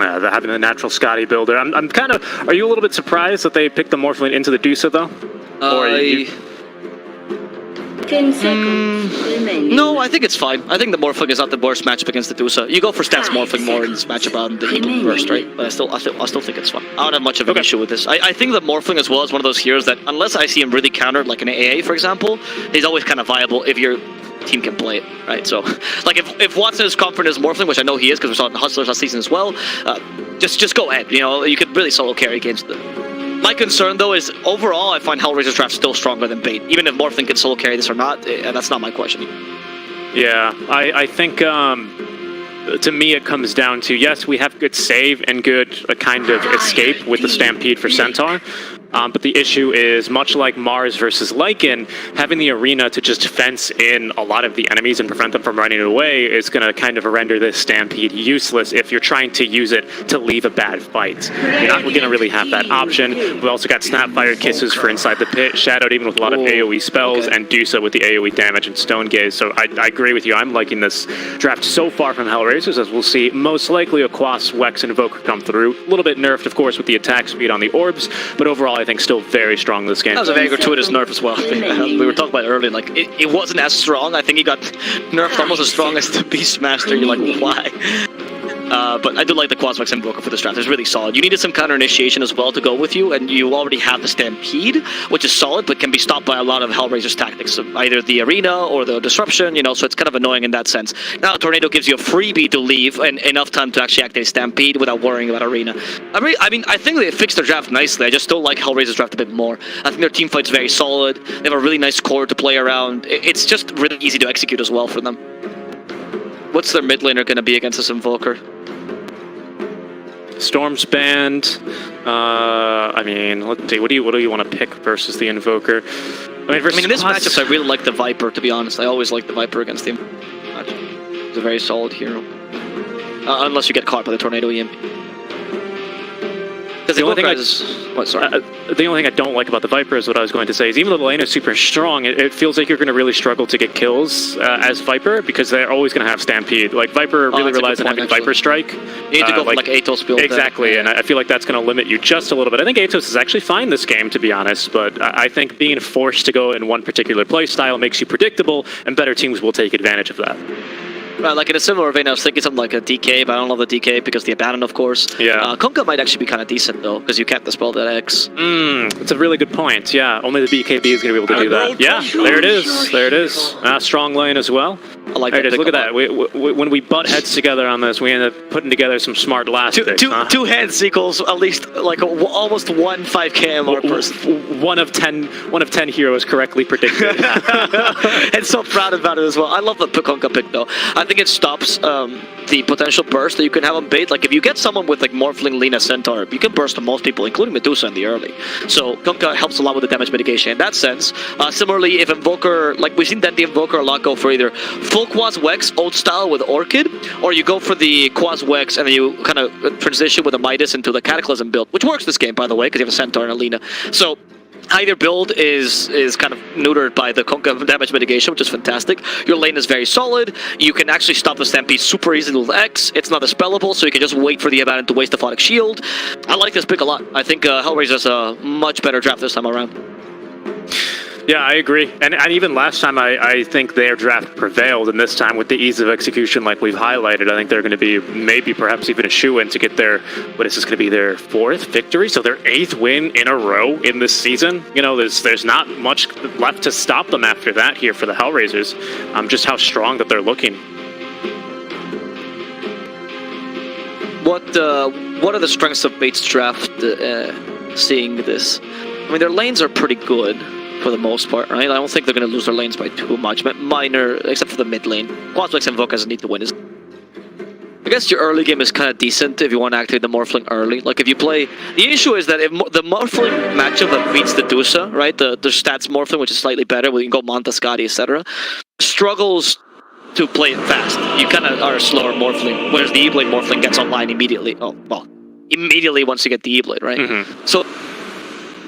having the natural Scotty builder. I'm kind of. Are you a little bit surprised that they picked the Morphling into the DOTA though? Or 10 seconds remaining. No, I think it's fine. I think the Morphling is not the worst matchup against the DOTA. You go for stats Morphling more in this matchup on the Eagle first, right? But I still think it's fine. I don't have much of an issue with this. I think the Morphling as well is one of those heroes that, unless I see him really countered, like an AA, for example, is always kind of viable if your team can play it, right? So, like, if Watson is confident as Morphling, which I know he is because we saw it in Hustlers last season as well, just go ahead. You know, you could really solo carry against them. My concern, though, is overall I find Hellraiser's draft still stronger than Bait. Even if Morphling can solo carry this or not, that's not my question. Yeah, I think to me it comes down to, yes, we have good save and good kind of escape with the Stampede for Centaur. But the issue is, much like Mars versus Lycan, having the arena to just fence in a lot of the enemies and prevent them from running away is going to kind of render this Stampede useless if you're trying to use it to leave a bad fight. You're not going to really have that option. We've also got Snapfire Kisses for Inside the Pit, Shadowed even with a lot of AoE spells, and Dusa with the AoE damage and Stone Gaze. So I agree with you. I'm liking this draft so far from Hellraisers, as we'll see most likely a Quas, Wex, and Invoker come through. A little bit nerfed, of course, with the attack speed on the orbs, but overall I think still very strong this game. That was a very gratuitous nerf as well. We were talking about it earlier, like, it wasn't as strong. I think he got nerfed almost as strong as the Beastmaster. You're like, why? But I do like the Quasvex Invoker for this draft. It's really solid. You needed some counter initiation as well to go with you, and you already have the Stampede, which is solid, but can be stopped by a lot of Hellraiser's tactics, so either the Arena or the Disruption, you know, so it's kind of annoying in that sense. Now Tornado gives you a freebie to leave and enough time to actually activate Stampede without worrying about Arena. I mean, I think they fixed their draft nicely. I just don't like Hellraiser's draft a bit more. I think their team fight's very solid. They have a really nice core to play around. It's just really easy to execute as well for them. What's their mid laner going to be against this Invoker? Storm's banned. I mean, let's see. What do you want to pick versus the Invoker? I mean, in this matchup, I really like the Viper. To be honest, I always like the Viper against him. He's a very solid hero, unless you get caught by the Tornado EMP. The only thing I don't like about the Viper is what I was going to say is, even though the lane is super strong, it feels like you're going to really struggle to get kills as Viper, because they're always going to have Stampede. Like, Viper really relies on having Viper Strike. You need to go for like Atos build. Exactly, and I feel like that's going to limit you just a little bit. I think Atos is actually fine this game, to be honest, but I think being forced to go in one particular playstyle makes you predictable, and better teams will take advantage of that. Right, like in a similar vein, I was thinking something like a DK, but I don't love the DK because the Abandon, of course. Yeah. Kunkka might actually be kind of decent, though, because you can't dispel that X. That's a really good point, yeah. Only the BKB is going to be able to do that. Yeah, there it is. There it is. Strong lane as well. I like that. Look at that. When we butt heads together on this, we end up putting together some smart last picks. Two heads equals at least like almost one 5k MR person. One of 10 heroes correctly predicted. And so proud about it as well. I love the Kunkka pick, though. I think it stops the potential burst that you can have on Bait. Like, if you get someone with like Morphling, Lina, Centaur, you can burst to most people, including Medusa in the early. So Kunkka helps a lot with the damage mitigation in that sense. Similarly, if Invoker, like we've seen that the Invoker a lot go for either full Quas Wex, old style with Orchid, or you go for the Quas Wex and then you kind of transition with a Midas into the Cataclysm build, which works this game, by the way, because you have a Centaur and a Lina. So either build is kind of neutered by the Kunkka damage mitigation, which is fantastic. Your lane is very solid. You can actually stop the Stampede super easily with X. It's not spellable, so you can just wait for the Abandon to waste the Photic Shield. I like this pick a lot. I think Hellraiser's a much better draft this time around. Yeah, I agree. And even last time, I think their draft prevailed, and this time with the ease of execution like we've highlighted, I think they're going to be maybe perhaps even a shoe-in to get their, what is this going to be, their 4th victory? So their 8th win in a row in this season. You know, there's not much left to stop them after that here for the Hellraisers. Just how strong that they're looking. What are the strengths of Bait's draft, seeing this? I mean, their lanes are pretty good for the most part, right? I don't think they're going to lose their lanes by too much. Minor, except for the mid lane. Quasvex and Invoker doesn't need to win. I guess your early game is kind of decent if you want to activate the Morphling early. Like, if you play... The issue is that if the Morphling matchup that beats the Dusa, right? The stats Morphling, which is slightly better, where you can go Manta, Scotty, etc., struggles to play it fast. You kind of are a slower Morphling, whereas the E-Blade Morphling gets online immediately. Oh, well, immediately once you get the E-Blade, right? So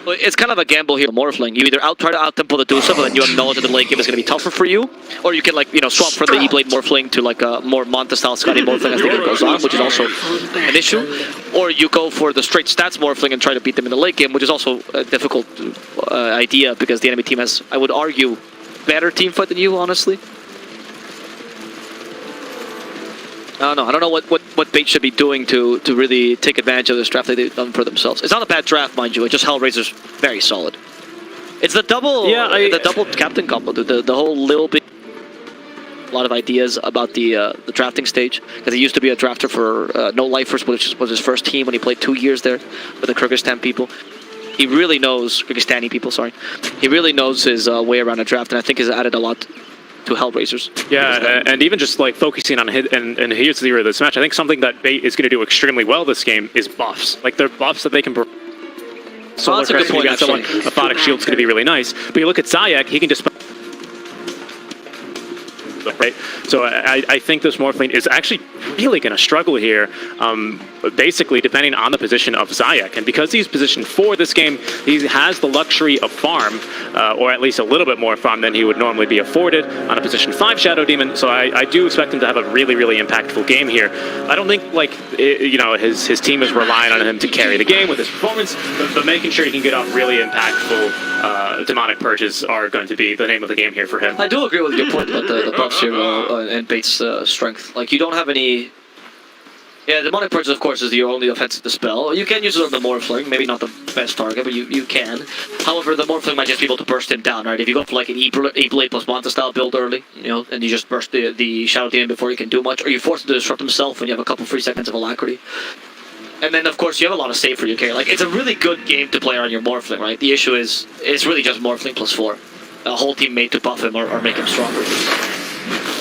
Well, it's kind of a gamble here, Morphling. You either try to out-tempo the DOTA, but then you acknowledge that the late game is going to be tougher for you, or you can, like, you know, swap from the E-Blade Morphling to, like, a more Monta-style Scotty Morphling as the game goes on, which is also an issue. Or you go for the straight stats Morphling and try to beat them in the late game, which is also a difficult idea, because the enemy team has, I would argue, better teamfight than you, honestly. I don't know what Bait should be doing to really take advantage of this draft that they've done for themselves. It's not a bad draft, mind you. It's just Hellraiser's very solid. It's the double, the double captain combo, the whole little bit. A lot of ideas about the drafting stage, because he used to be a drafter for No Lifers, which was his first team when he played 2 years there with the Kyrgyzstan people. He really knows Kyrgyzstani people. Sorry, he really knows his way around a draft, and I think has added a lot to Hellraisers. Yeah, and even just like focusing on and here's the hero of this match, I think something that Bait is going to do extremely well this game is buffs. Like they're buffs that they can. Solar that's a good point. Someone, Aphotic Shield's going to be really nice, but you look at Zayak, he can just. Right, so I think this Morphling is actually really going to struggle here, basically depending on the position of Zayak. And because he's positioned 4 this game, he has the luxury of farm, or at least a little bit more farm than he would normally be afforded on a position 5 Shadow Demon. So I do expect him to have a really, really impactful game here. I don't think, like, you know, his team is relying on him to carry the game with his performance, but making sure he can get off really impactful demonic purges are going to be the name of the game here for him. I do agree with your point about the buffs here and Bait's strength. Like, you don't have any. Yeah, Demonic Purge, of course, is your only offensive dispel. You can use it on the Morphling, maybe not the best target, but you can. However, the Morphling might just be able to burst him down, right? If you go for like an E-Blade plus Monta style build early, you know, and you just burst the Shadow Demon before he can do much, or you force him to disrupt himself when you have a couple free seconds of Alacrity. And then, of course, you have a lot of save for your carry. Like, it's a really good game to play on your Morphling, right? The issue is, it's really just Morphling plus 4. A whole team made to buff him or make him stronger.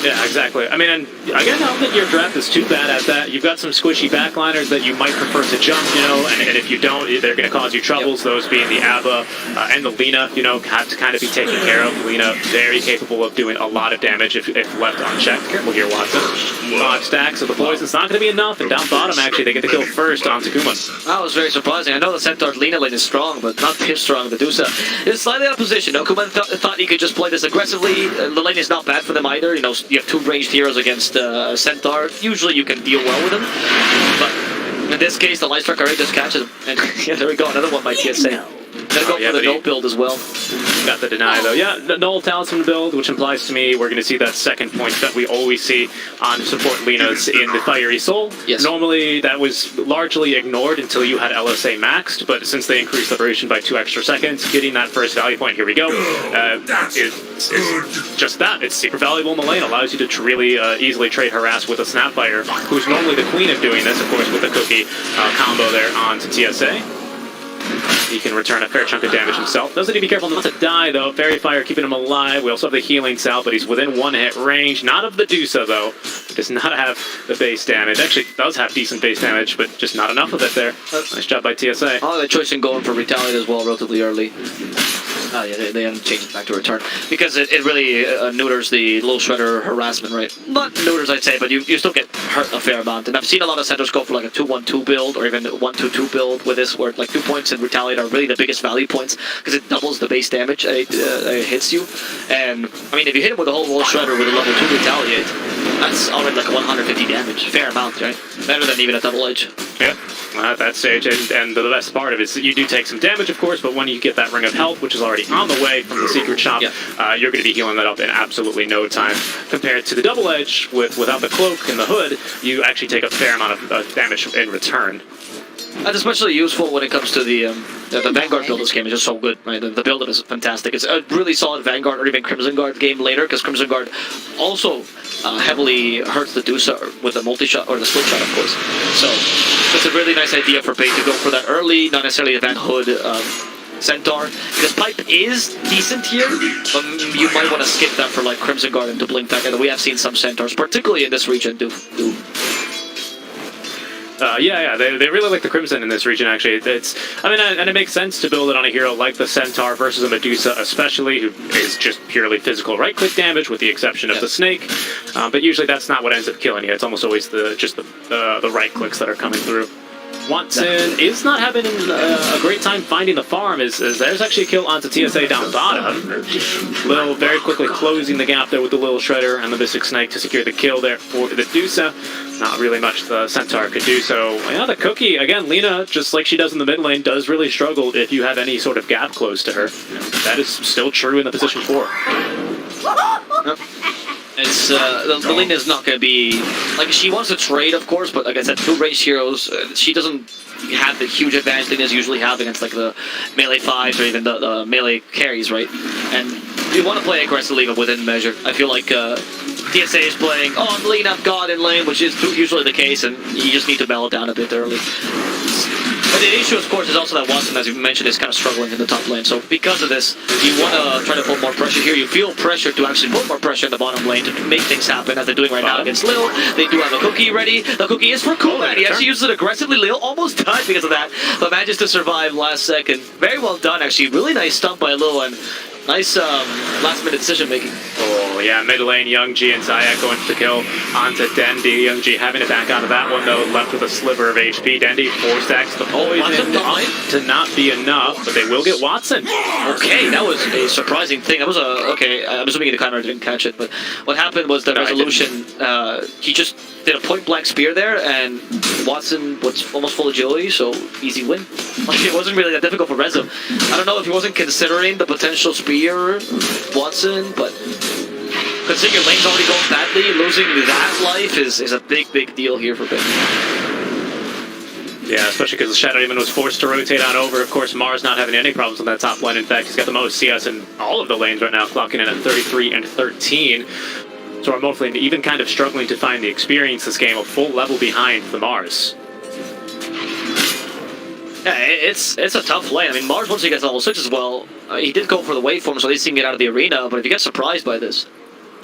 Yeah, exactly. I mean, and again, I don't think your draft is too bad at that. You've got some squishy backliners that you might prefer to jump, you know, and if you don't, they're going to cause you troubles. Yep. Those being the Abba and the Lina, you know, have to kind of be taken care of. Lina, very capable of doing a lot of damage if left unchecked. Careful here, Watson. 5 stacks of the poison's not going to be enough, and down bottom, actually, they get the kill first on Takuma. That was very surprising. I know the Centaur's Lina lane is strong, but not too strong. The DOTA is slightly out of position. Kuman thought he could just play this aggressively. The lane is not bad for them either. You know, you have 2 ranged heroes against Centaur. Usually you can deal well with them, but in this case, the Light Strike already just catches him. And yeah, there we go, another one by TSA. Gotta go for the null build as well. Got the deny though. Yeah, null talisman build, which implies to me we're going to see that second point that we always see on support Linas in the Fiery Soul. Yes. Normally that was largely ignored until you had LSA maxed, but since they increased the duration by 2 extra seconds, getting that first value point, here we go, is just that. It's super valuable in the lane, allows you to really easily trade Harass with a Snapfire, who's normally the queen of doing this, of course, with the Cookie combo there onto TSA. He can return a fair chunk of damage himself. Doesn't need to be careful not to die, though. Fairy Fire keeping him alive. We also have the healing salve, but he's within 1-hit range. Not of the DOTA, though. Does not have the base damage. Actually, does have decent base damage, but just not enough of it there. Nice job by TSA. Oh, the choice in going for Retaliate as well relatively early. Oh, yeah, they haven't changed it back to return. Because it really neuters the low shredder harassment, right? Not neuters, I'd say, but you still get hurt a fair amount. And I've seen a lot of centers go for like a 2-1-2 build, or even a 1-2-2 build with this, where like 2 points in Retaliate are really the biggest value points, because it doubles the base damage it hits you. And, I mean, if you hit him with a whole low shredder with a level 2 Retaliate, that's already like 150 damage. Fair amount, right? Better than even a double edge. Yeah. At that stage, and the best part of it is that you do take some damage, of course, but when you get that Ring of Health, which is already on the way from the Secret Shop, you're going to be healing that up in absolutely no time. Compared to the Double Edge, without the cloak and the hood, you actually take a fair amount of damage in return. That's especially useful when it comes to the Vanguard build. This game is just so good, right? The build is fantastic. It's a really solid Vanguard or even Crimson Guard game later, because Crimson Guard also heavily hurts the DOTA with the multi-shot, or the split shot, of course. So it's a really nice idea for Bait to go for that early, not necessarily a Van Hood Centaur, because Pipe is decent here, but you might want to skip that for like Crimson Guard and to Blink Dagger. We have seen some Centaurs, particularly in this region, do. Yeah, they really like the Crimson in this region, actually. I mean, and it makes sense to build it on a hero like the Centaur versus a Medusa, especially, who is just purely physical right-click damage, with the exception of the Snake. But usually that's not what ends up killing you. It's almost always just the right-clicks that are coming through. Watson is not having a great time finding the farm, as there's actually a kill onto TSA down bottom. Lil very quickly closing the gap there with the Lil Shredder and the Mystic Snake to secure the kill there for the DOTA. Not really much the Centaur could do, so yeah, the Cookie, again, Lina, just like she does in the mid lane, does really struggle if you have any sort of gap close to her. That is still true in the position 4. It's the Lina is not going to be like, she wants to trade, of course, but like I said, 2 race heroes, she doesn't have the huge advantage Linas usually have against like the melee 5s or even the melee carries, right? And you want to play aggressively but within measure. I feel like TSA is playing, oh, I'm Lina, God in lane, which is usually the case, and you just need to mellow down a bit early. But the issue, of course, is also that Watson, as you mentioned, is kind of struggling in the top lane. So because of this, you want to try to put more pressure here. You feel pressure to actually put more pressure in the bottom lane to make things happen, as they're doing right now against Lil. They do have a Cookie ready. The Cookie is for Kuman. He actually uses it aggressively. Lil almost died because of that, but manages to survive last second. Very well done, actually. Really nice stump by Lil, and nice last-minute decision-making. Oh, yeah, mid lane, Young G and Zayak going for the kill onto Dendi. Young G having to back out of that one, though, left with a sliver of HP. Dendi 4 stacks the poison to not be enough, but they will get Watson. Okay, that was a surprising thing. That was okay, I'm assuming the camera didn't catch it, but what happened was the resolution, he just did a point-blank spear there, and Watson was almost full agility, so easy win. Like, it wasn't really that difficult for Rezo. I don't know if he wasn't considering the potential spear, Watson, but considering your lane's already going badly, losing that life is a big deal here for Ben. Yeah, especially because the Shadow Demon was forced to rotate on over. Of course, Mars not having any problems on that top lane. In fact, he's got the most CS in all of the lanes right now, clocking in at 33 and 13. So our Morphling even kind of struggling to find the experience this game, a full level behind the Mars. Yeah, it's a tough lane. I mean, Mars, once he gets level 6 as well, he did go for the waveform, so at least he can get out of the arena, but if you get surprised by this,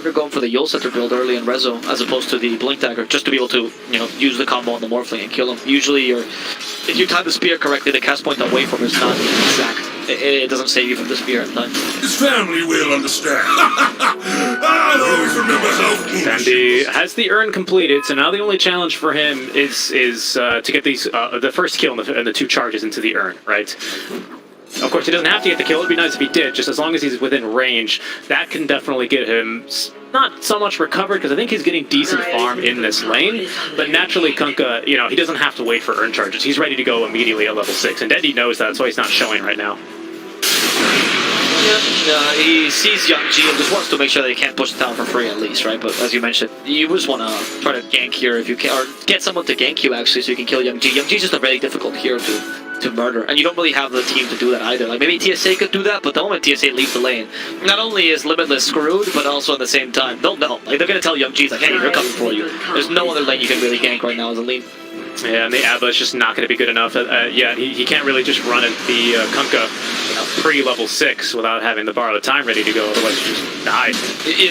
you're going for the Yule Center build early in Rezo, as opposed to the Blink Dagger, just to be able to, you know, use the combo on the Morphling and kill him. Usually, if you time the spear correctly, the cast point on waveform is not exact. It doesn't save you from the spear in time. His family will understand. I'll always remember how foolish. Dendi has the urn completed, so now the only challenge for him is to get these the first kill and the 2 charges into the urn, right? Of course, he doesn't have to get the kill. It'd be nice if he did, just as long as he's within range. That can definitely get him not so much recovered, because I think he's getting decent farm in this lane. But naturally, Kunkka, you know, he doesn't have to wait for urn charges. He's ready to go immediately at level 6, and Dendi knows that. That's why he's not showing right now. Yeah, he sees Young G and just wants to make sure that he can't push the town for free at least, right? But as you mentioned, you just want to try to gank here if you can, or get someone to gank you actually so you can kill Young G. Young G is just a very difficult hero to murder, and you don't really have the team to do that either. Like, maybe TSA could do that, but the moment TSA leaves the lane, not only is Limitless screwed, but also at the same time, they'll know. Like, they're going to tell Young G, like, hey, they're coming for you. There's no other lane you can really gank right now as a lane. Yeah, and the Abba is just not going to be good enough. Yeah, he can't really just run at the Kunkka pre-level 6 without having the Borrow Time ready to go, otherwise he just died.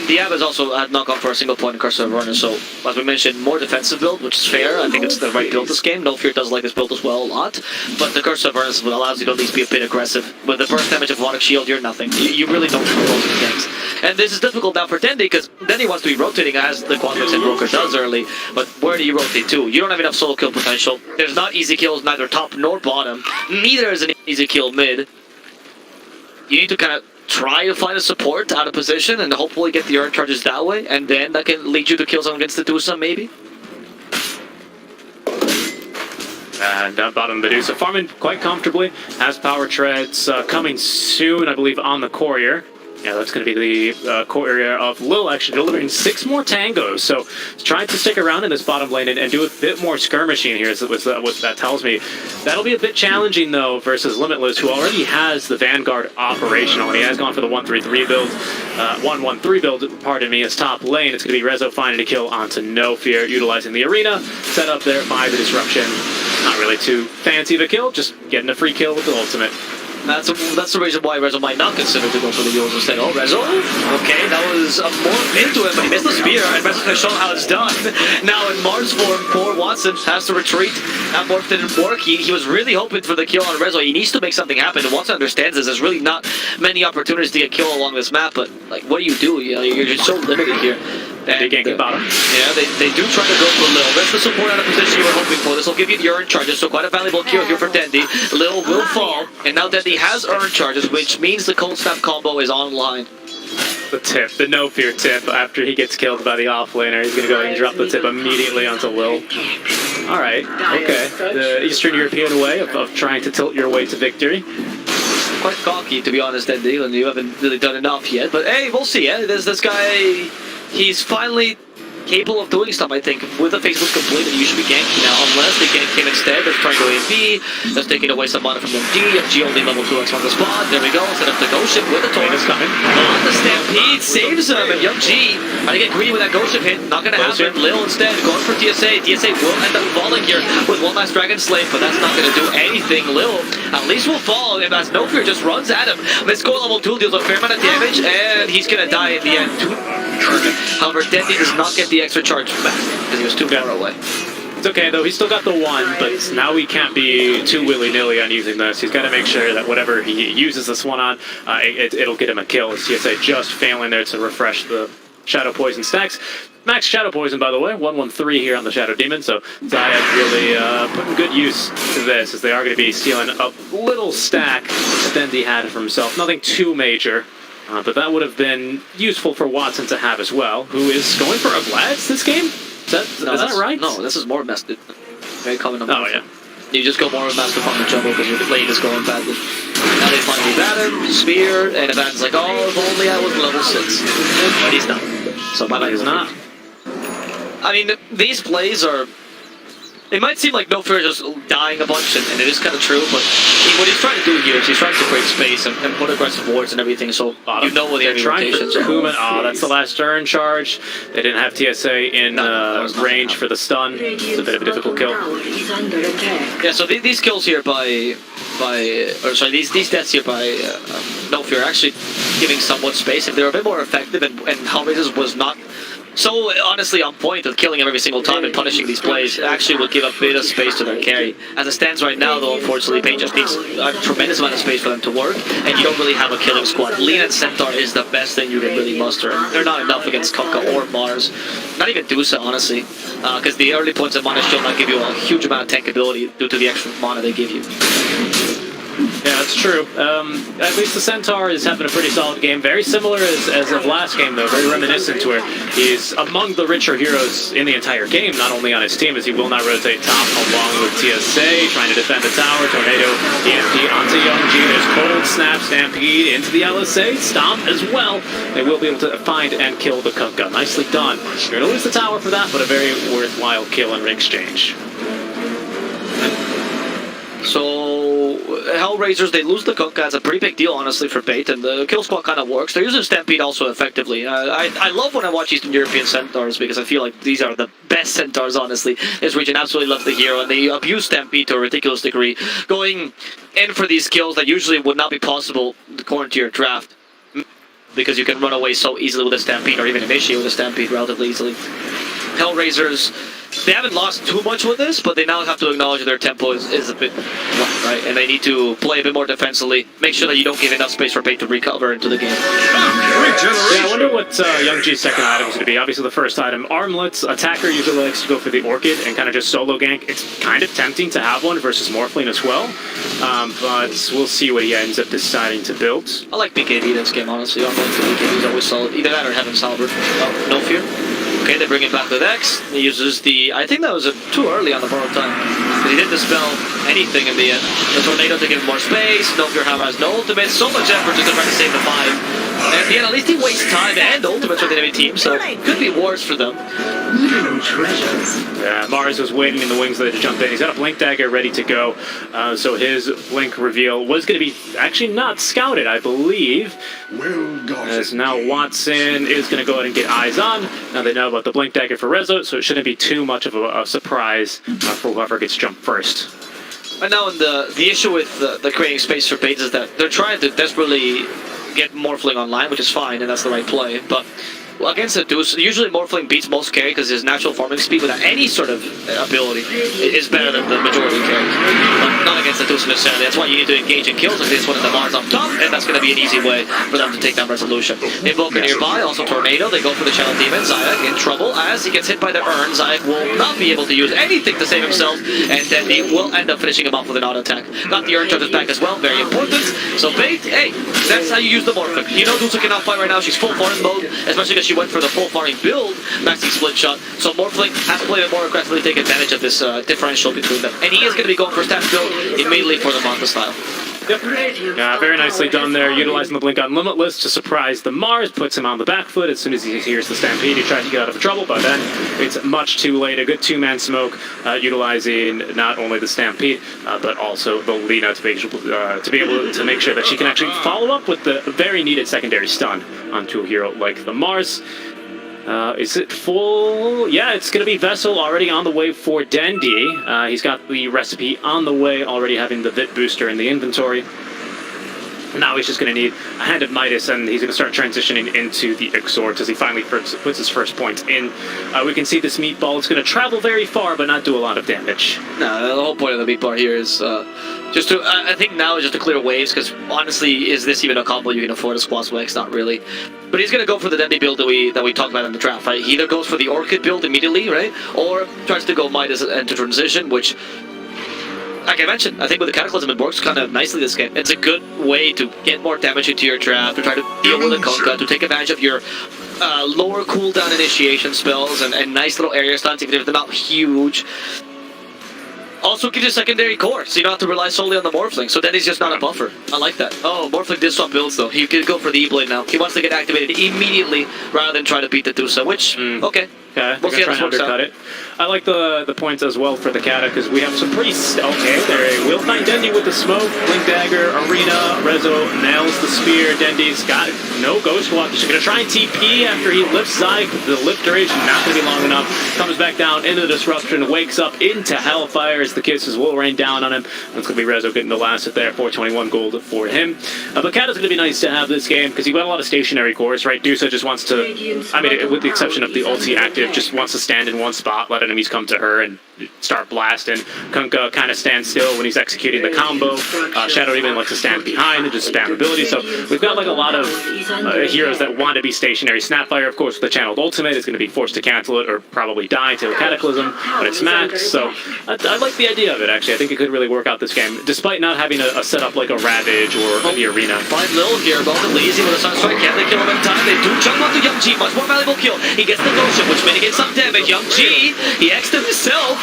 The Abba's also had not gone for a single point in Curse of Avernus, so as we mentioned, more defensive build, which is fair. I think it's the right build this game. No Fear does like this build as well a lot, but the Curse of Avernus allows you to at least be a bit aggressive. With the burst damage of Vonic Shield, you're nothing. You really don't control the ganks. And this is difficult now for Dendi, because Dendi wants to be rotating as the Quantum Invoker does early, but where do you rotate to? You don't have enough solo kill potential. There's not easy kills neither top nor bottom. Neither is an easy kill mid. You need to kind of try to find a support out of position and hopefully get the urn charges that way, and then that can lead you to kill someone against the DOTA maybe. And down bottom, Medusa farming quite comfortably. Has power treads coming soon, I believe, on the courier. Yeah, that's going to be the courier of Lil, actually delivering 6 more tangos. So trying to stick around in this bottom lane and do a bit more skirmishing here is what that tells me. That'll be a bit challenging, though, versus Limitless, who already has the Vanguard operational. And he has gone for the 1-3-3 build. 1-1-3 build, pardon me, as top lane. It's going to be Rezo finding a kill onto No Fear, utilizing the arena. Set up there by the disruption. Not really too fancy of a kill, just getting a free kill with the ultimate. That's the reason why Rezo might not consider to go for the Yules instead. Oh, Rezo? Okay, that was a morph into him, but he missed the spear, and Rezo's going to show him how it's done. Now in Mars form, poor Watson has to retreat. That morph didn't work. He was really hoping for the kill on Rezo. He needs to make something happen, and Watson understands this. There's really not many opportunities to get kill along this map, but like, what do? You know, you're just so limited here. They ganking bottom. Yeah, they do try to go for Lil. That's the support out of position you were hoping for. This will give you the urn charges, so quite a valuable kill here for Dendi. Lil will fall, and now Dendi has urn charges, which means the cold snap combo is online. The tip, the no fear tip, after he gets killed by the offlaner, he's gonna go ahead and drop the tip immediately onto Lil. Alright, okay. The Eastern European way of trying to tilt your way to victory. Quite cocky, to be honest, Dendi, and you haven't really done enough yet. But hey, we'll see. There's this guy, he's finally capable of doing stuff, I think. With the Facebook completed, you should be ganking now, unless they gank him instead. They're trying to go A&B, that's taking away some mana from MG. MG only level 2x on the spot. There we go, set up the Ghost Ship with the Taurus coming. On the Stampede, saves him, and Young G trying to get greedy with that Ghost Ship hit. Not gonna happen. Lil instead going for TSA. TSA will end up falling here with one last Dragon Slave, but that's not gonna do anything. Lil at least will fall, and as No Fear just runs at him. Let's go level 2, deals a fair amount of damage, and he's gonna die in the end. However, Dendi does not get the extra charge back because he was too far away. It's okay though, he's still got the one, but now he can't be too willy-nilly on using this. He's got to make sure that whatever he uses this one on, it'll get him a kill. TSA just failing there to refresh the Shadow Poison stacks. Max Shadow Poison, by the way, 113 here on the Shadow Demon, so Zayed really putting good use to this, as they are going to be stealing a little stack that Dendi had for himself. Nothing too major. But that would have been useful for Watson to have as well, who is going for a Vlad's this game? Is that right? No, this is more messed. Very common on Oh, yeah. You just go more of Master Farm and Jumbo because your lane is going badly. Now they finally bat him, Spear, and Evan's like, oh, if only I was level 6. But he's not. So my He's not. I mean, these plays are... It might seem like No Fear is just dying a bunch, and it is kind of true, but what he's trying to do here is he's trying to create space and put aggressive wards and everything, so you know what the enemy rotations are. Oh, that's the last turn charge. They didn't have TSA in range for the stun. It's a bit of a difficult kill. Yeah, so these kills here these deaths here by No Fear are actually giving somewhat space. If they were a bit more effective, and Hellraisers was not so honestly on point of killing him every single time and punishing these plays, actually will give a bit of space to their carry. As it stands right now, though, unfortunately, Pain just needs a tremendous amount of space for them to work, and you don't really have a killing squad. Lean and Centaur is the best thing you can really muster. They're not enough against Kunkka or Mars. Not even DOTA, honestly, because the early points of mana still not give you a huge amount of tank ability due to the extra mana they give you. Yeah, that's true. At least the Centaur is having a pretty solid game. Very similar as of last game, though. Very reminiscent to where he's among the richer heroes in the entire game, not only on his team, as he will not rotate top along with TSA, trying to defend the tower. Tornado, EMP onto Young G. There's Cold Snap, Stampede into the LSA. Stomp as well. They will be able to find and kill the Kunkka. Nicely done. You're going to lose the tower for that, but a very worthwhile kill in exchange. So, Hellraisers, they lose the Kunkka. It's a pretty big deal, honestly, for Bait, and the kill squad kind of works. They're using Stampede also effectively. I love when I watch Eastern European Centaurs, because I feel like these are the best Centaurs, honestly. This region absolutely loves the hero, and they abuse Stampede to a ridiculous degree, going in for these kills that usually would not be possible according to your draft, because you can run away so easily with a Stampede, or even initiate with a Stampede relatively easily. Hellraisers, they haven't lost too much with this, but they now have to acknowledge that their tempo is a bit rough, right? And they need to play a bit more defensively, make sure that you don't give enough space for Bait to recover into the game. Yeah, I wonder what Young G's second item is going to be. Obviously the first item, Armlets. Attacker usually likes to go for the Orchid and kind of just solo gank. It's kind of tempting to have one versus Morphling as well, but we'll see what he ends up deciding to build. I like BKB this game, honestly. Armlet for BKB is always solid. Either that or Heaven's Halberd. Oh, No Fear. Okay, they bring it back with X. He uses the... I think that was too early on the borrowed time, because he didn't dispel anything in the end. The Tornado to give him more space. No Fear Hammer has no ultimate. So much effort just to try to save the 5. And yet, at least he wastes time and ultimates with the enemy team, so it could be worse for them. Yeah, Mars was waiting in the wings there to jump in. He's got a Blink Dagger ready to go, so his Blink reveal was going to be actually not scouted, I believe. Well done. As now Watson is going to go ahead and get eyes on. Now they know about the Blink Dagger for Rezo, so it shouldn't be too much of a surprise for whoever gets jumped first. And now the issue with the creating space for Bates is that they're trying to desperately get Morphling online, which is fine, and that's the right play, but against the Deuce, usually Morphling beats most carry because his natural farming speed without any sort of ability is better than the majority of carries. But not against the Deuce necessarily. That's why you need to engage in kills like this one in the Mars up top, and that's going to be an easy way for them to take down Resolution. Invoker nearby, also Tornado. They go for the Channel Demon. Zayak in trouble as he gets hit by the urn. Zayak will not be able to use anything to save himself, and then he will end up finishing him off with an auto attack. Got the urn charges back as well, very important. So Bait, hey, that's how you use the Morphic. You know Dusa cannot fight right now, she's full farming mode, especially because she went for the full farming build, maxi split shot. So Morphling has to play it more aggressively, take advantage of this differential between them. And he is going to be going for stats build immediately for the Manta style. Yep. Yeah, very nicely done there, utilizing the Blink on Limitless to surprise the Mars, puts him on the back foot. As soon as he hears the Stampede, he tries to get out of trouble, but then it's much too late. A good two-man smoke, utilizing not only the Stampede, but also the Lina to be able to make sure that she can actually follow up with the very needed secondary stun onto a hero like the Mars. Is it full? Yeah, it's going to be Vessel already on the way for Dendi. He's got the recipe on the way, already having the Vit booster in the inventory. Now he's just going to need a Hand of Midas, and he's going to start transitioning into the Exhort as he finally puts his first point in. We can see this meatball. It's going to travel very far, but not do a lot of damage. No, the whole point of the meatball here is just to, I think now is just to clear waves, because honestly, is this even a combo you can afford as Squash Wax? Not really. But he's going to go for the Dendi build that we talked about in the draft, right? He either goes for the Orchid build immediately, right? Or tries to go Midas into transition, which, like I mentioned, I think with the Cataclysm it works kind of nicely this game. It's a good way to get more damage into your draft, to try to deal with a Kunkka, to take advantage of your lower cooldown initiation spells and nice little area stunts, even if they're not huge. Also gives you secondary core, so you don't have to rely solely on the Morphling, so then he's just not a buffer. I like that. Oh, Morphling did swap builds though. He could go for the E-Blade now. He wants to get activated immediately rather than try to beat the Dusa, which, okay. Okay, we'll see how this works out. it. I like the points as well for the Kata, because we have some pretty... Okay, there we'll find Dendi with the smoke, Blink Dagger, Arena, Rezo nails the spear. Dendi's got no Ghost Walk. He's going to try and TP after he lifts Zyke. The lift duration not going to be long enough. Comes back down into the Disruption, wakes up into Hellfire as the kisses will rain down on him. That's going to be Rezo getting the last hit there, 421 gold for him. But Kata's going to be nice to have this game, because you've got a lot of stationary cores, right? Dusa just wants to... I mean, with the exception of the ulti active, just wants to stand in one spot, let enemies come to her, and start blasting. Kunkka kind of stands still when he's executing the combo. Shadow even likes to stand behind and just spam abilities. So we've got like a lot of heroes that want to be stationary. Snapfire, of course, with the channeled ultimate is going to be forced to cancel it or probably die to a Cataclysm when it's max. So I like the idea of it, actually. I think it could really work out this game, despite not having a setup like a Ravage or the Arena. Find Lil here, relatively easy with a Sunstrike. Can they kill him in time? They do jump onto Young G, much more valuable kill. He gets the motion, which mitigates some damage. Young G, he X'd himself,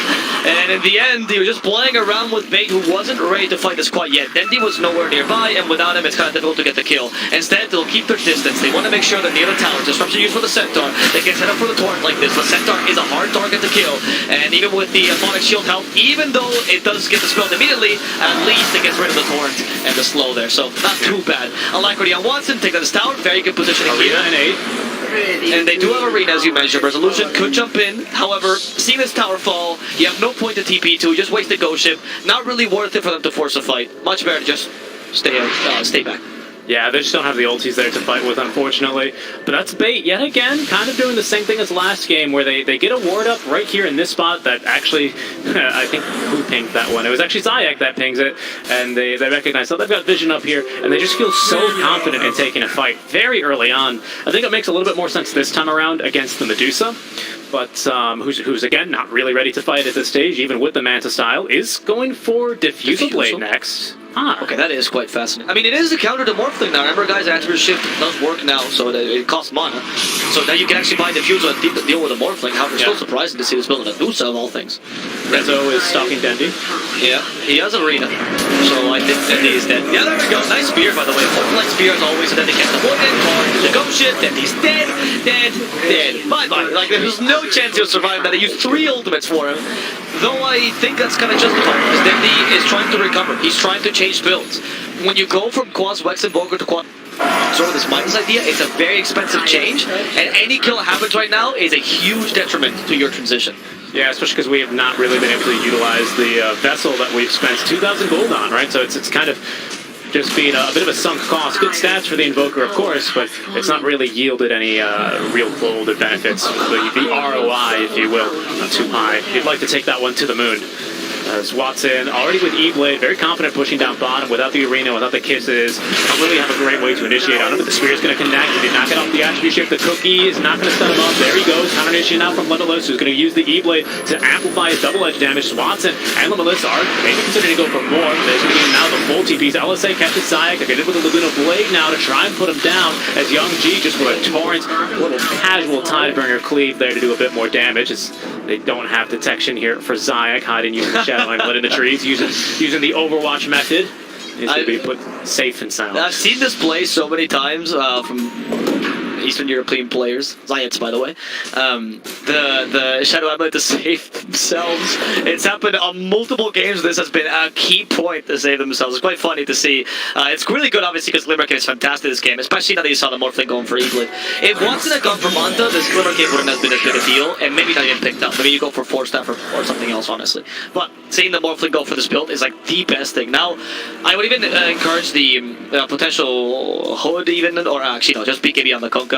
and in the end, he was just playing around with Bait, who wasn't ready to fight this quite yet. Dendi was nowhere nearby, and without him, it's kind of difficult to get the kill. Instead, they'll keep their distance. They want to make sure they're near the tower. Disruption used for the Centaur. They can set up for the Torrent like this, but Centaur is a hard target to kill. And even with the Phonic Shield help, even though it does get dispelled immediately, at least it gets rid of the Torrent and the slow there. So, not too bad. Alacrity on Watson, take out his tower. Very good positioning here. Arena and 8. And they do have Arena, as you mentioned. Resolution could jump in. However, seeing this tower fall, you have no point to TP to. Just waste the Ghost Ship. Not really worth it for them to force a fight. Much better to just stay back. Yeah, they just don't have the ultis there to fight with, unfortunately. But that's Bait, yet again, kind of doing the same thing as last game, where they get a ward up right here in this spot that actually, I think, who pinged that one? It was actually Zayak that pings it, and they recognize that they've got vision up here, and they just feel so confident in taking a fight very early on. I think it makes a little bit more sense this time around against the Medusa. But who's again not really ready to fight at this stage, even with the Manta style, is going for Diffusal Blade next. Okay, that is quite fascinating. I mean, it is a counter to Morphling now. Remember, guys, Attribute Shift does work now, so it costs mana. So now you can actually buy Diffusal and deal with a Morphling. However, it's still surprising to see this build in a Dusa of all things. Rezo is stalking Dendi. Yeah, he has Arena. So I think Dendi is dead. Yeah, there we go. Nice spear, by the way. Morphling spear as always, and then they catch the one in card. The Ghost Ship, Dendi's dead. Bye-bye. Like, there's no chance he'll survive that. They used 3 ultimates for him. Though I think that's kind of justified, because Dendi is trying to recover. He's trying to change builds. When you go from Quas Wex Invoker to Quas sort of this Midas idea, it's a very expensive change, and any kill that happens right now is a huge detriment to your transition. Yeah, especially because we have not really been able to utilize the vessel that we've spent 2,000 gold on, right? So it's kind of just being a bit of a sunk cost. Good stats for the Invoker, of course, but it's not really yielded any real gold or benefits. The ROI, if you will, not too high. You'd like to take that one to the moon. As Watson, already with E-Blade, very confident pushing down bottom without the arena, without the kisses. Don't really have a great way to initiate on him, but the Spear's going to connect. He did not get off the attribute shift. The Cookie is not going to stun him up. There he goes. Counter initiation now from Limitless, who's going to use the E-Blade to amplify his double-edge damage. Watson and Limitless are maybe considering to go for more. There's going to be now the full TPs. LSA catches Zayak. They did with the Laguna Blade now to try and put him down, as Young G just with a torrent, a little casual Tidebringer cleave there to do a bit more damage. They don't have detection here for Zayak, hiding using the shadow and blood in the trees, using the Overwatch method. He's going to be put safe and silent. I've seen this play so many times from Eastern European players, Zayats by the way. The Shadow Amulet to save themselves. It's happened on multiple games. This has been a key point to save themselves. It's quite funny to see. It's really good, obviously, because Glimmer Cave is fantastic this game, especially now that you saw the Morphling going for Eaglet. If Watson had gone for Manta, this Glimmer Cave wouldn't have been as big a deal, and maybe not even picked up. Maybe you go for 4-staff or something else, honestly. But seeing the Morphling go for this build is like the best thing. Now, I would even encourage the potential Hood even, or actually no, just BKB on the Konka.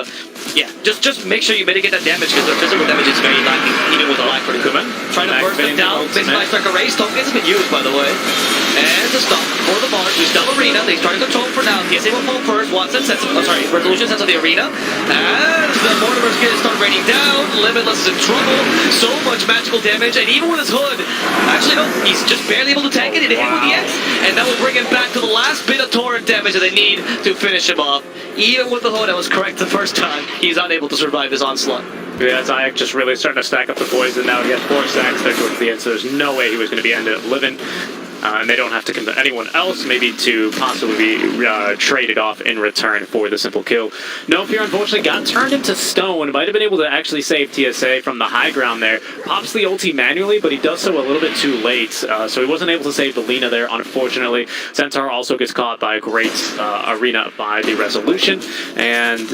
Yeah, just make sure you mitigate that damage, because their physical damage is very lacking, even with a lack for the Kuman. Trying to burst them down. This nice like a race. Tonka has been used, by the way. And to stop for the Mars, who's still arena. They try to control for now. TSA will fall first. Watson sets up, Resolution sets up the arena. And the Mortimer's gonna start raining down. Limitless is in trouble. So much magical damage, and even with his Hood, actually no, he's just barely able to tank it. He hit with the X, and that will bring him back to the last bit of torrent damage that they need to finish him off. Even with the Hood, that was correct the first time, he's unable to survive this onslaught. Yeah, Zayak just really starting to stack up the poison now. He had 4 stacks there towards the end, so there's no way he was going to be ended up living. And they don't have to convince anyone else, maybe to possibly be traded off in return for the simple kill. Nope, here unfortunately got turned into stone. Might have been able to actually save TSA from the high ground there. Pops the ulti manually, but he does so a little bit too late. So he wasn't able to save the Lina there, unfortunately. Centaur also gets caught by a great arena by the Resolution. And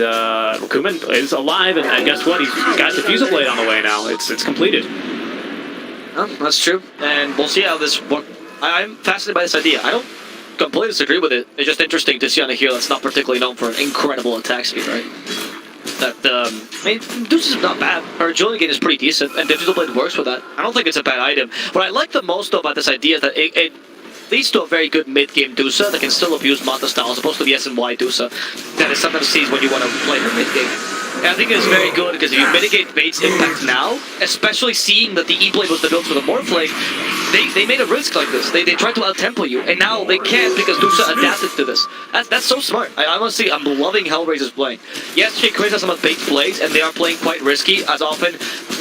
Kuman is alive, and guess what? He's got Diffusal Blade on the way now. It's completed. Oh, that's true. And we'll see how this works. I'm fascinated by this idea. I don't completely disagree with it. It's just interesting to see on a hero that's not particularly known for an incredible attack speed, right? That, I mean, Deuce is not bad. Her agility gain is pretty decent, and Digital Blade works with that. I don't think it's a bad item. What I like the most, though, about this idea is that it leads to a very good mid-game Dusa that can still abuse Manta style, as opposed to the SNY Dusa that is sometimes sees when you want to play her mid-game. And I think it's very good, because if you mitigate Bait's impact now, especially seeing that the E-Blade was the build for the Morphling, they made a risk like this. They tried to out-tempo you, and now they can't because Dusa adapted to this. That's so smart. I honestly, I'm loving Hellraiser's playing. Yes, she creates some of Bait's plays, and they are playing quite risky, as often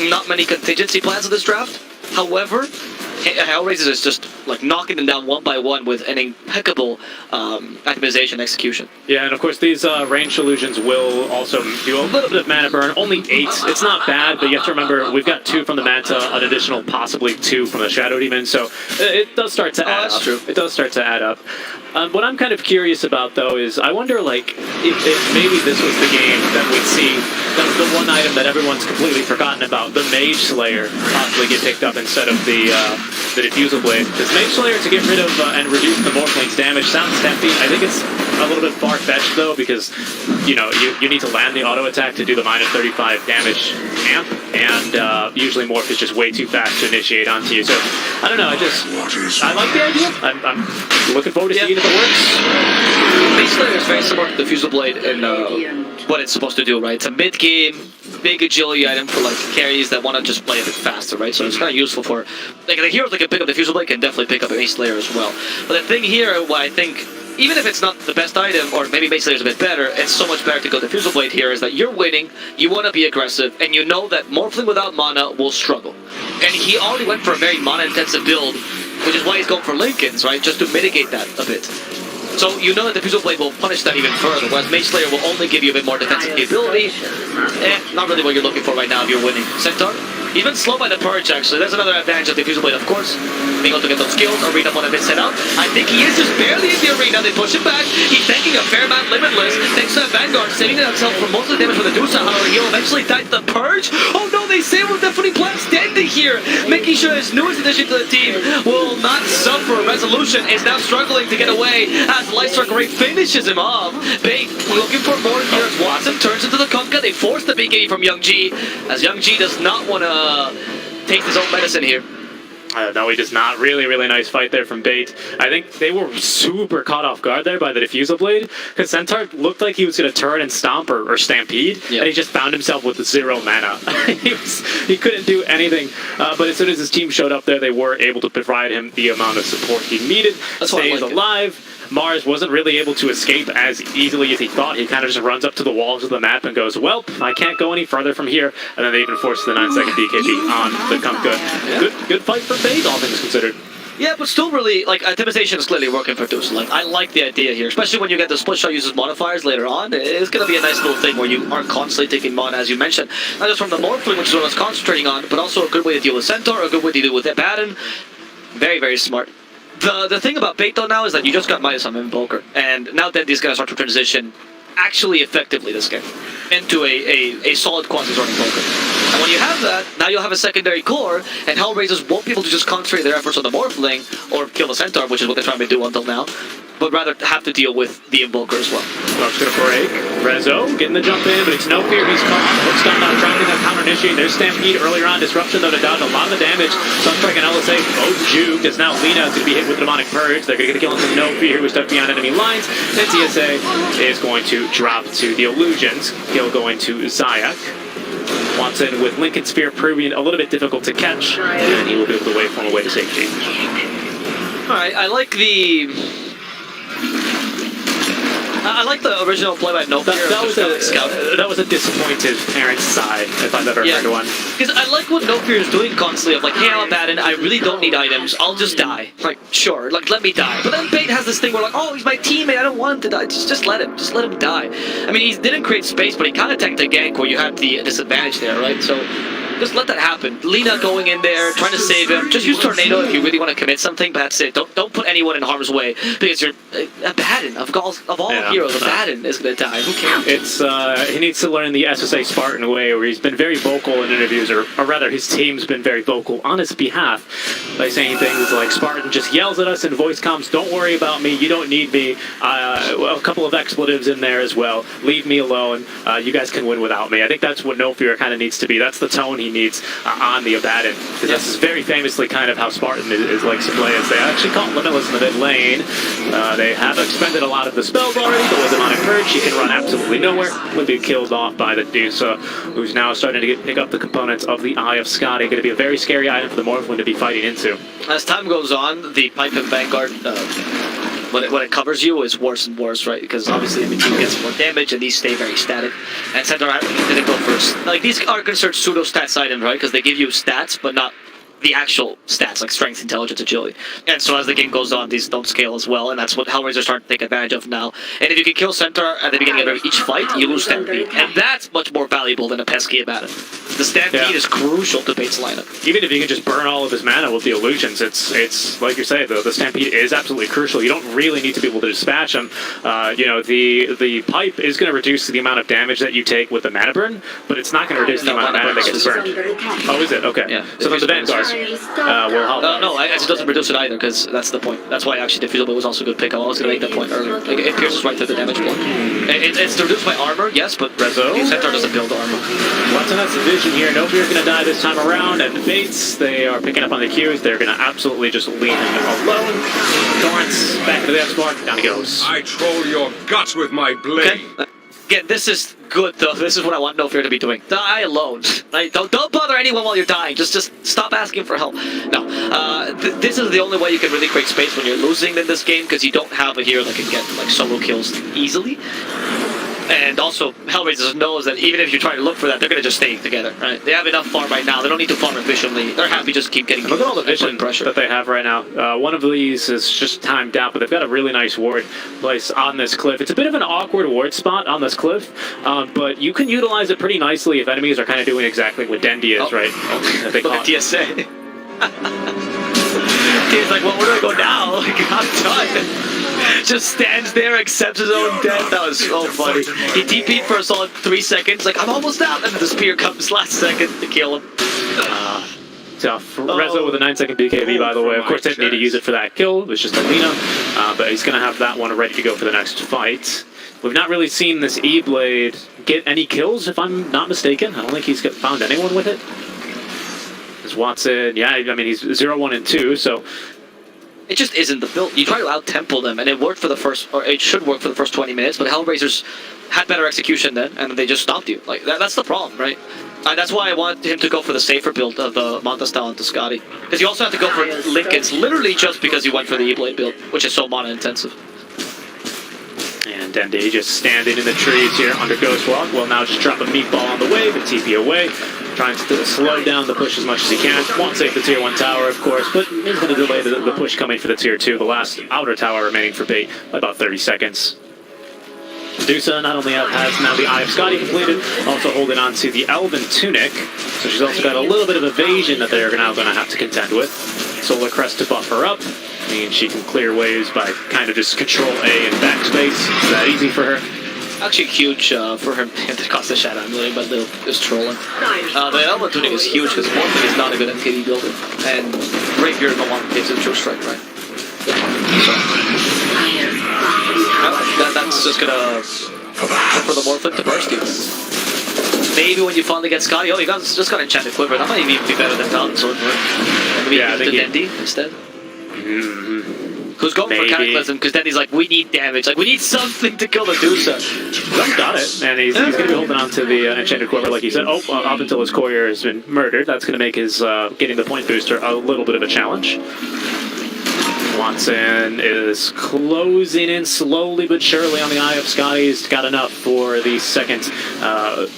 not many contingency plans of this draft. However, Hellraiser is just like knocking them down one by one with an impeccable optimization execution. Yeah, and of course these range illusions will also do a little bit of mana burn. Only 8. It's not bad, but you have to remember we've got 2 from the Manta, an additional possibly 2 from the Shadow Demon, so it does start to add up. True. It does start to add up. What I'm kind of curious about, though, is I wonder, like, if maybe this was the game that we'd see the one item that everyone's completely forgotten about, the Mage Slayer, possibly get picked up instead of the Diffusal Blade. Because Mage Slayer, to get rid of and reduce the Morphling's damage, sounds tempting. I think it's a little bit far-fetched, though, because, you know, you need to land the auto-attack to do the minus 35 damage amp, and usually Morph is just way too fast to initiate onto you. So, I don't know, I like the idea. I'm looking forward to seeing if it works. Mage Slayer is very similar to the Diffusal Blade in what it's supposed to do, right? It's a mid-game, big agility item for like carries that want to just play a bit faster, right? So it's kind of useful for like the heroes that can pick up the Diffusal Blade can definitely pick up a Mage Slayer as well. But the thing here, why I think even if it's not the best item, or maybe Mage Slayer's a bit better, it's so much better to go Diffusal Blade here, is that you're winning, you want to be aggressive, and you know that Morphling without mana will struggle. And he already went for a very mana-intensive build, which is why he's going for Linken's, right? Just to mitigate that a bit. So you know that Diffusal Blade will punish that even further, whereas Mage Slayer will only give you a bit more defensive capability. Not really what you're looking for right now if you're winning. Centaur? He's been slow by the Purge, actually. That's another advantage of Diffusal Blade, of course. Being able to get those skills, Arena one a bit set up. I think he is just barely in the arena. They push him back. He's tanking a fair amount Limitless. Thanks to that Vanguard, saving himself from most of the damage with the DOTA. However, he'll eventually die to the Purge. Oh no, they say we'll definitely plan standing here. Making sure his newest addition to the team will not suffer. Resolution is now struggling to get away as Lightstrike Ray finishes him off. Bait looking for more here as Watson turns into the Kunkka. They force the BKB from Young G, as Young G does not want to taste his own medicine here. No, he does not. Really, really nice fight there from Bait. I think they were super caught off guard there by the Diffusal Blade, because Centaur looked like he was going to turn and stomp or stampede, and he just found himself with 0 mana. he couldn't do anything, but as soon as his team showed up there, they were able to provide him the amount of support he needed. Stays alive. Mars wasn't really able to escape as easily as he thought. He kind of just runs up to the walls of the map and goes, well, I can't go any further from here. And then they even forced the 9-second BKB on the Kunkka. Good fight for Bait, all things considered. Yeah, but still really, like, Intimidation is clearly working for DPC. Like, I like the idea here, especially when you get the split shot uses modifiers later on. It's going to be a nice little thing where you aren't constantly taking mana, as you mentioned. Not just from the Morphling, which is what I was concentrating on, but also a good way to deal with Centaur, a good way to deal with Abaddon. Very, very smart. The thing about Bait though now is that you just got minus on Invoker, and now that these guys start to transition actually effectively this game into a solid quasi-sword Invoker. And when you have that, now you'll have a secondary core, and Hellraisers won't be able to just concentrate their efforts on the Morphling or kill the Centaur, which is what they're trying to do until now, but rather have to deal with the Invoker as well. Dark's gonna break. Rezo getting the jump in, but it's no fear. He's caught. Looks down now, trying to get that counter initiate. There's Stampede earlier on. Disruption though to dodge a lot of the damage. Sunstrike and LSA both juked. As now Lina is gonna be hit with the Demonic Purge. They're gonna get a kill into No Fear, who is stuck beyond enemy lines. Then TSA is going to drop to the Illusions. Kill going to Zayak. Watson with Lincoln Sphere proving a little bit difficult to catch, and he will be able to wave from away to safety. Alright, I like the original play by No Fear. That was a disappointed parent's sigh, if I've ever heard one. Because I like what No Fear is doing constantly of like, hey, I'm Abaddon, I really don't need items, I'll just die. Like, sure, like, let me die. But then Bait has this thing where like, oh, he's my teammate, I don't want him to die. Just let him die. I mean, he didn't create space, but he kind of tanked a gank where you had the disadvantage there, right? So just let that happen. Lina going in there, trying to save him. Just use Tornado if you really want to commit something, but that's it. Don't put anyone in harm's way, because you're Abaddon of all heroes. Abaddon is gonna die. Who cares? It's he needs to learn the SSA Spartan way, where he's been very vocal in interviews, or rather, his team's been very vocal on his behalf by saying things like, "Spartan just yells at us in voice comms. Don't worry about me. You don't need me." A couple of expletives in there as well. Leave me alone. You guys can win without me. I think that's what No Fear kind of needs to be. That's the tone he needs on the Abaddon. Because this is very famously kind of how Spartan is like to play. As they actually caught Limitless in the mid lane. They have expended a lot of the spells already, but with Demonic Purge, he can run absolutely nowhere. Would be killed off by the DPC, who's now starting to pick up the components of the Eye of Scotty. Going to be a very scary item for the Morphling to be fighting into. As time goes on, the Pipe and Vanguard, when it covers you, is worse and worse, right? Because obviously the team gets more damage, and these stay very static. And Centaur didn't go first. Like, these are considered pseudo-stats items, right? Because they give you stats, but not the actual stats, like strength, intelligence, agility. And so as the game goes on, these don't scale as well, and that's what Hellraisers are starting to take advantage of now. And if you can kill Centaur at the beginning of each fight, you lose Stampede. And that's much more valuable than a pesky Abaddon. The Stampede is crucial to Bait's lineup. Even if you can just burn all of his mana with the Illusions, it's like you say, the Stampede is absolutely crucial. You don't really need to be able to dispatch him. You know, the Pipe is going to reduce the amount of damage that you take with the mana burn, but it's not going to reduce the amount of mana that gets burned. Oh, is it? Okay. Yeah. So then the Vanguard will help. No, it doesn't reduce it either, because that's the point. That's why actually Diffusal Blade was also a good pick. I was going to make that point earlier. Like, it pierces right through the damage block. It's reduced by armor, yes, but Centaur doesn't build armor. Watson has the vision here. No Fear's going to die this time around, and the Baits, they are picking up on the cues. They're going to absolutely just leave him alone. Torrance back to the X-Mark. Down he goes. I troll your guts with my blade. Okay. Again, this is good though. This is what I want No Fear to be doing. Die alone. Right? Don't bother anyone while you're dying. Just stop asking for help. No. This is the only way you can really create space when you're losing in this game, because you don't have a hero that can get like solo kills easily. And also, Hellraiser knows that even if you try to look for that, they're gonna just stay together, right? They have enough farm right now. They don't need to farm efficiently. They're happy just to keep getting. Look at all the vision pressure that they have right now. One of these is just timed out, but they've got a really nice ward place on this cliff. It's a bit of an awkward ward spot on this cliff, but you can utilize it pretty nicely if enemies are kind of doing exactly what Dendy is, right? They Look at TSA. He's like, well, where do I go now? Like, I'm done. Just stands there, accepts his own death. That was so funny. He TP'd for a solid 3 seconds, like, I'm almost out, and the spear comes last second to kill him. Tough. Rezo with a 9-second BKB, by the way. Of course, didn't need to use it for that kill. It was just Alina, but he's going to have that one ready to go for the next fight. We've not really seen this E-Blade get any kills, if I'm not mistaken. I don't think he's found anyone with it. There's Watson. Yeah, I mean, he's 0, 1, and 2, so... It just isn't the build. You try to out-tempo them, and it worked for the first, or it should work for the first 20 minutes, but Hellraisers had better execution then, and they just stopped you. Like, that's the problem, right? That's why I want him to go for the safer build of the Manta style into Scotty. Because you also have to go for Lincolns, literally just because you went for the E-Blade build, which is so mana-intensive. And Dendy just standing in the trees here under Ghost Walk. Well, now just drop a meatball on the way, but TP away. Trying to slow down the push as much as he can. Won't save the tier 1 tower, of course, but he's going to delay the push coming for the tier 2, the last outer tower remaining for Bait, by about 30 seconds. Medusa not only has now the Eye of Scotty completed, also holding on to the Elven Tunic, so she's also got a little bit of evasion that they're now going to have to contend with. Solar Crest to buff her up, means she can clear waves by kind of just Control A and backspace. It's that easy for her. Actually huge for him to cost the Shadow Amulet, but they're just trolling. The Elven Tunic is huge because Morphling is not a good MKD builder, and Rapier no one takes a true strike, right? So, that's just gonna look for the Morphling to burst you. Maybe when you finally get Scotty, oh, you guys just got Enchanted Quiver. That might even be better than Fountain Sword. Maybe yeah, the Dendy instead. Who's going for Cataclysm, because Dendy's like, we need damage. Like, we need something to kill the Medusa. He's got it, and he's going to be holding on to the Enchanted Quiver, like you said. Oh, up until his courier has been murdered. That's going to make his getting the point booster a little bit of a challenge. Watson is closing in slowly but surely on the Eye of Scotty. He's got enough for the second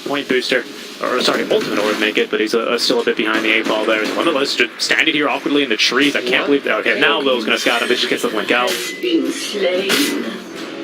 point booster. Or, sorry, ultimate orb make it, but he's still a bit behind the 8-ball there. Nonetheless, just standing here awkwardly in the trees. I can't believe that. Okay, now Lil's going to scout him, but she gets the blink out.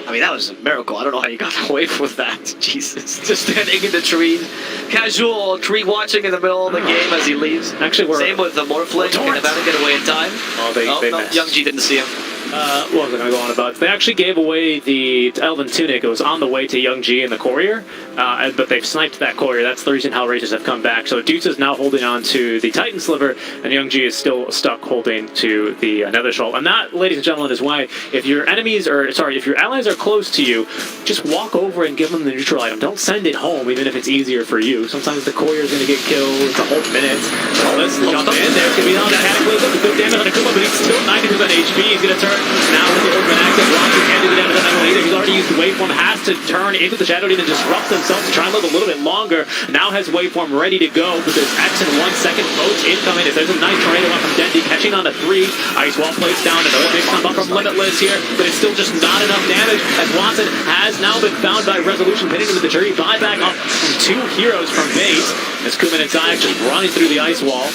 I mean, that was a miracle. I don't know how you got away with that. Jesus. Just standing in the trees. Casual tree watching in the middle of the game as he leaves. Actually, same with the Morphling. Can Nevada get away in time? Oh, they no, missed. Young G didn't see him. What was I going to go on about? They actually gave away the Elven Tunic. It was on the way to Young G and the Courier, but they've sniped that Courier. That's the reason Hellraisers have come back. So Deuce is now holding on to the Titan Sliver, and Young G is still stuck holding to the Nether Shawl. And that, ladies and gentlemen, is why if your enemies are, sorry, if your allies are close to you, just walk over and give them the neutral item. Don't send it home, even if it's easier for you. Sometimes the Courier is going to get killed. It's a whole minute. So let's jump in. There's going to be on the Cataclysm. Good damage on Akuma, but he's still 90% HP. He's going to turn now with the open active. Watson can't do the damage on that one either. He's already used the waveform. Has to turn into the Shadow Demon and disrupt himself to try and live a little bit longer. Now has waveform ready to go, but there's X in 1 second. Both incoming. There's a nice tornado one from Dendy, catching on to 3. Ice Wall plates down. Another big stomp up from Limitless here, but it's still just not enough damage as Watson has now been found by Resolution, pinning him with the jury buyback up from 2 heroes from base. As Kuman and Zayek just running through the ice wall.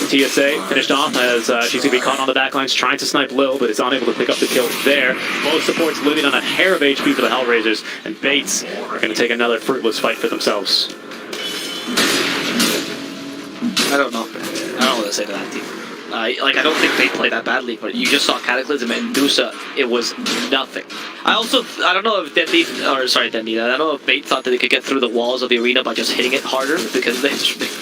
TSA finished off as she's going to be caught on the backlines trying to snipe Lil, but is unable to pick up the kill there. Both supports living on a hair of HP for the Hellraisers, and Bates are going to take another fruitless fight for themselves. I don't know. I don't know what to say to that team. I don't think they played that badly, but you just saw Cataclysm and Medusa. It was nothing. I don't know if Dendy, I don't know if Bait thought that they could get through the walls of the arena by just hitting it harder, because they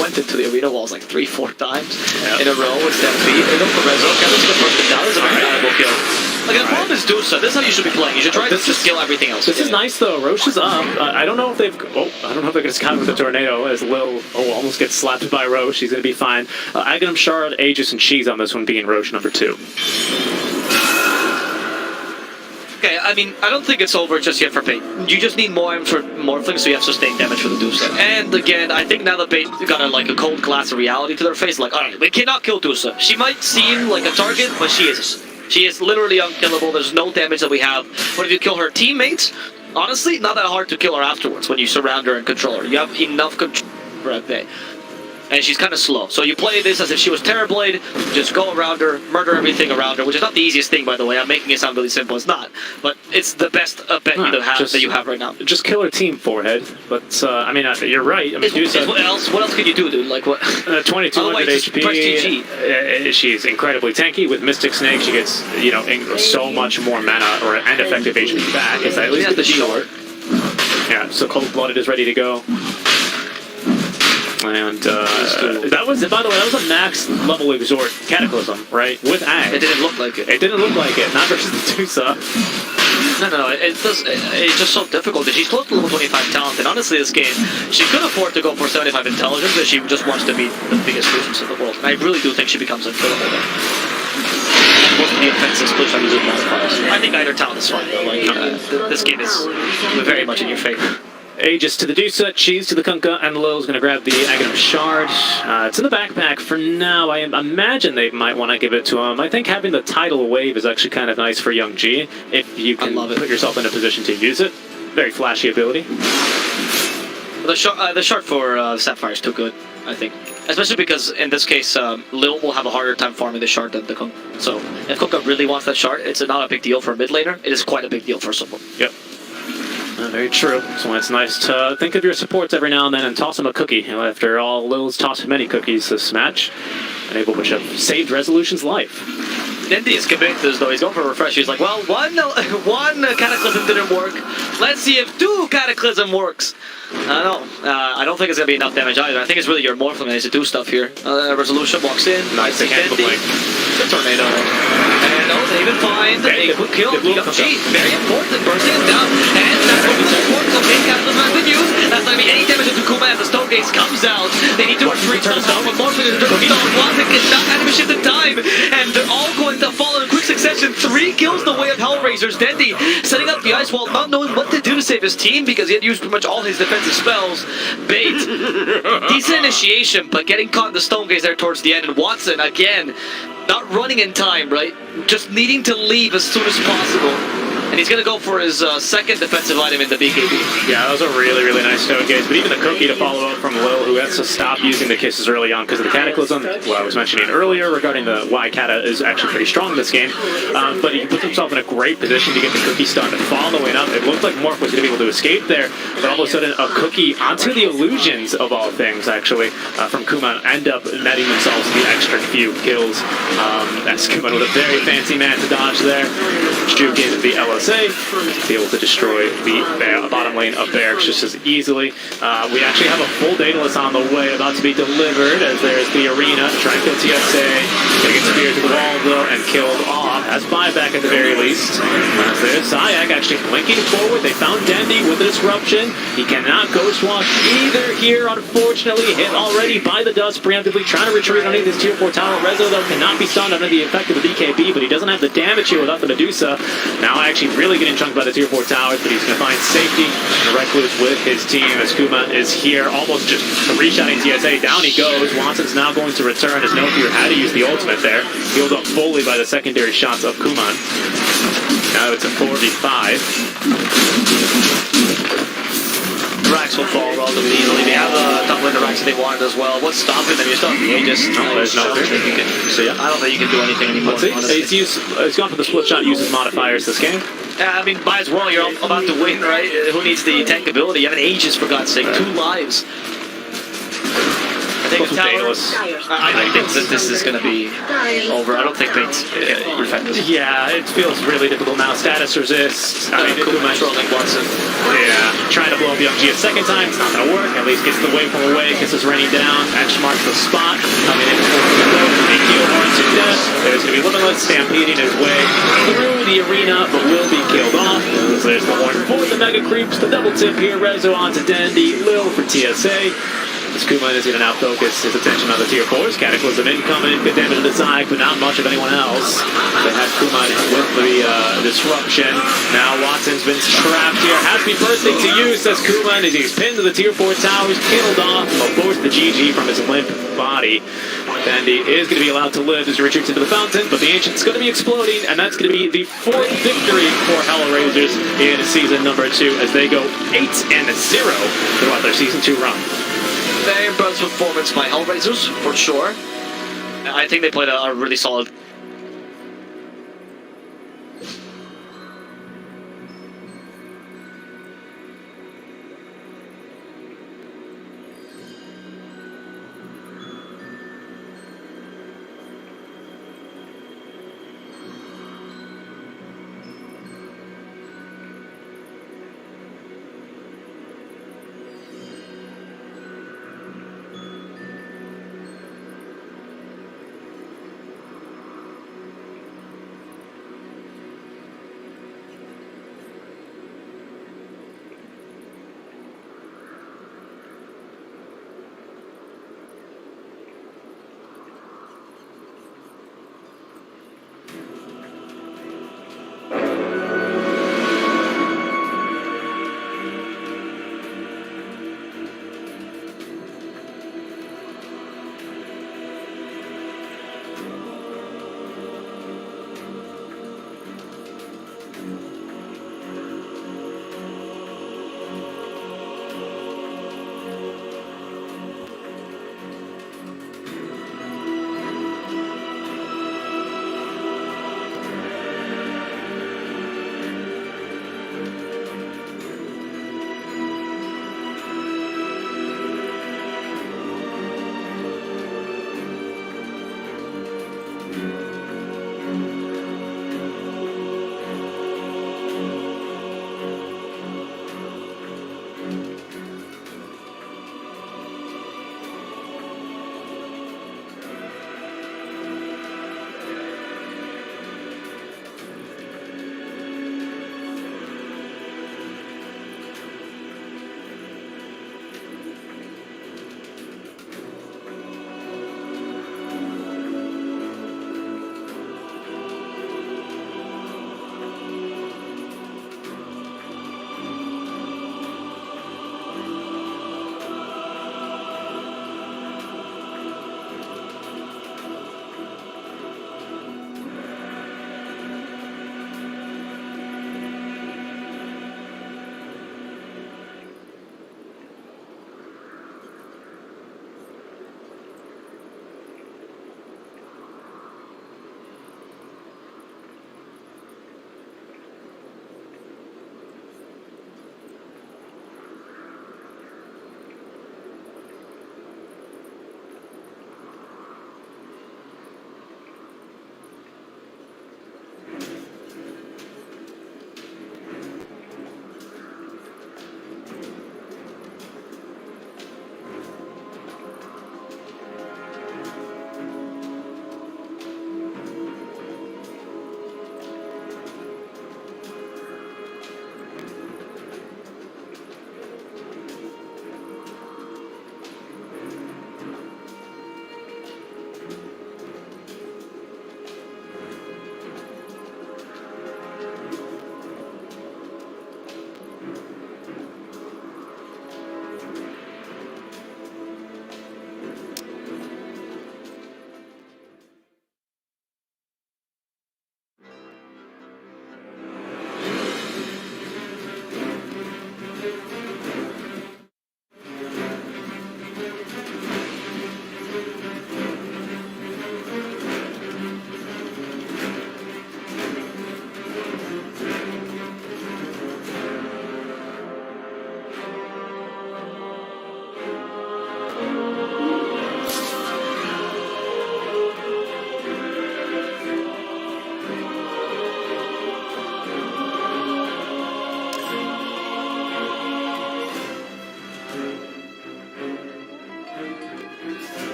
went into the arena walls like 3-4 times in a row with Stampede. They go for Rezo. Cataclysm first it down. It's a very valuable kill. Like, the problem is Medusa. This is how you should be playing. You should try to just kill everything else. This is nice though. Roche is up. I don't know if they've. I don't know if they're going to scout with the tornado as Lil almost gets slapped by Roche. He's going to be fine. Aghanim, Shard, Aegis, and Cheese on this one being Roche number 2. Okay, I mean, I don't think it's over just yet for Bait. You just need more items for Morphling, so you have sustained damage for the Dusa. And again, I think now that Bait got a cold glass of reality to their face, like, alright, we cannot kill Dusa. She might seem like a target, but she is. She is literally unkillable. There's no damage that we have. But if you kill her teammates, honestly, not that hard to kill her afterwards when you surround her and control her. You have enough control for a day. And she's kind of slow. So you play this as if she was Terrorblade, just go around her, murder everything around her, which is not the easiest thing, by the way. I'm making it sound really simple. It's not. But it's the best bet that you have right now. Just kill her team, Forehead. But, I mean, you're right. I mean, what else can you do, dude? Like, what? 2200 HP. She's incredibly tanky. With Mystic Snake, she gets, you know, so much more mana and effective HP back. It's at least has the short. Yeah, so Cold-Blooded is ready to go. And that was, by the way, that was a max level exhort Cataclysm, right? With Ag. It didn't look like it. It didn't look like it, not versus the DOTA. No, it's just so difficult. She's close to level 25 talent, and honestly, this game, she could afford to go for 75 intelligence, but she just wants to be the biggest losers in the world. And I really do think she becomes unkillable there. And most of the offensive splits are using modifiers. I think either talent is fine, though. Like, this game is very much in your favor. Aegis to the DOTA, Cheese to the Kunkka, and Lil's going to grab the Aghanim Shard. It's in the backpack for now. I imagine they might want to give it to him. I think having the tidal wave is actually kind of nice for Young G, if you can put yourself in a position to use it. Very flashy ability. The shard for Sapphire is too good, I think. Especially because, in this case, Lil will have a harder time farming the shard than the Kunkka. So, if Kunkka really wants that shard, it's not a big deal for a mid laner. It is quite a big deal for someone. Yep. Very true. So it's nice to think of your supports every now and then and toss them a cookie. You know, after all, Lil's tossed many cookies this match, and which have saved Resolution's life. Indy is committed to this, though. He's going for a refresh. He's like, well, one Cataclysm didn't work. Let's see if 2 Cataclysm works. I don't know. I don't think it's going to be enough damage either. I think it's really your Morphling that needs to do stuff here. Resolution walks in. Nice, they can't blink. The tornado. And they even find a quick kill. G, very important. Bursting it down. And that's what we so important. Okay, Cataclysm has been used. That's not going to be any damage to Kuma as the Stone Gaze comes out. They need to retreat to the stone. But Morphling is doing stone. Wanting is not animation in time. And they're all going to fall in quick succession. 3 kills the way of Hellraisers. Dendy setting up the ice wall, not knowing what to do to save his team because he had used pretty much all his defensive spells. Bait. Decent initiation, but getting caught in the Stone Gaze there towards the end. And Watson, again, not running in time, right? Just needing to leave as soon as possible. And he's going to go for his second defensive item in the BKB. Yeah, that was a really, really nice Stone Gaze. But even the cookie to follow up from Lil, who has to stop using the kisses early on because of the Cataclysm. Well, I was mentioning earlier regarding the why Kata is actually pretty strong in this game. But he puts himself in a great position to get the cookie stun. Following up, it looked like Morph was going to be able to escape there. But all of a sudden, a cookie onto the illusions, of all things, actually, from Kuman, end up netting themselves the extra few kills. As Kuman with a very fancy man to dodge there. Juke into the LSA, be able to destroy the bottom lane of Barracks just as easily. We actually have a full Daedalus on the way, about to be delivered, as there's the arena. Trying to kill TSA, gonna get speared to the wall though, and killed off. Has buyback at the very least. As there's Zayak actually blinking forward. They found Dendy with the disruption. He cannot ghost walk either here, unfortunately. Hit already by the dust, preemptively trying to retreat underneath this tier 4 tower. Rezo though cannot be stunned under the effect of the BKB, but he doesn't have the damage here without the Medusa. Now actually really getting chunked by the tier 4 towers, but he's going to find safety and a recluse with his team as Kuma is here, almost just three-shotting TSA. Down he goes. Watson's now going to return as No Fear had to use the ultimate there. Healed up fully by the secondary shots of Kuman. Now it's a 4v5. Rax will fall relatively easily. They have a couple of Rax they wanted as well. What's stopping them? You're stopping the Aegis. There's no fear. I don't think you can do anything anymore. It's gone for the split shot, uses modifiers this game. I mean, might as well. You're about to win, right? Who needs the tank ability? You have an Aegis, for God's sake. 2 lives. I think that this is going to be over. I don't think Bates can defend this. Yeah, it feels really difficult now. Status resist. I mean, controlling Watson. Yeah, trying to blow up Young G a second time. It's not going to work. At least gets the waveform away. Kisses raining down. X marks the spot. Coming in for the heal hard to death. There's going to be Limitless stampeding his way through the arena, but will be killed off. There's the horn for the Mega Creeps. The double tip here. Rezo onto Dendy. Lil for TSA. As Kuman is going to now focus his attention on the tier 4s. Cataclysm incoming, good damage to the side, but not much of anyone else. They have Kuman with the disruption. Now Watson's been trapped here. Has to be bursting to use, says Kuman, as he's pinned to the tier 4 towers, killed off, but forced the GG from his limp body. Bendy is going to be allowed to live as he retreats into the fountain, but the Ancient's going to be exploding, and that's going to be the 4th victory for Hellraisers in season number 2 as they go 8-0 throughout their season 2 run. Very impressive performance by Hellraisers, for sure. I think they played a really solid.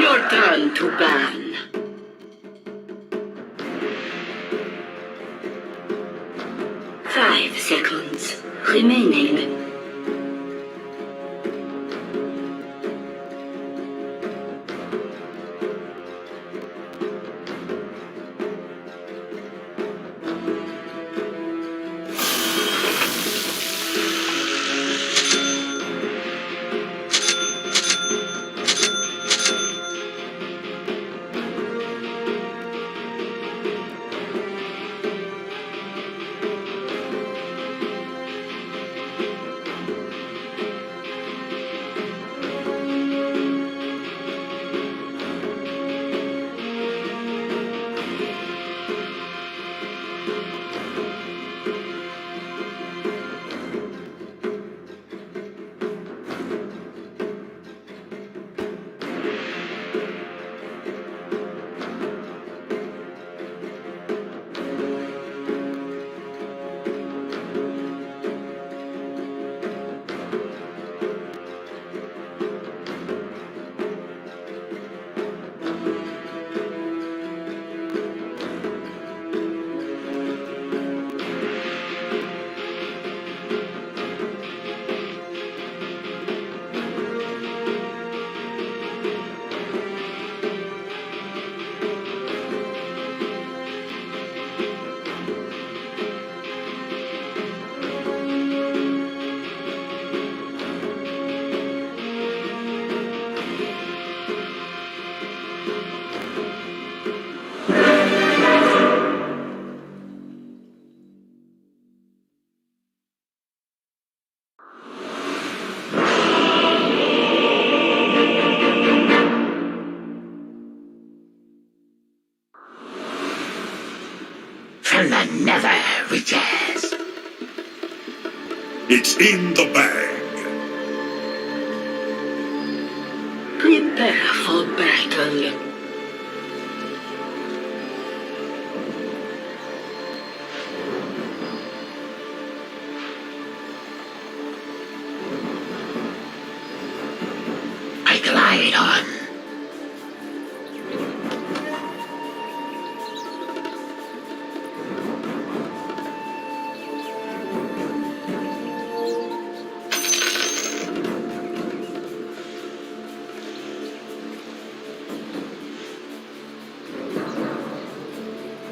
Your turn to ban. 5 seconds remaining. From the nether reaches. It's in the bag. Prepare for battle. I glide on.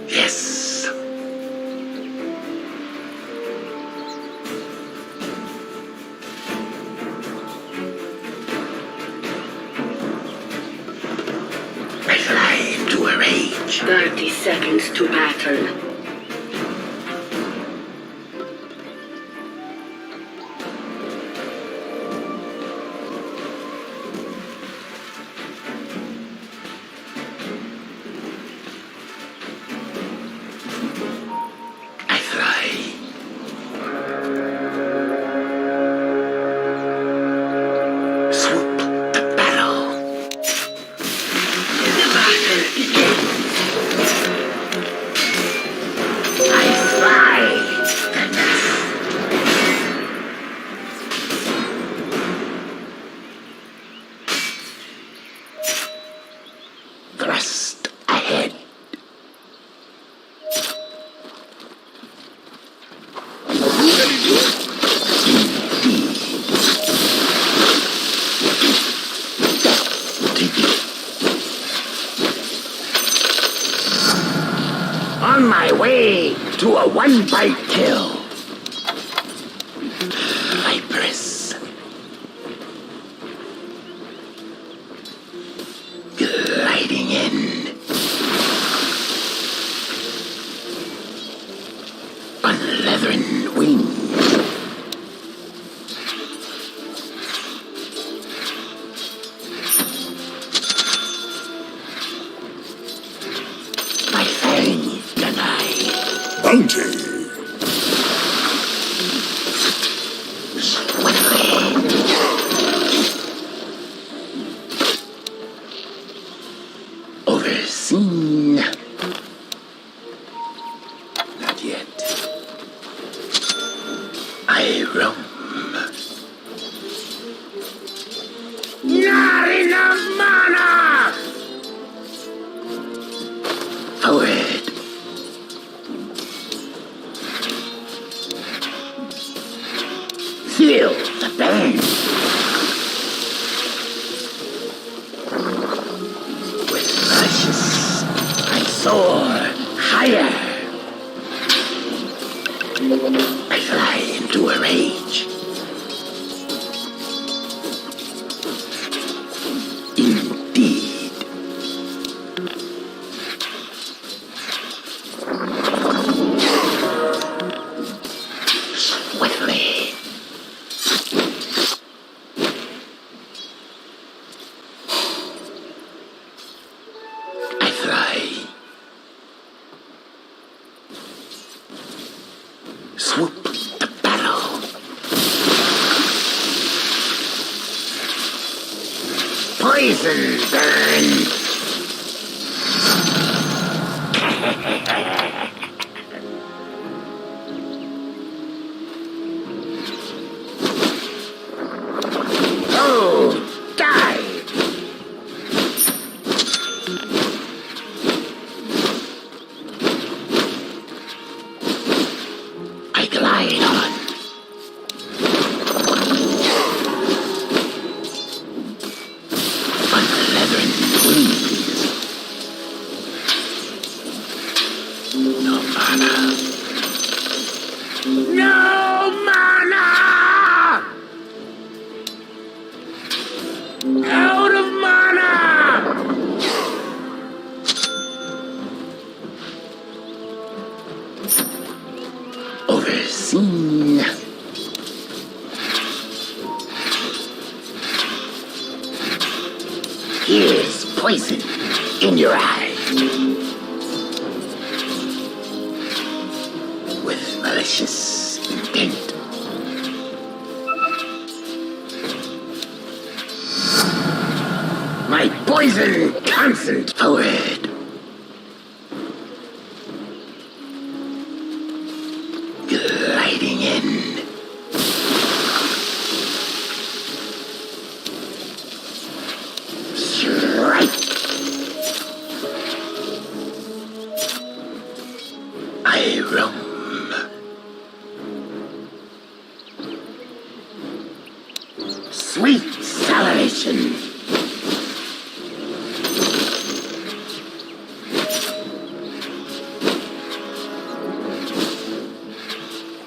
Yes. I fly into a rage. 30 seconds to battle. I fly. Swoop the battle. The battle begins. I fly. The nest. Thrust ahead. On my way to a one-bite kill. Viperous. Gliding in. On leathern wings. My fangs deny. Bounty. Swiftly. Overseen. Not yet. I roam. Not enough mana! Soar higher. I fly into a rage. Indeed. Swiftly. I fly. Swoop to battle. Poison burn. Oh, die. I glide on. On leathern wings. No mana. No mana! Out of mana! Overseen. Here's poison in your eye. With malicious intent. My poison constant forward. Gliding in. Strike. I roam. Sweet salivation.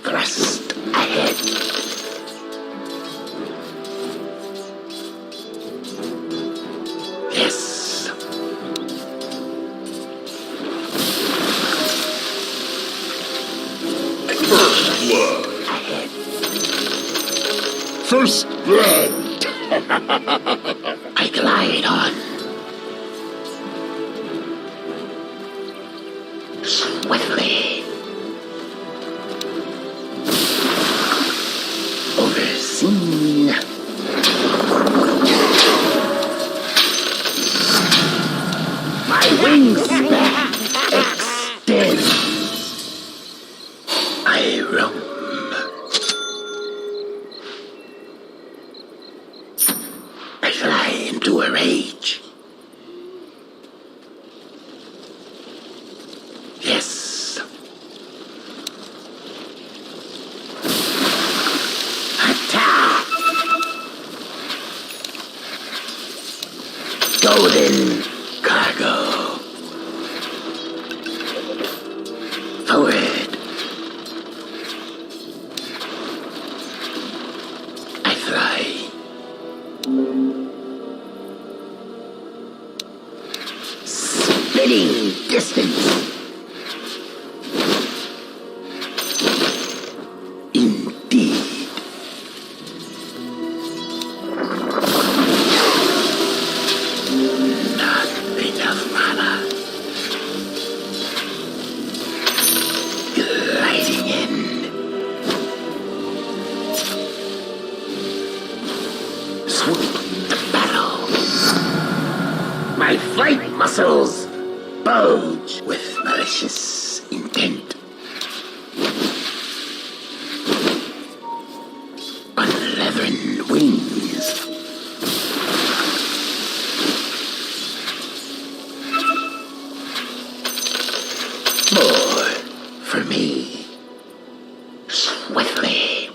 Thrust ahead. Yes. First blood. Ahead. First blood. I glide on. Swiftly. Overseen. My wingspan extends. I roam. I fly into a rage. Yes. Attack! Golden cargo. Forward. I fly. Spinning distance. Indeed. Not enough mana. Gliding in. Swoop to battle. My flight muscles bulge with malicious intent. On leathern wings. More for me. Swiftly.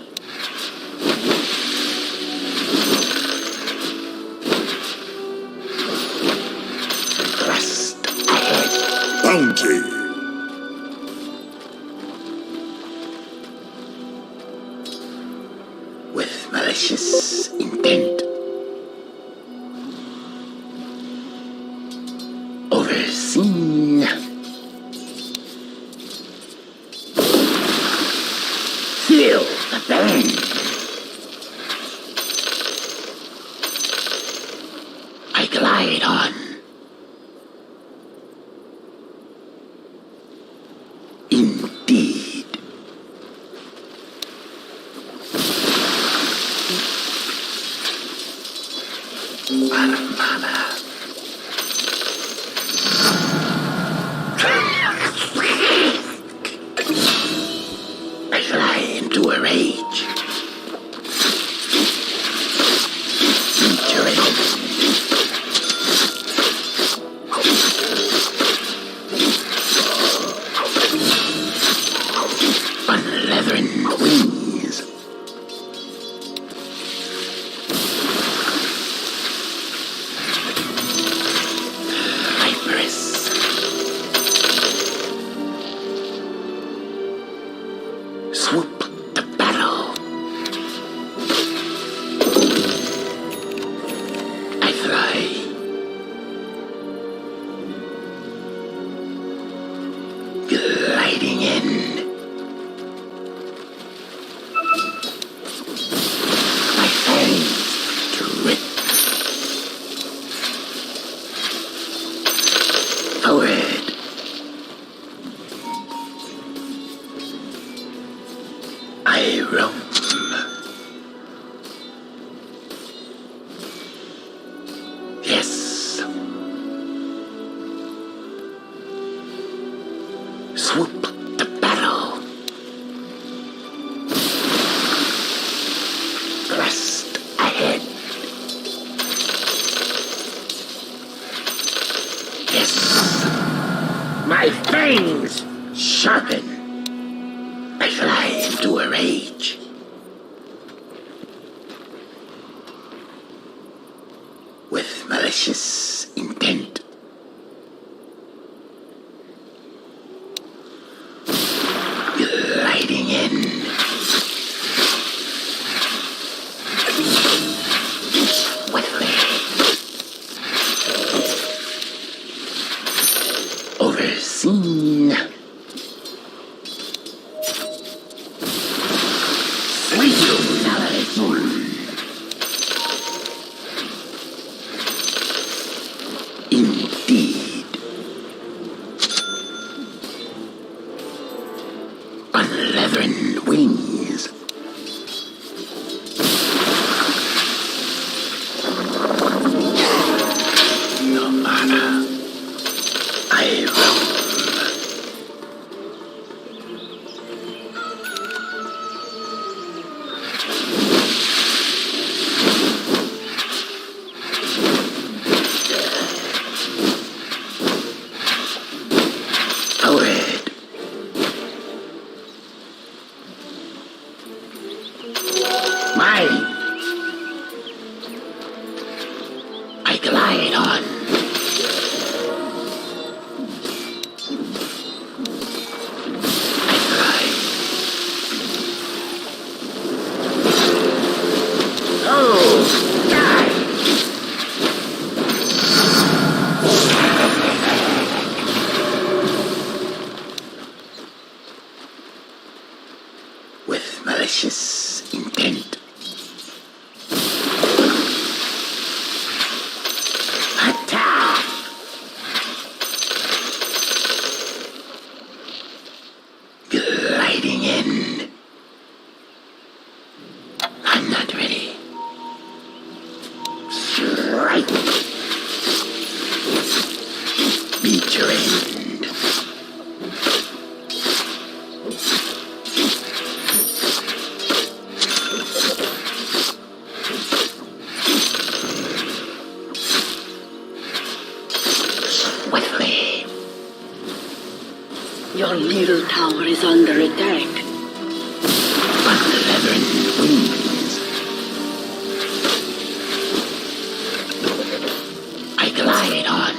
Thrust ahead. bounty. With malicious intent. Overseen. Feel the pain. I glide on. Indeed. Mana. I fly into a rage. Unleathern wings. Hyperis. Swoop the battle. I fly. Gliding in. My fangs drip. Forward. I roam. Yes. Swoop the battle. Thrust ahead. Yes. My fangs sharpen. I fly into a rage. With malicious intent. Gliding in. Swiftly. Overseen. Indeed. Unleathern wings. No mana. I roam. Forward. Mine. I glide on. I fly. Oh, die. With malicious intent. Attack! Gliding in. I'm not ready. Strike! Beat your end. Swiftly. Your middle tower is under attack. Unleathern wings. I glide on.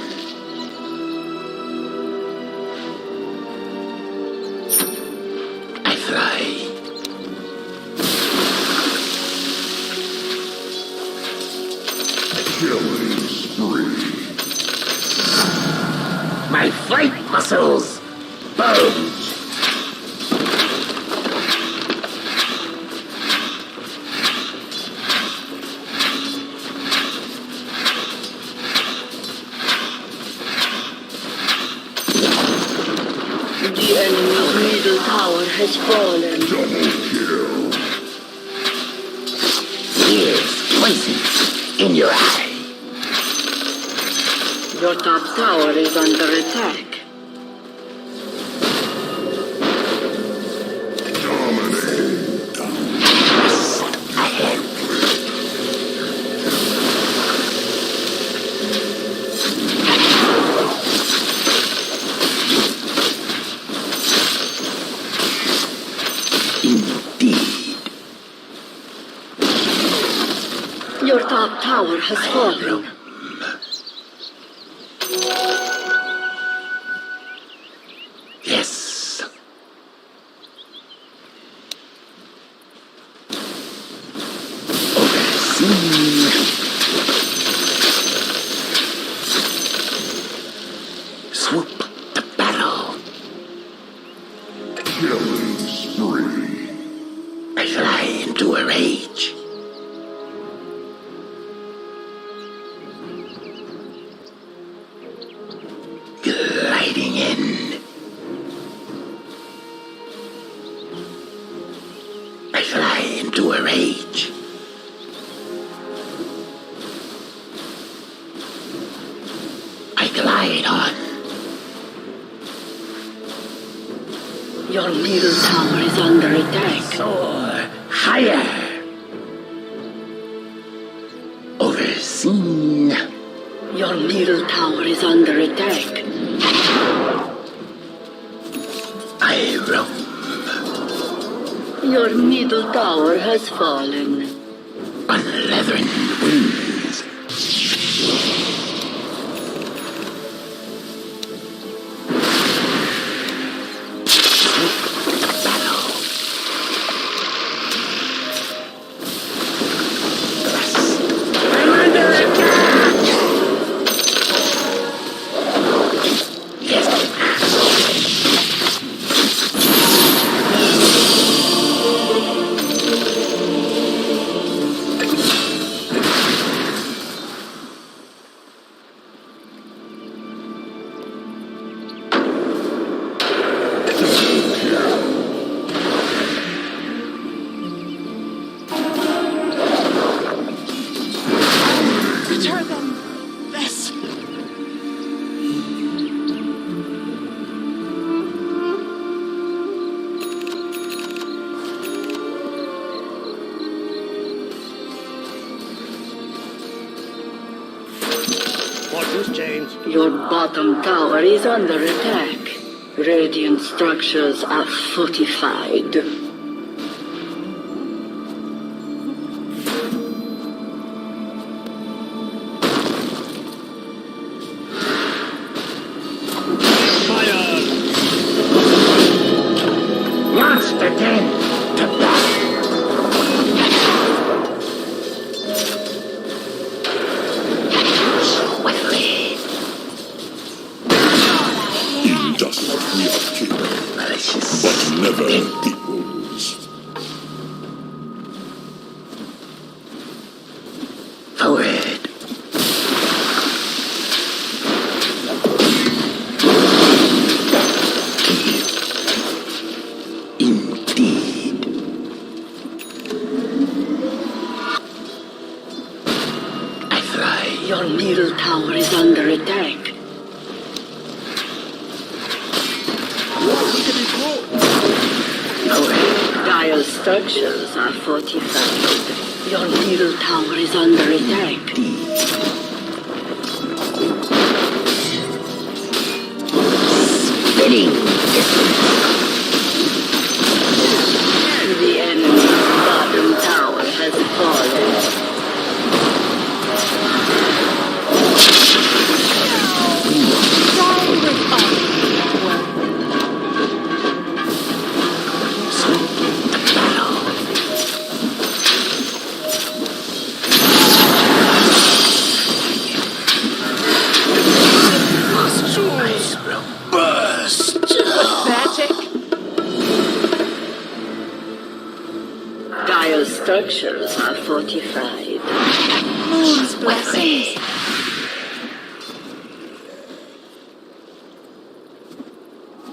my flight muscles. Boom. The enemy's middle tower has fallen. Double kill. Here's poison in your eye. Your top tower is under attack. Dominate. Ahead. Indeed. Your top tower has fallen. Yes. Overseen. Swoop to battle. Killing spree. I fly into a rage. Gliding in. I fly into a rage. I glide on. Your middle tower is under attack. Soar higher. Overseen. Your middle tower is under attack. I roam. Your middle tower has fallen. On leathern wings. Battle. Thrust. I'm under attack! Yes. Return them. This. Your bottom tower is under attack. Radiant structures are fortified. Monster Den to battle. Swiftly. Industry of king, Malicious. but never equals. Forward. Indeed. I fly. Your middle tower is under attack. Forward. Dire structures are fortified. Your middle tower is under attack. Spinning. The enemy's bottom tower has fallen. I structures are fortified. Moon's blessings.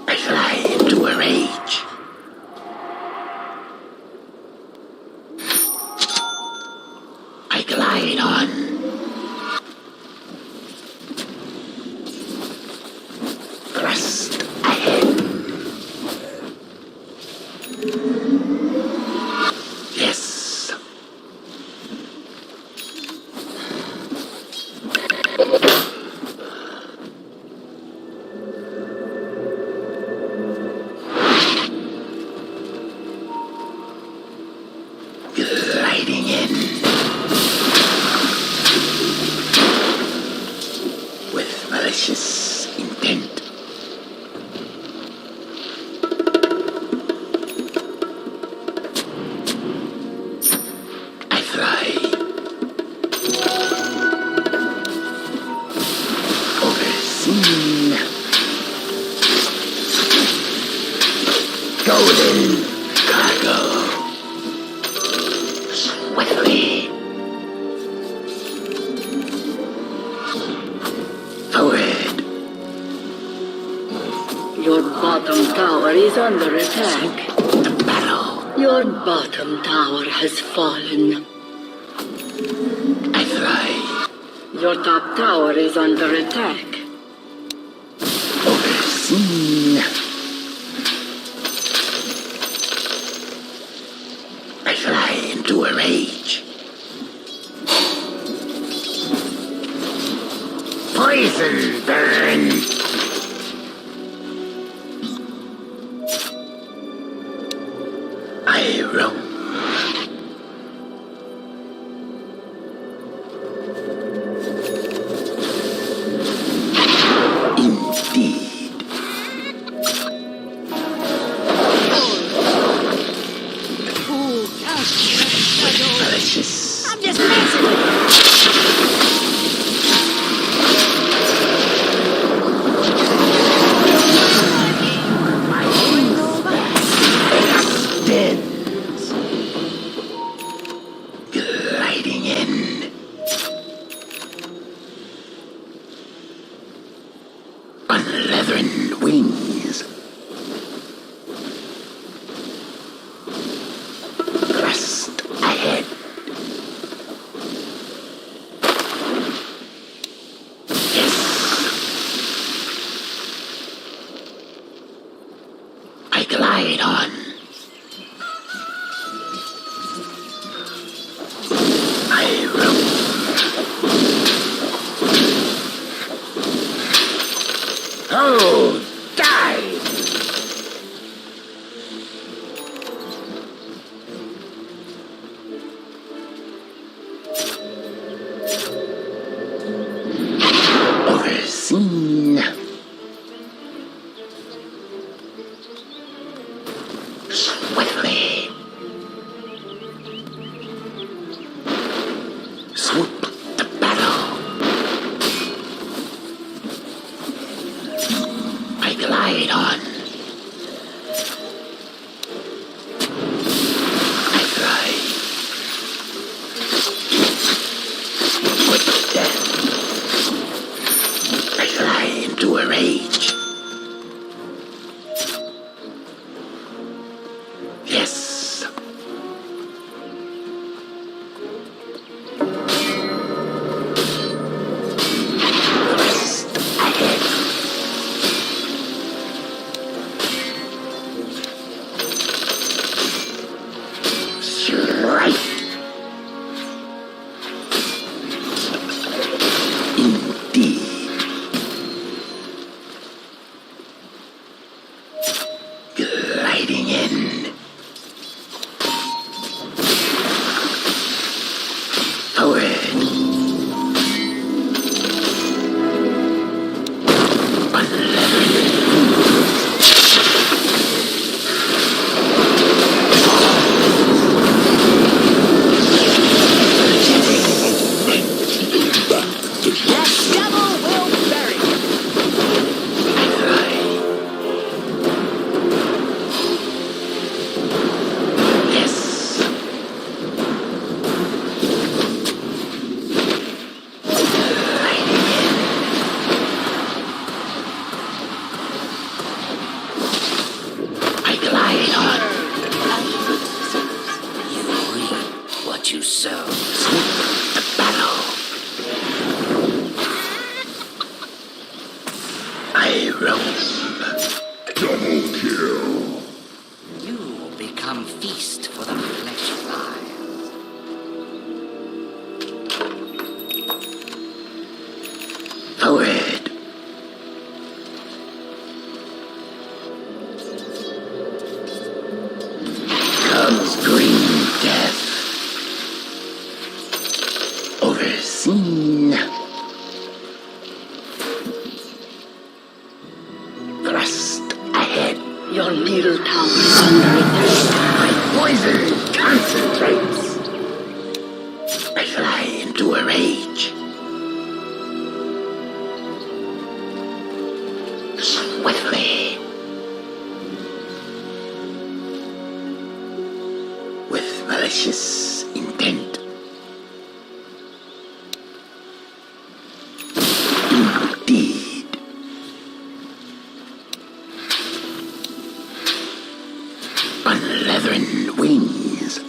I fly into a rage. I glide on. Thrust ahead. Yes. Gliding in. With malicious intent. I fly. Overseen. Golden cargo. Swiftly. Forward. Your bottom tower is under attack. The battle. Your bottom tower has fallen. I fly. Your top tower is under attack. Overseen. I fly into a rage. Poison burn. I roam. Indeed. Who casts that shadow? Malicious. I'm just messing with you. Extends. Gliding in. On leathern wings. Thrust ahead. Yes. I glide on. I roam. Oh, die! Overseen. Swiftly. Swoop the battle. I glide on. I fly. With death. I fly into a rage. Yes. Thrust ahead. Strike. Indeed. I roam. Double kill. You become feast for the flesh flies. Forward. Comes green death. Overseen. Thrust ahead. Your middle tower is under attack. My poison concentrates. I fly into a rage. Swiftly. With malicious intent. Indeed. On leathern wings.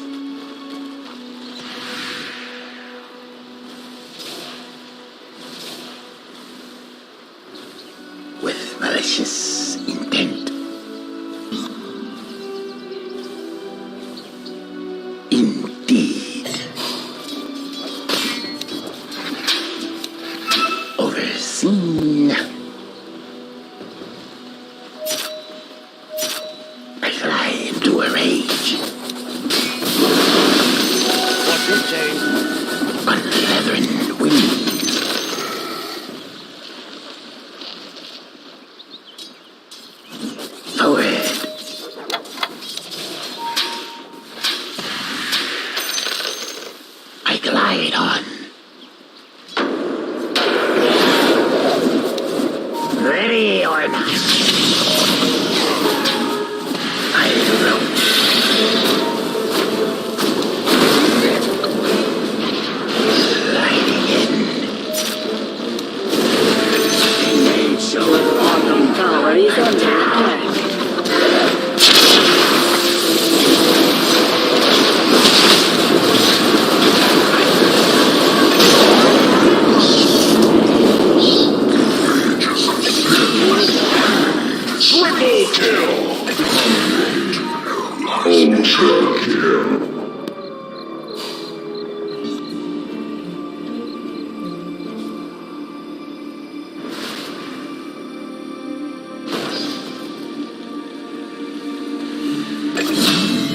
With malicious intent. Indeed. Overseen. I fly into a rage. What's it, James? On leathern wings. Forward. I glide on. Ready or not. I roam. Sliding in. Engage your Bottom tower is under attack. Triple kill. Ultra kill.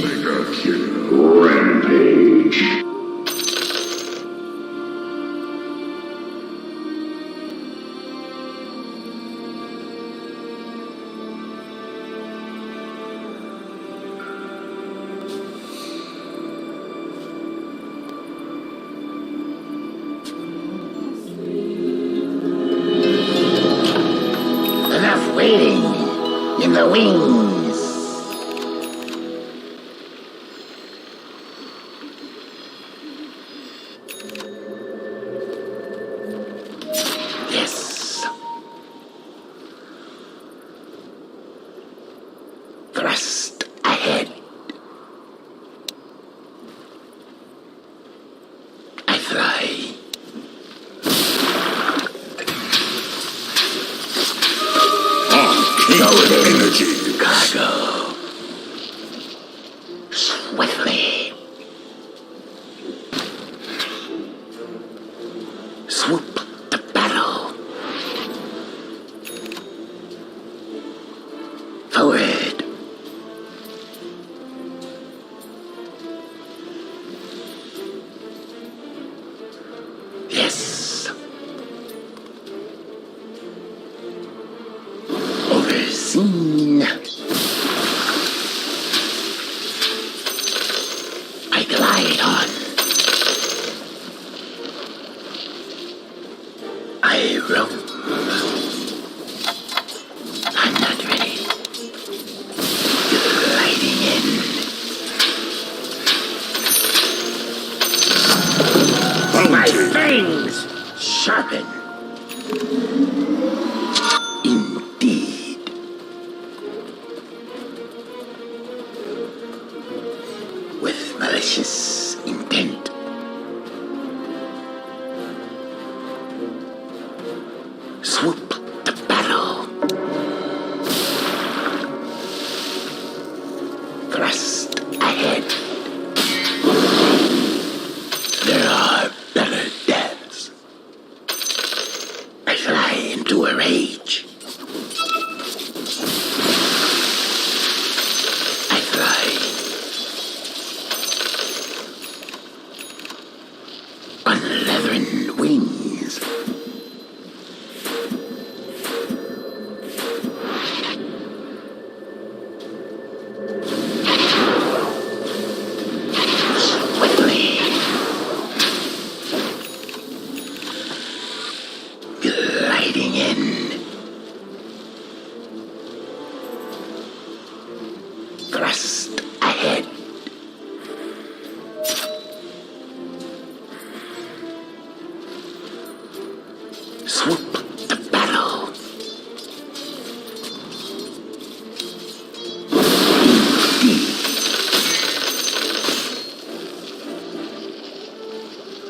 Mega kill. Rampage. enough waiting in the wings. Yes. Thrust ahead. I fly. Energy. Cargo. Swiftly. Swoop to battle. Forward. Yes. Overseen. I glide on. I roam. I'm not ready. Gliding in. My fangs sharpen. Indeed. With malicious intent. Swoop to battle. a rage. I fly. On leathern wings. Swiftly. Gliding in. Thrust ahead. Swoop to battle.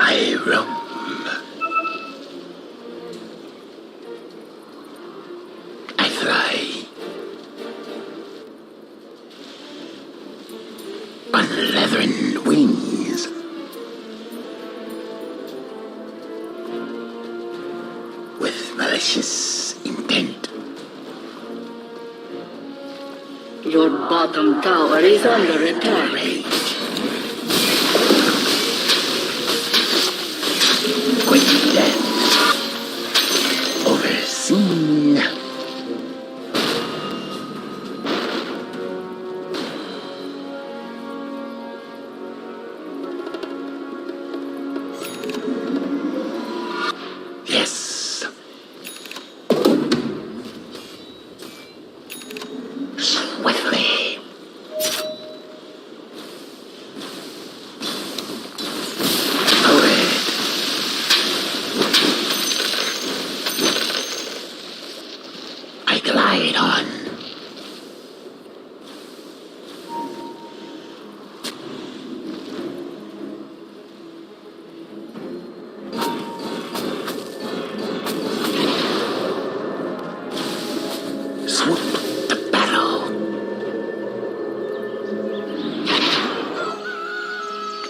I roam. I fly. On leathern wings. With malicious intent. Your bottom tower is under attack. Rage. Quick death. Overseen. Yes. Swiftly. Forward. I glide on. Swoop to battle.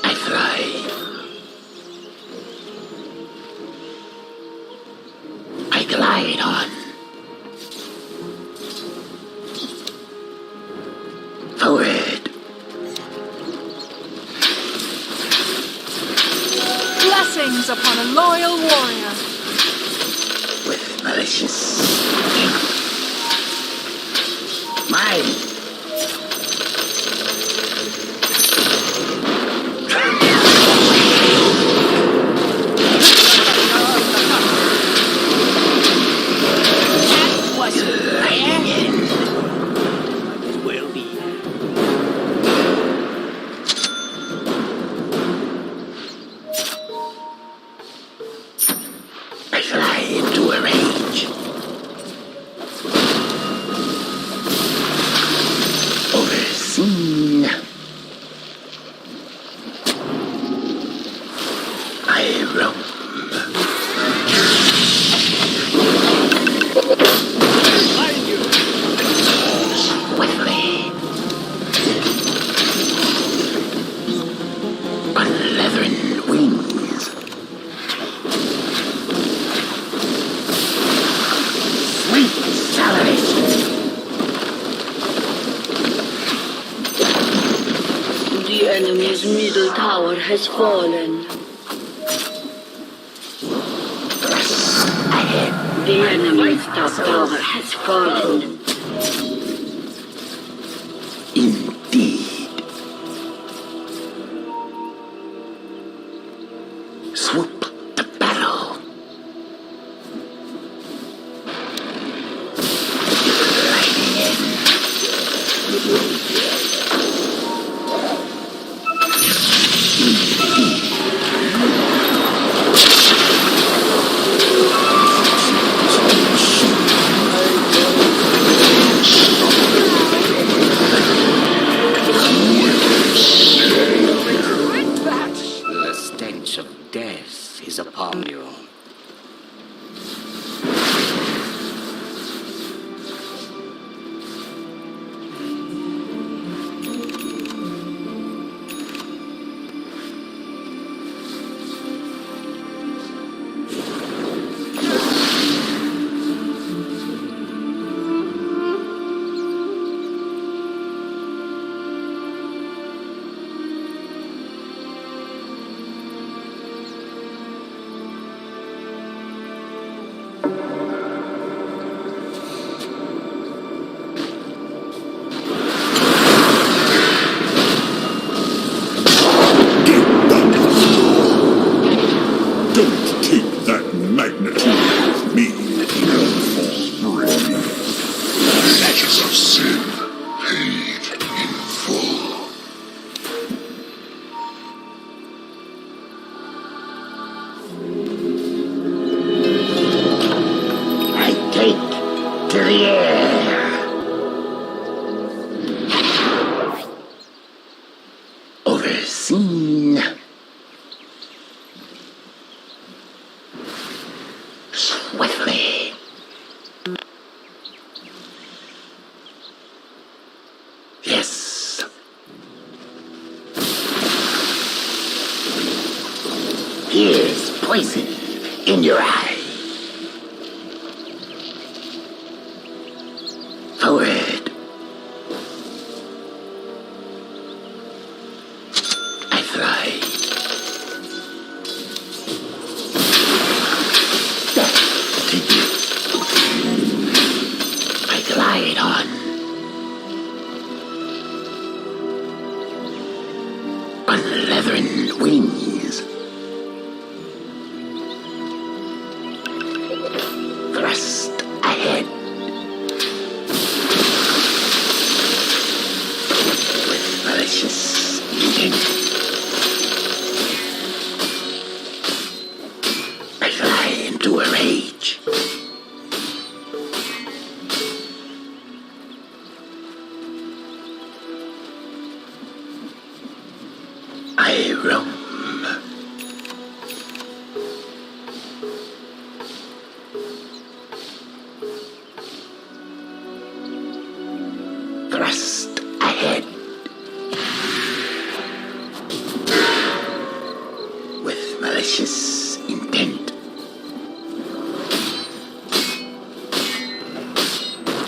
I fly. I glide on. Forward. Blessings upon a loyal warrior. With malicious intent. Mine. That was Gliding in. Will be. I fly into a rage. Overseen. I roam. Swiftly. On leathern wings. Sweet salvation. The enemy's middle tower has fallen. Thrust ahead. The enemy's top tower has fallen. Indeed. Swoop to battle. Gliding in. to the air. Overseen. Swiftly. Yes. Here's poison in your eye. Forward. I fly. Death to you. I glide on. On leathern wings. Thrust ahead. With malicious intent. I fly into a rage. I roam. Thrust ahead. With malicious intent.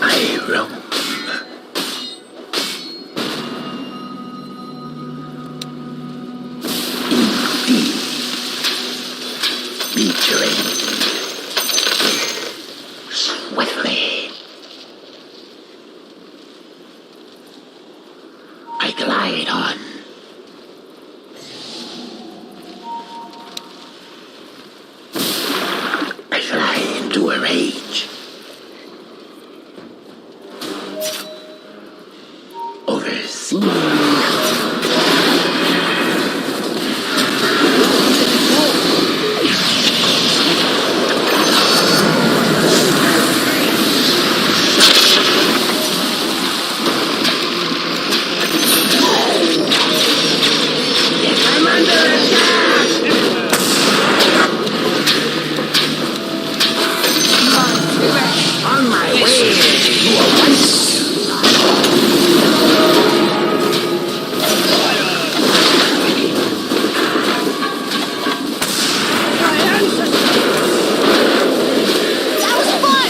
I roam. Indeed. Be trained. Swiftly. I glide on. I fly into a rage. Overseen. I'm under attack! On my way to a That was fun!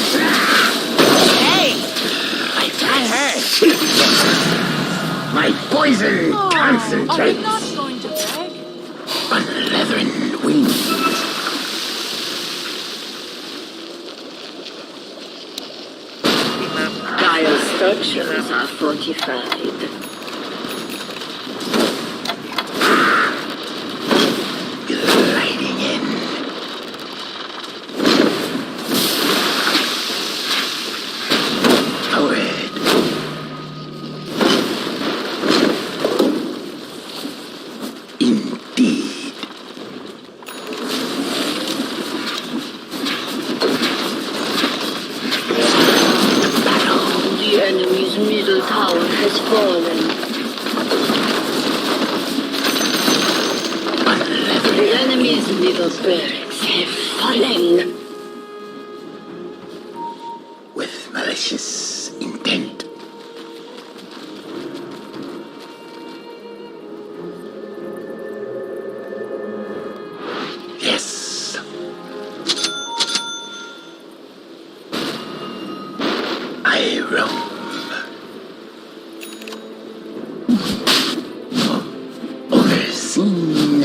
Hey! That hurt! My poison Oh, are we concentrates not going to beg? on leathern wings. Dire structures are fortified. Gliding in. Forward. Indeed. The enemy's middle tower has fallen. On leathern. The enemy's middle barracks have fallen. With malicious intent. Yes. I roam. Overseen.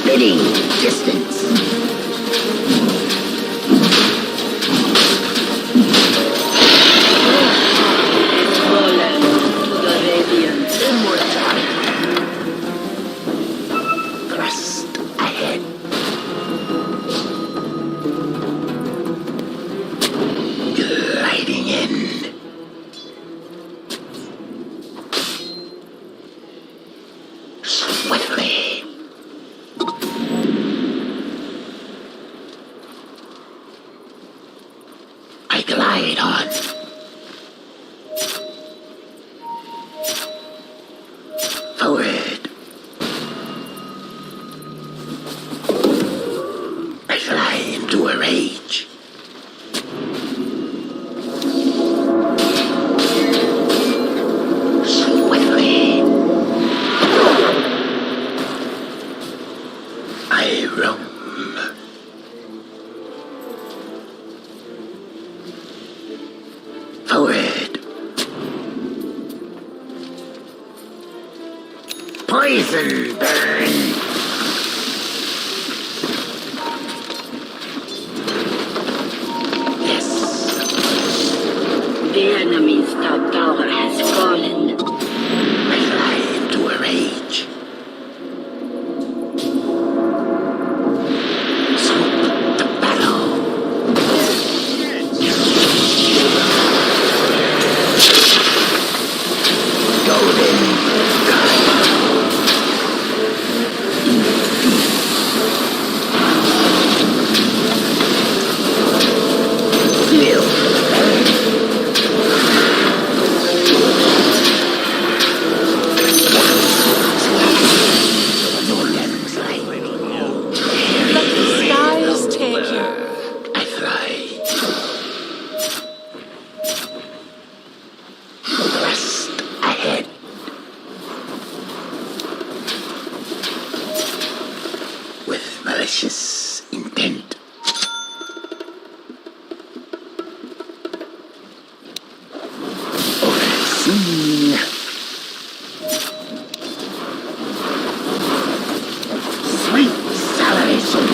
Spitting distance. I glide on. Forward. I fly into a rage. Swiftly. I roam. Forward. Poison burn. Yes. The enemy's top tower has fallen. I fly into a rage. Swoop the battle. Golden. Let the skies take you. I fly. Thrust ahead. With malicious intent. Overseen. Sweet salvation.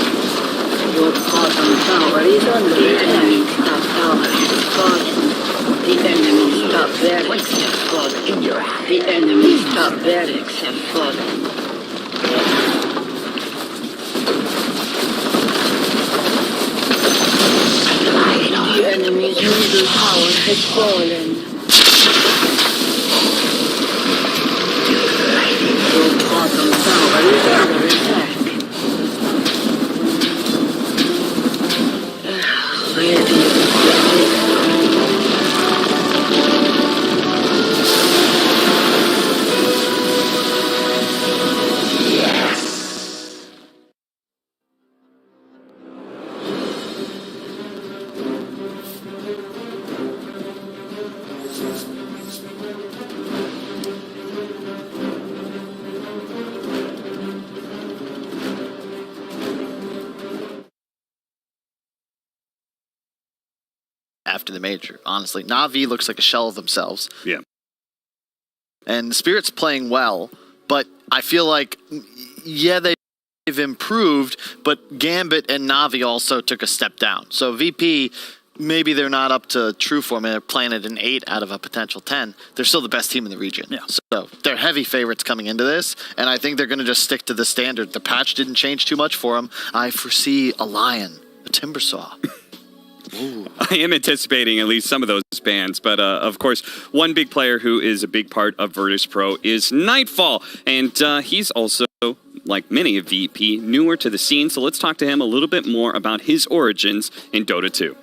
Your bottom tower is under attack. The enemy's top tower has fallen. The enemy's top barracks have fallen. In your eye. The enemy's top barracks have fallen. Glide on. The enemy's middle tower has fallen. Your bottom tower is under attack. Radiant. After the major, honestly. Na'Vi looks like a shell of themselves. Yeah. And Spirit's playing well, but I feel like, yeah, they've improved, but Gambit and Na'Vi also took a step down. So VP, maybe they're not up to true form, and they're playing at an 8 out of a potential 10. They're still the best team in the region. Yeah. So they're heavy favorites coming into this, and I think they're going to just stick to the standard. The patch didn't change too much for them. I foresee a lion, a timber saw. Ooh. I am anticipating at least some of those bans, but of course, one big player who is a big part of Virtus Pro is Nightfall, and he's also, like many of VP, newer to the scene, so let's talk to him a little bit more about his origins in Dota 2.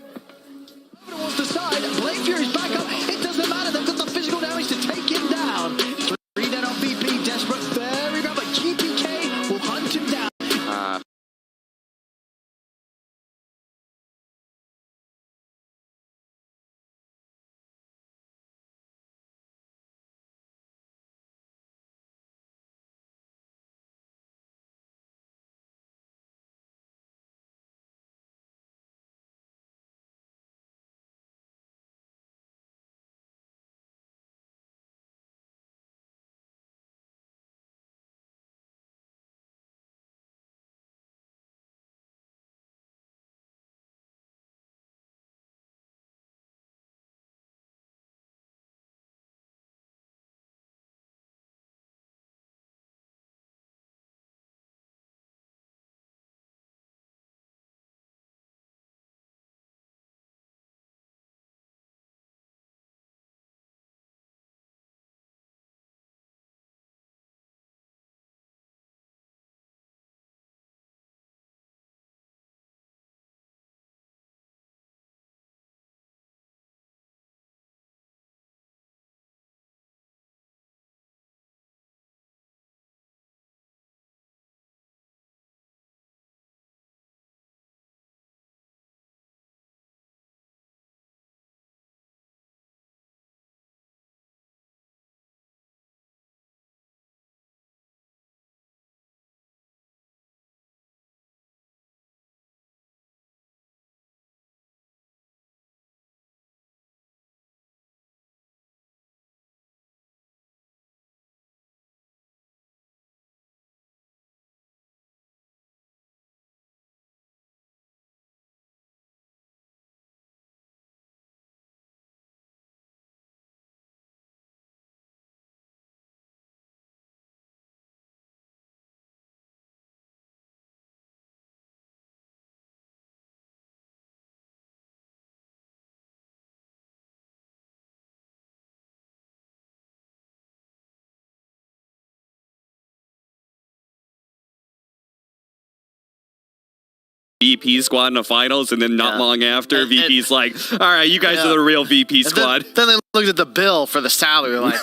VP squad in the finals, and then not long after, And- VP's like, all right, you guys are the real VP And squad. Then they looked at the bill for the salary, like,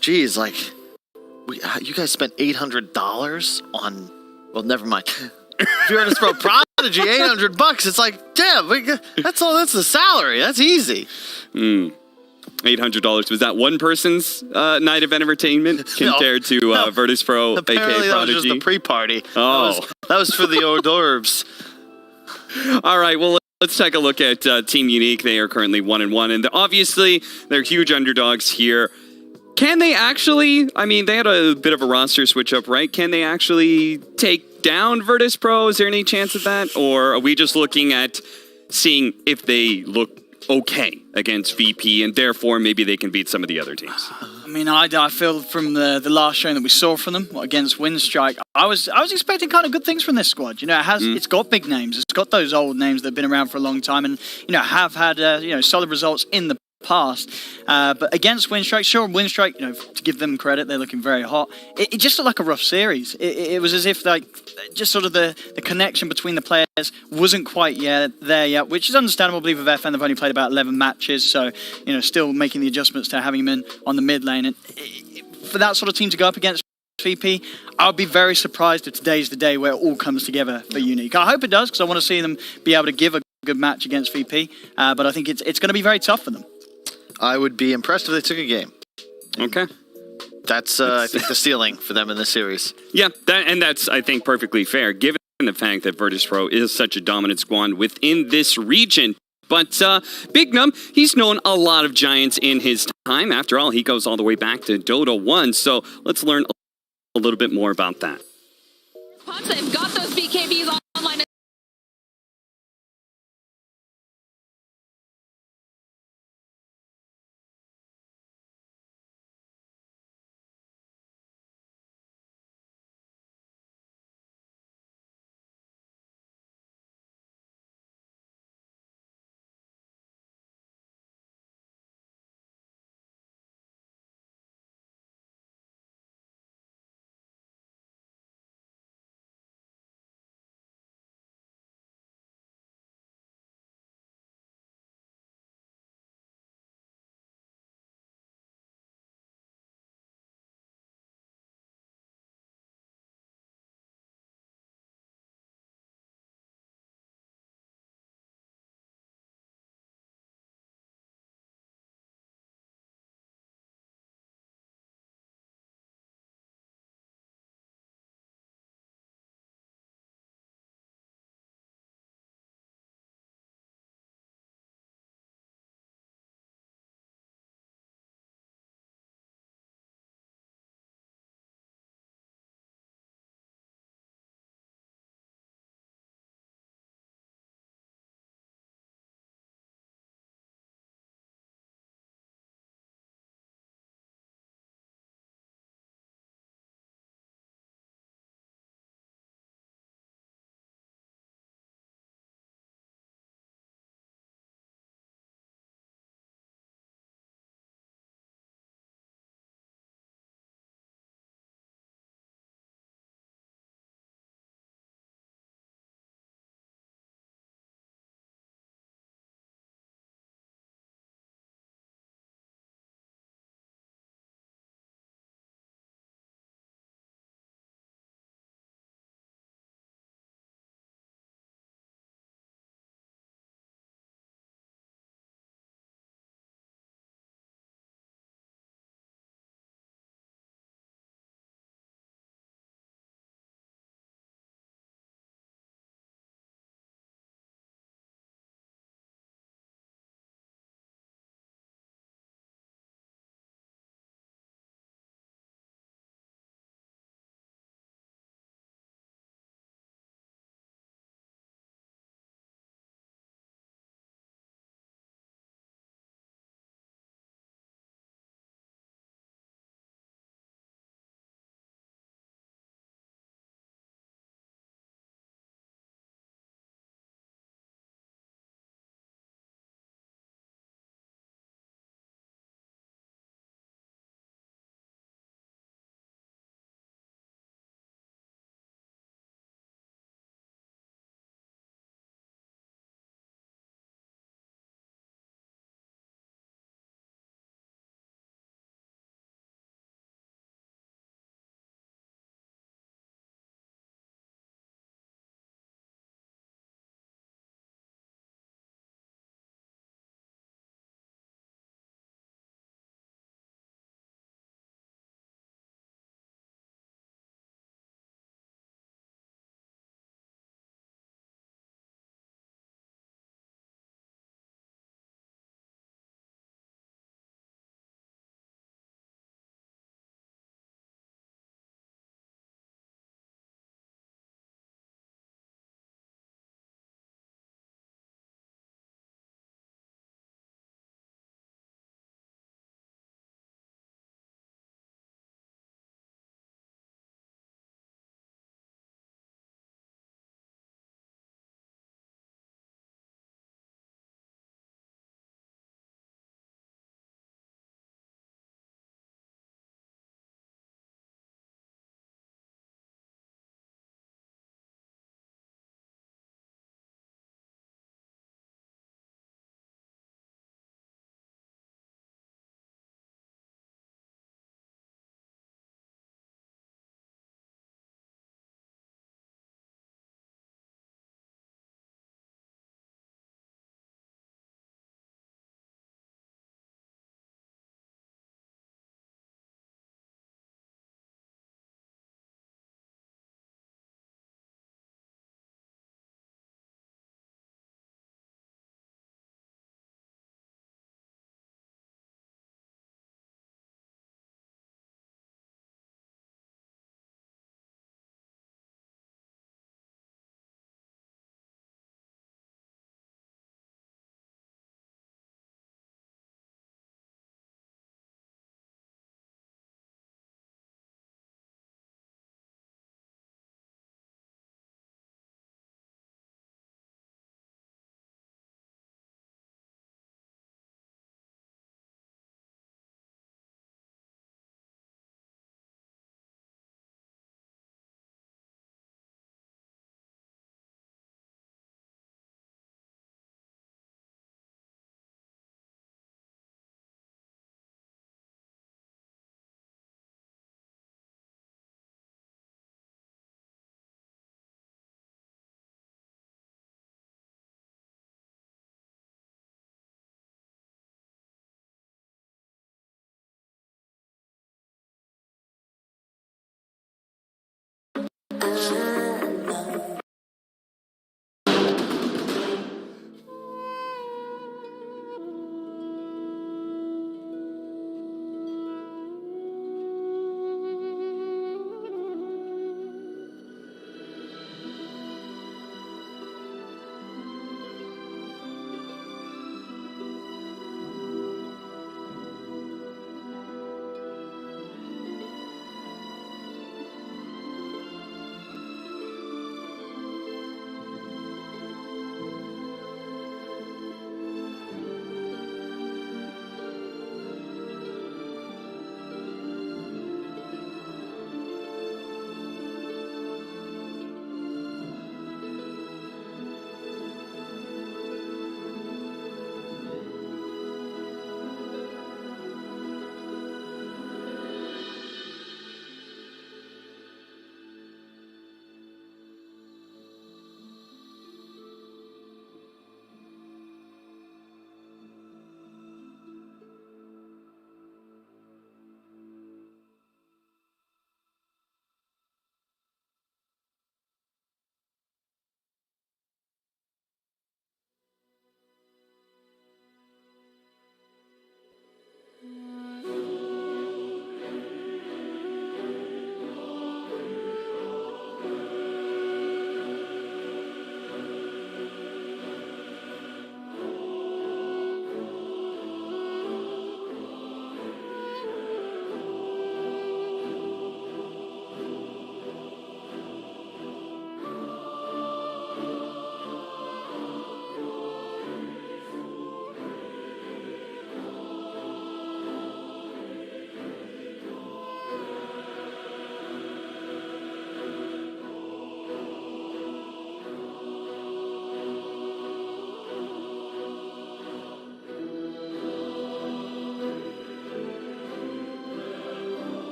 geez, like, you guys spent $800 on, well, never mind. If you were to throw Prodigy $800, it's like, damn, that's the salary. That's easy. $800. Was that one person's night of entertainment compared to Virtus Pro, Apparently aka that was Prodigy? just the pre-party. Oh. That was for the hors d'oeuvres. All right, well, let's take a look at Team Unique. They are currently 1-1, and obviously they're huge underdogs here. Can they actually, I mean, they had a bit of a roster switch up, right? Can they actually take down Virtus Pro? Is there any chance of that? Or are we just looking at seeing if they look okay against VP, and therefore maybe they can beat some of the other teams? I mean, I feel from the last showing that we saw from them against Windstrike, I was expecting kind of good things from this squad. You know, it's got big names, it's got those old names that have been around for a long time, and have had solid results in the past. But against Windstrike, sure, Windstrike, to give them credit, they're looking very hot. It just looked like a rough series. It was as if just sort of the connection between the players wasn't quite there yet, which is understandable. I believe with FN they've only played about 11 matches, so still making the adjustments to having him in on the mid lane. And for that sort of team to go up against VP, I'll be very surprised if today's the day where it all comes together for Unique. I hope it does, because I want to see them be able to give a good match against VP, but I think it's going to be very tough for them. I would be impressed if they took a game. Okay. That's, I think, the ceiling for them in this series. Yeah, that's, I think, perfectly fair, given the fact that Virtus Pro is such a dominant squad within this region. But Big Num, he's known a lot of Giants in his time. After all, he goes all the way back to Dota 1. So let's learn a little bit more about that. They've got those BKBs online.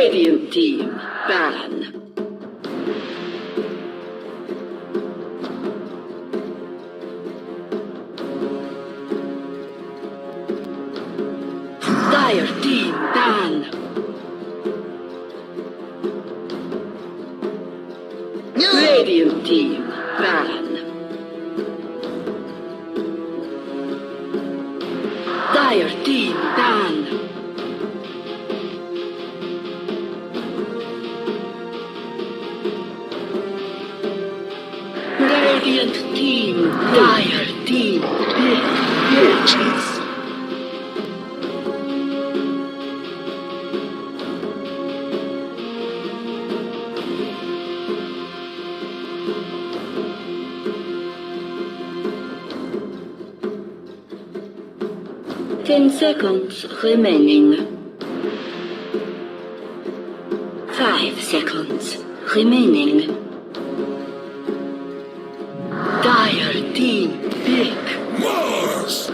Radiant team, ban. Dire team, ban. Radiant team, ban. Dire team, ban. Radiant team, dire team, big bitches. Ten seconds remaining. 5 seconds remaining. Dire team pick. Mars!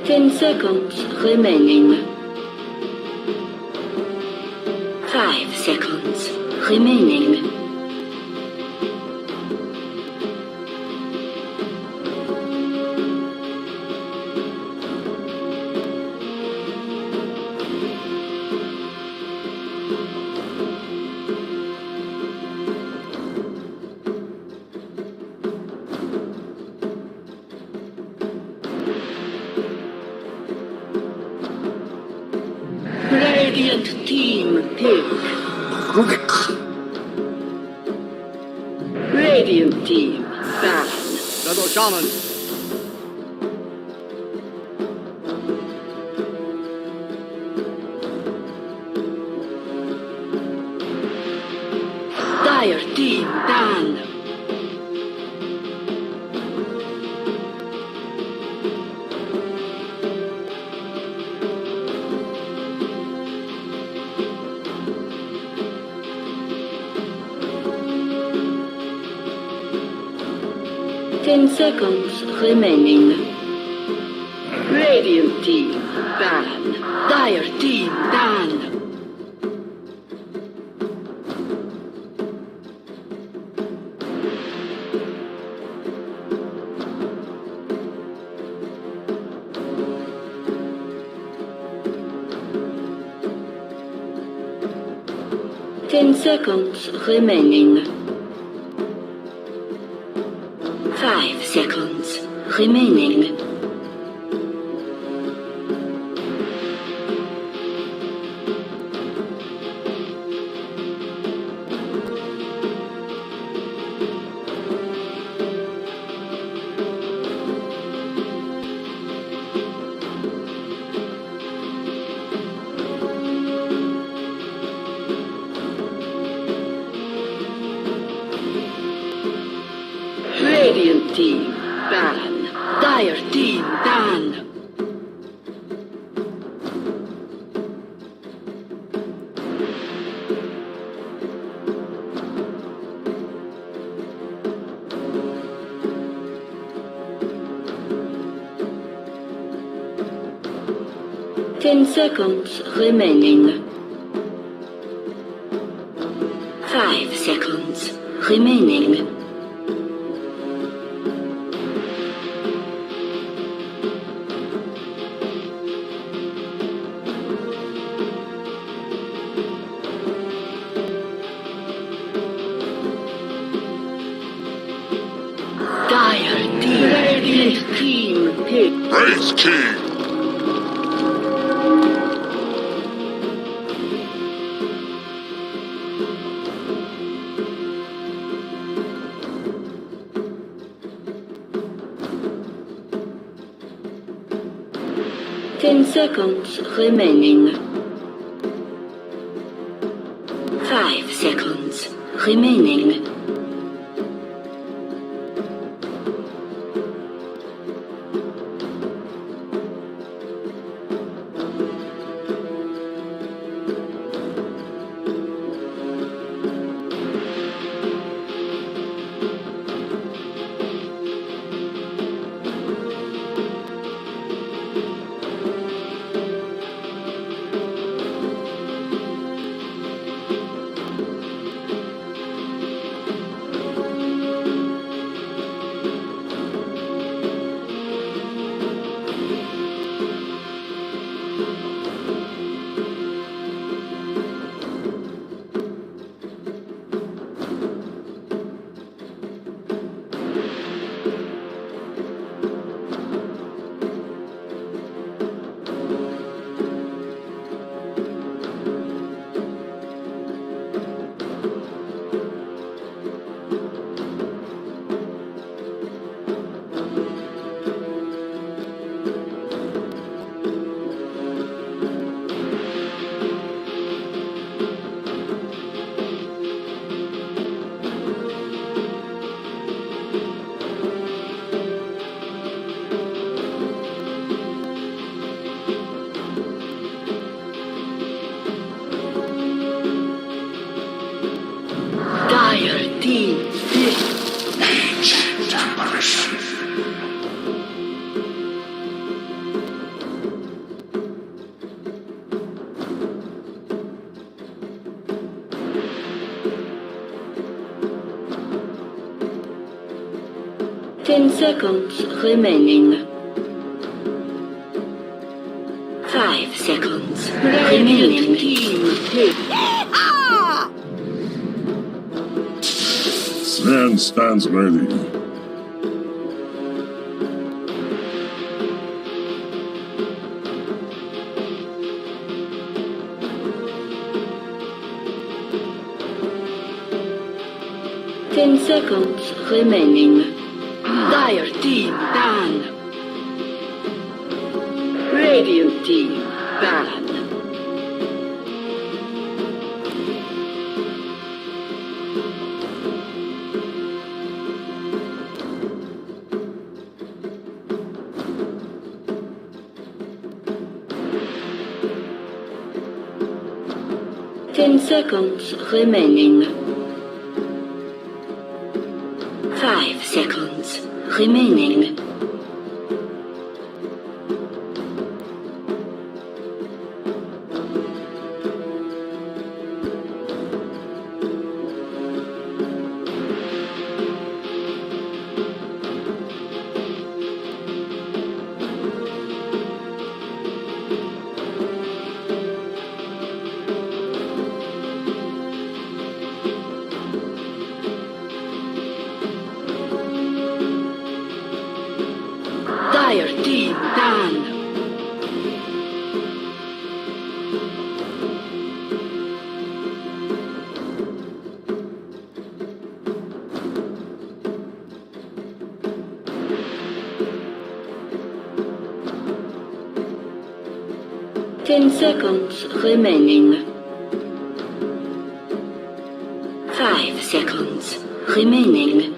Ten seconds remaining. 5 seconds remaining. Radiant team pick. Radiant team ban. Shadow Shaman. Dire team ban. Ten seconds remaining. Radiant team ban. Dire team ban. Ten seconds remaining. 5 seconds remaining. Radiant team ban. Dire team ban. Ten seconds remaining. 5 seconds remaining. Dire team, radiant team pick. Praise King! 10 seconds remaining. 5 seconds remaining. Dire team. Ancient apparition. Ten seconds remaining. 5 seconds remaining. Team pick. Sven stands ready. Ten seconds remaining. Dire team ban. Radiant team ban. Ten seconds remaining. 5 seconds remaining. Dire team down. Ten seconds remaining. 5 seconds remaining.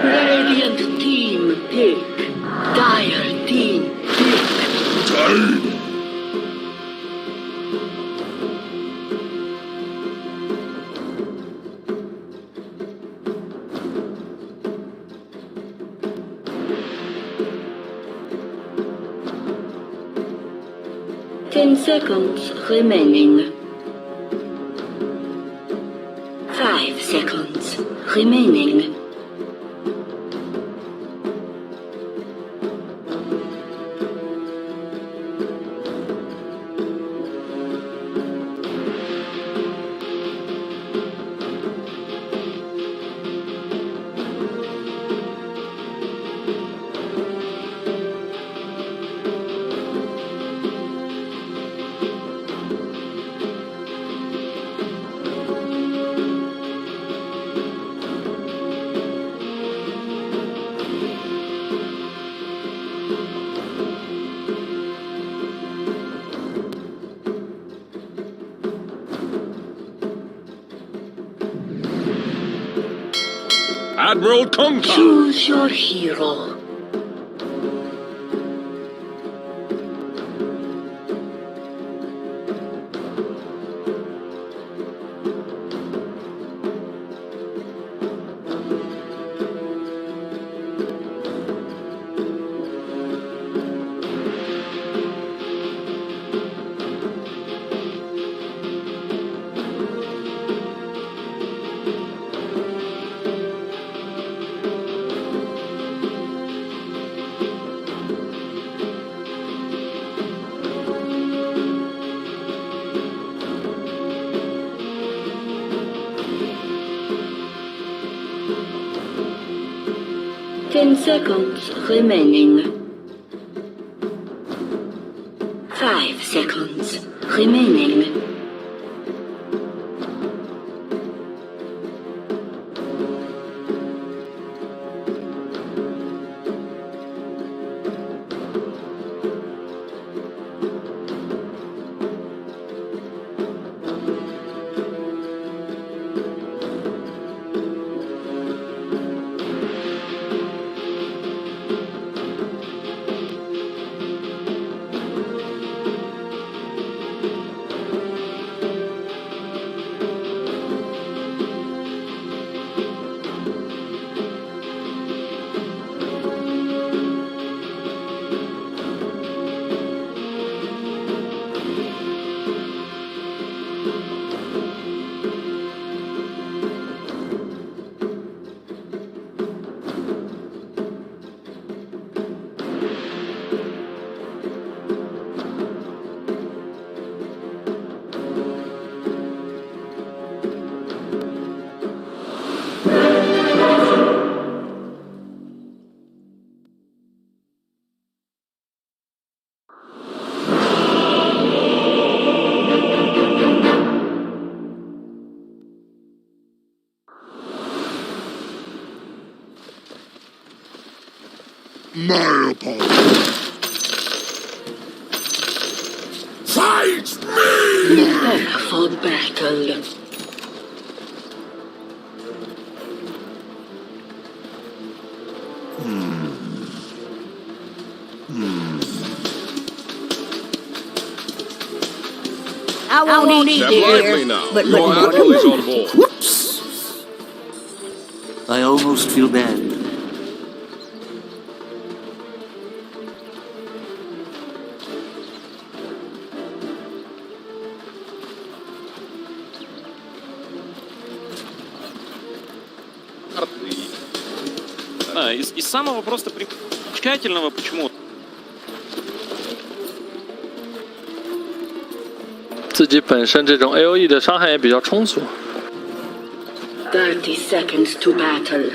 Radiant team pick. Dire team pick. Time. 10 seconds remaining. 5 seconds remaining. Admiral Conker. Choose your hero. 10 seconds remaining. 5 seconds remaining. My apologies. Fight me! Prepare for battle. I won't eat Step dear, lively now. but Your admiral is on board. Whoops! I almost feel bad. Из самого просто примечательного почему-то. 自己本身这种 AOE 的伤害也比较充足。 30 seconds to battle.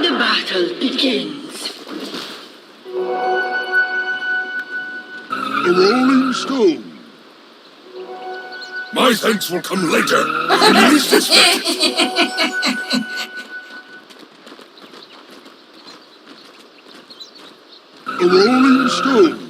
The battle begins. A rolling stone. My thanks will come later. When you least expect it. A rolling stone.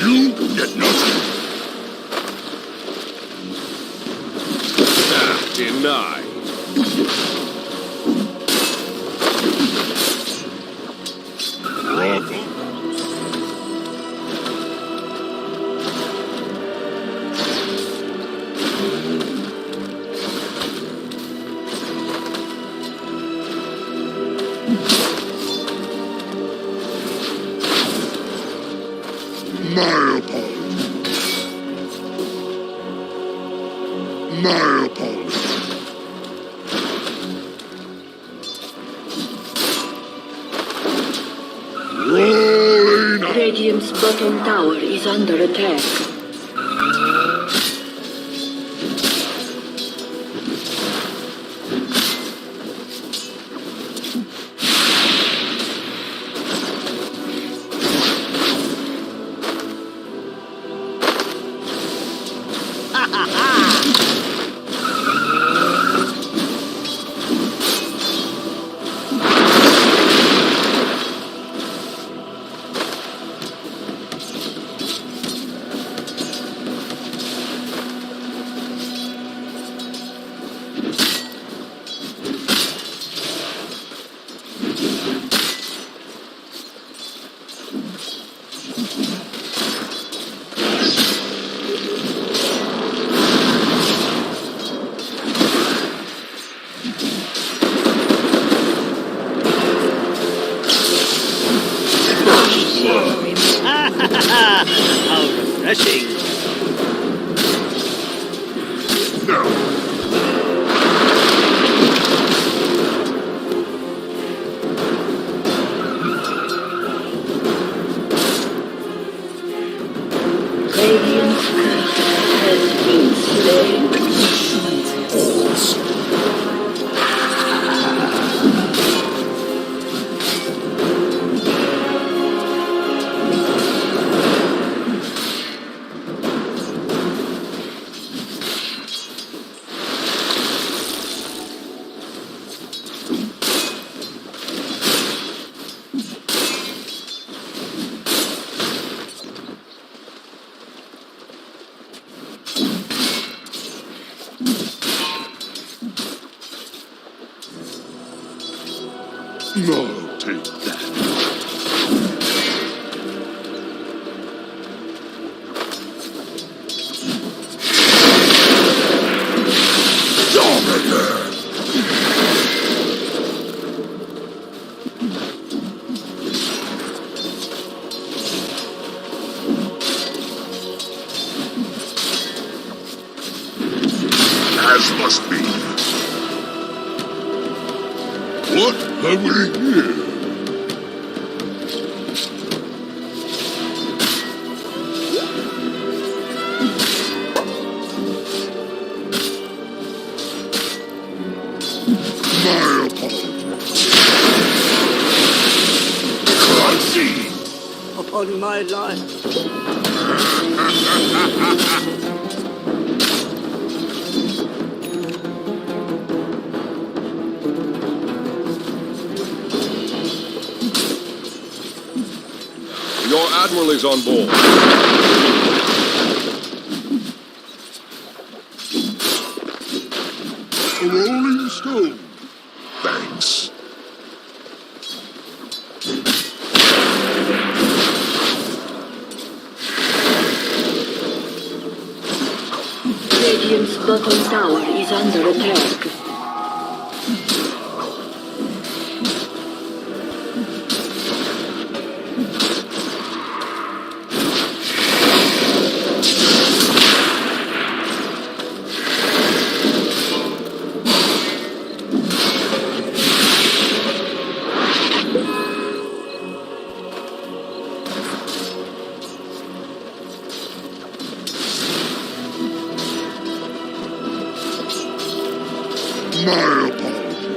You get nothing. Denied. Bravo. My apologies. My apologies. Rolling up. Radiant's bottom tower is under attack. No, take that. As must be. What have we here? My apologies. Crunchy! Upon my life. Your admiral is on board. A rolling stone. Thanks. Radiant's bottom tower is under attack. My apologies.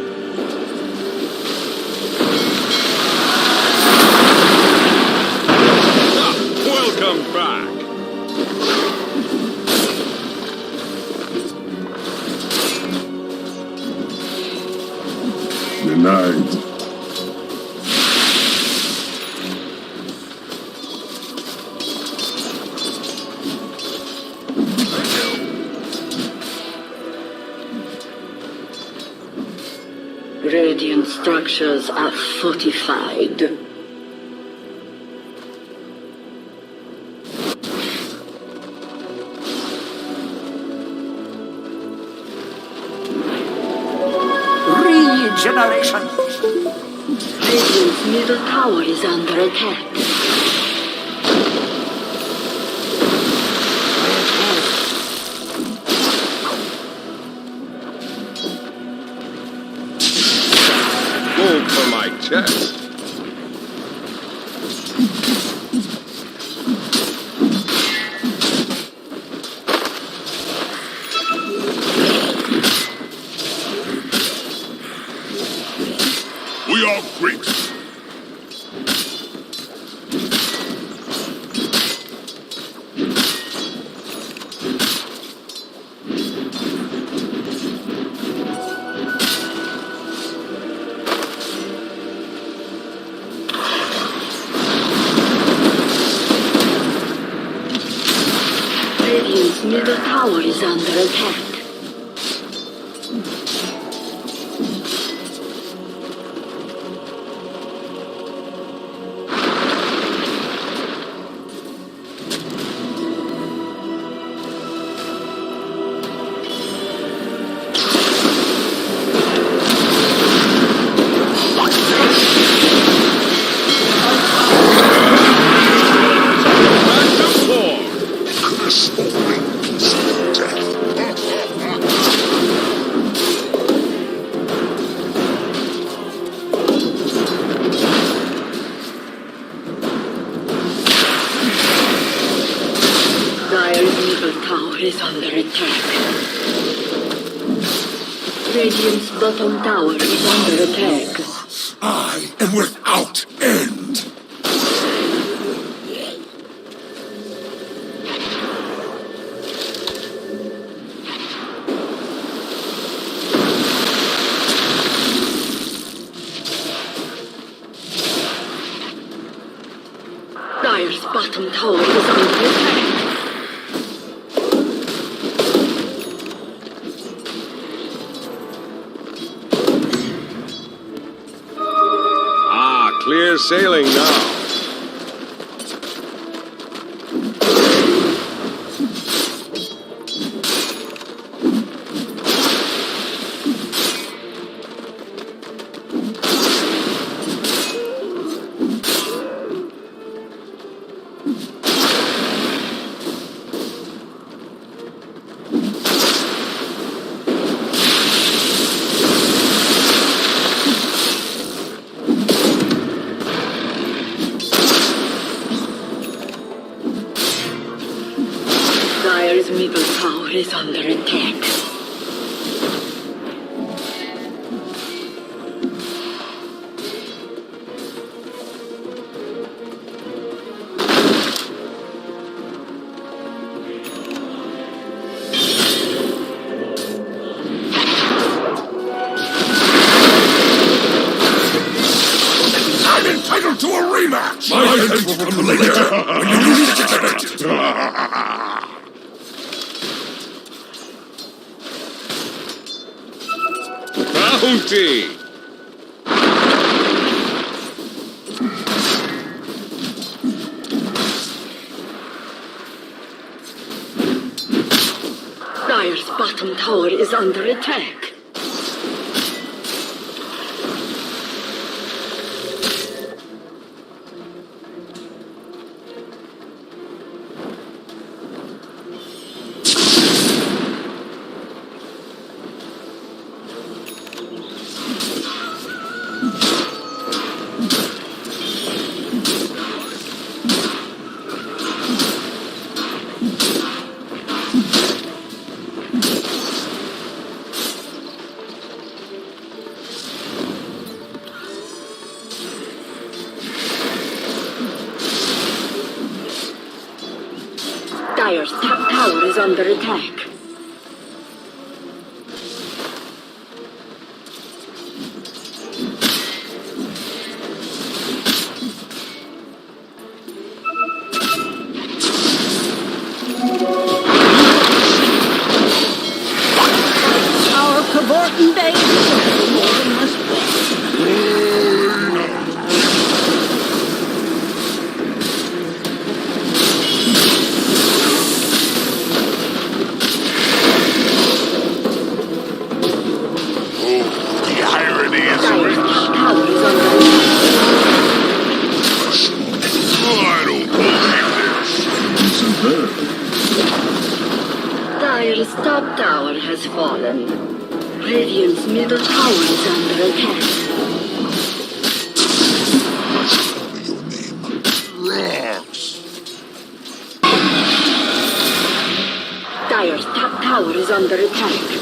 Welcome back. Good night. Radiant structures are fortified. Regeneration. Radiant's middle tower is under attack. Gold for my chest. We are Greeks. Radiant's middle tower is under attack. Is under attack. Radiant's bottom tower is under attack. I am without end. Dire's bottom tower is under attack. they're sailing now. Dire's middle tower is under attack. I'm entitled to a rematch! My event will come later, when you least expect it! Bounty! Dire's bottom tower is under attack. Dire's top tower is under attack. Our cavorting days must The irony is Dire's rich. top tower is under I don't believe this. Dire's top tower has fallen. Radiant's middle tower is under attack. Rocks. Dire's top tower is under attack.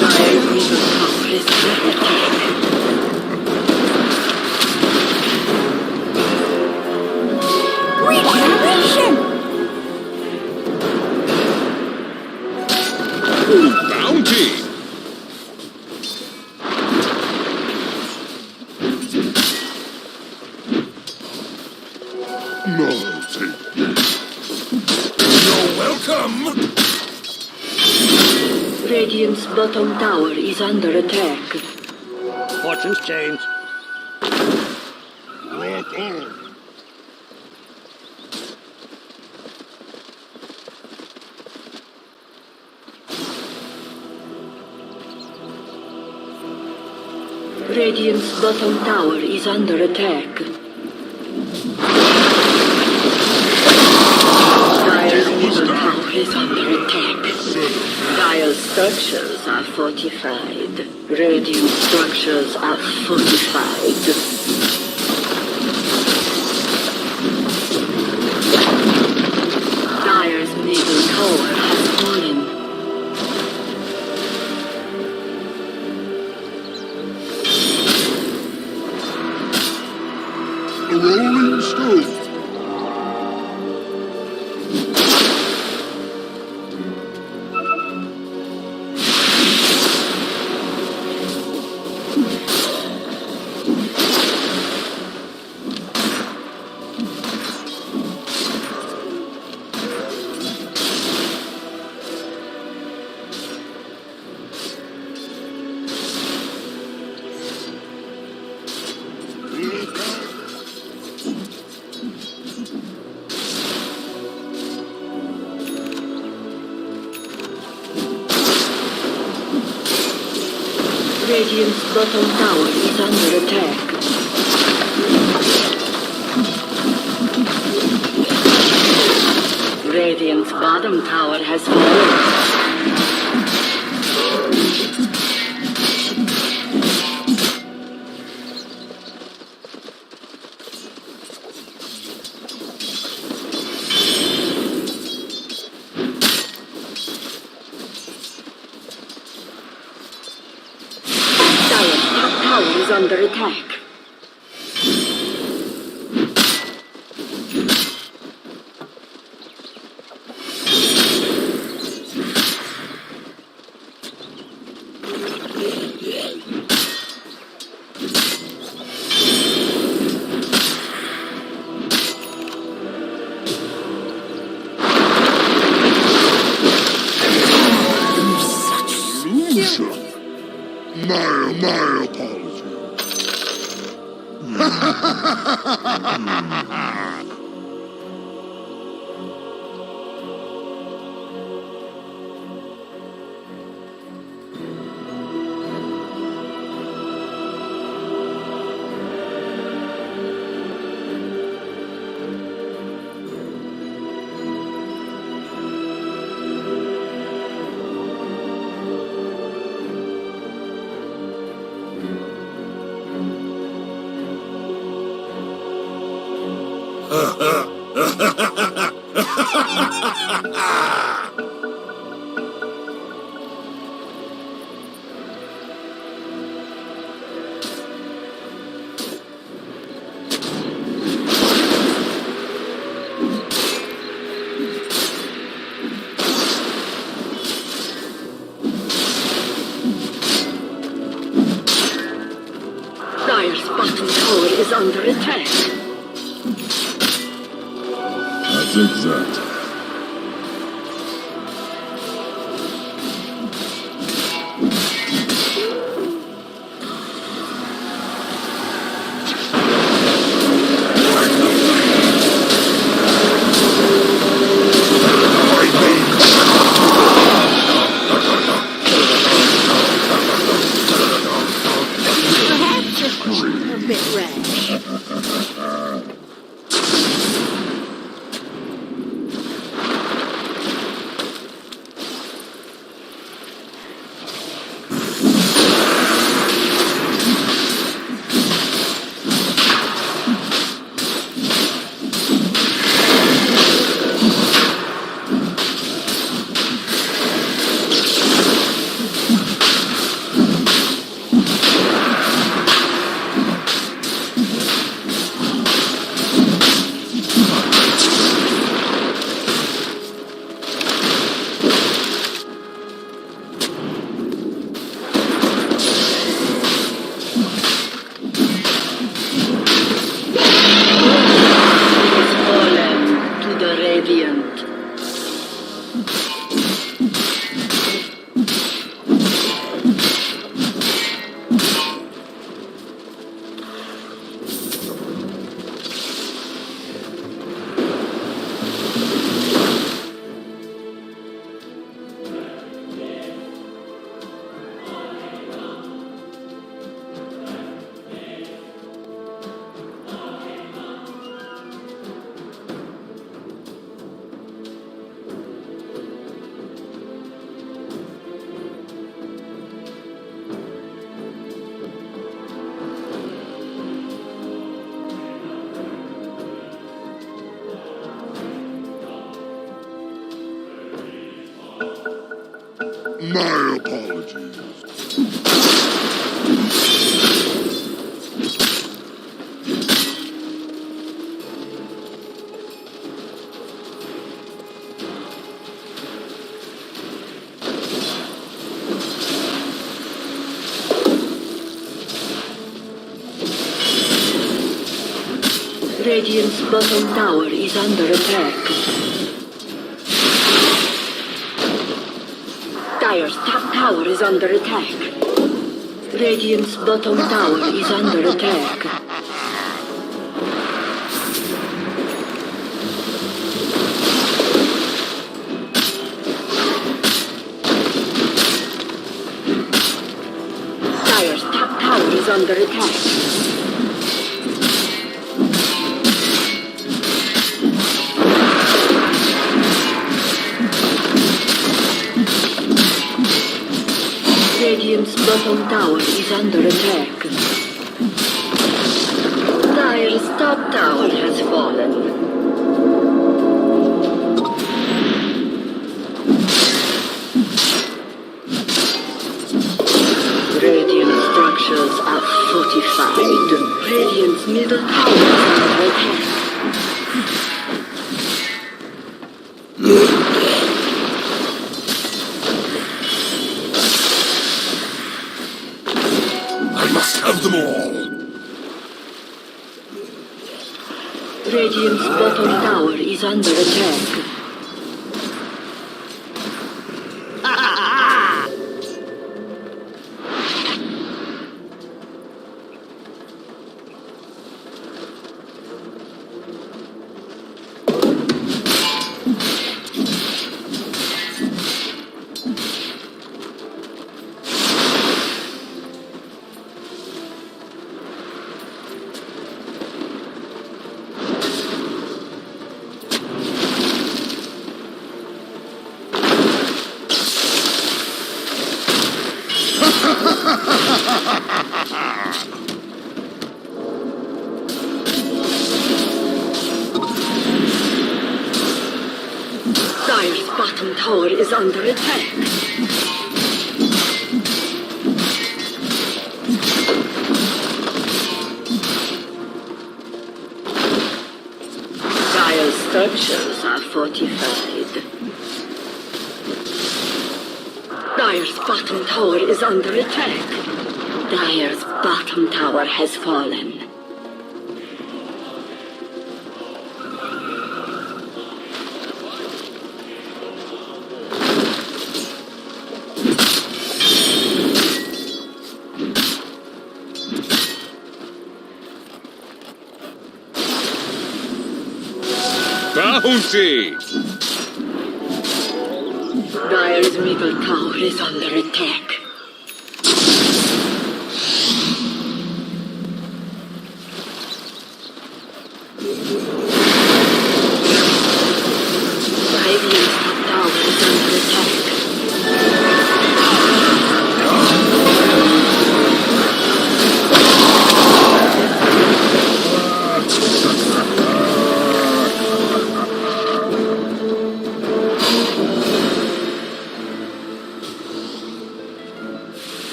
Dire's middle tower is under attack. regeneration. Bounty! You're welcome. Radiant's bottom tower is under attack. Fortune's change. Rock on. Radiant's bottom tower is under attack. Dire's middle tower is under attack. Dire's structures are fortified. Radiant structures are fortified. Dire's middle tower has fallen. A rolling stone. Radiant's bottom tower is under attack. Radiant's bottom tower has fallen. Is under attack. My apologies. Dire's bottom tower is under attack. That's exact. A bit rash. My apologies. Radiant's bottom tower is under attack. Dire's top tower is under attack. Radiant's bottom tower is under attack. under attack. Radiant's bottom tower is under attack. Dire's top tower has fallen. Radiant structures are fortified. Radiant's middle tower is under attack. I must have them all. Radiant's bottom tower is under attack. Dire's bottom tower is under attack. Dire's structures are fortified. Dire's bottom tower is under attack. Dire's bottom tower has fallen. Bounty! Dire's middle tower is under attack. Radiant's top tower is under attack.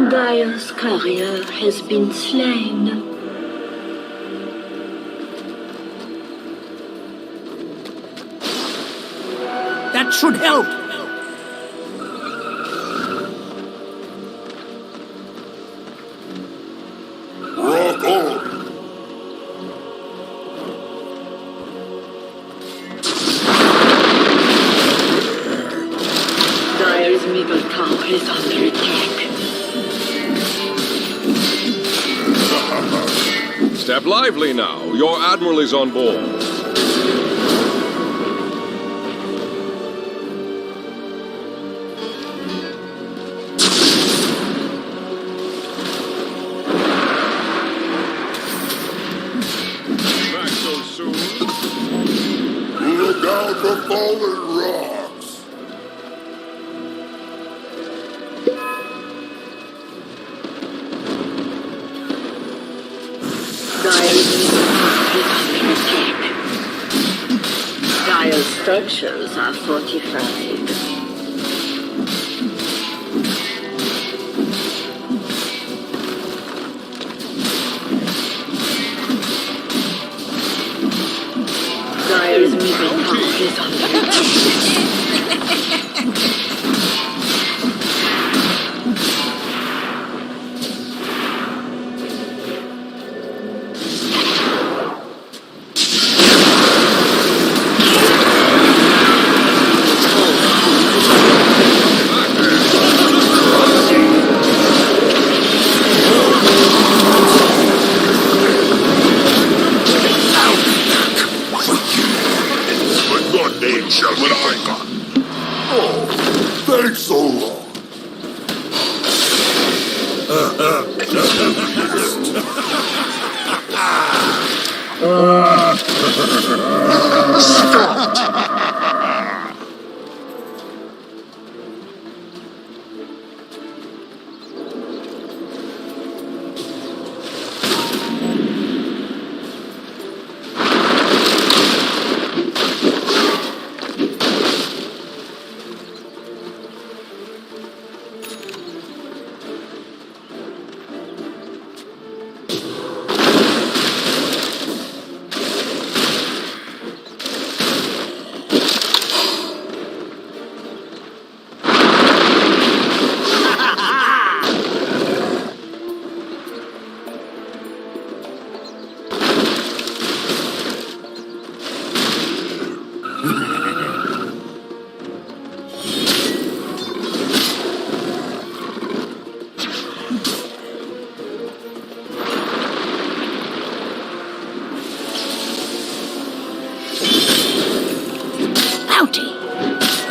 Dire's courier has been slain. That should help. Rock on. Dire's middle tower is under attack. Step lively now. Your admiral is on board. Back so soon? Look out for fallen rocks. Dire's structures are fortified. Dire's middle tower is under attack.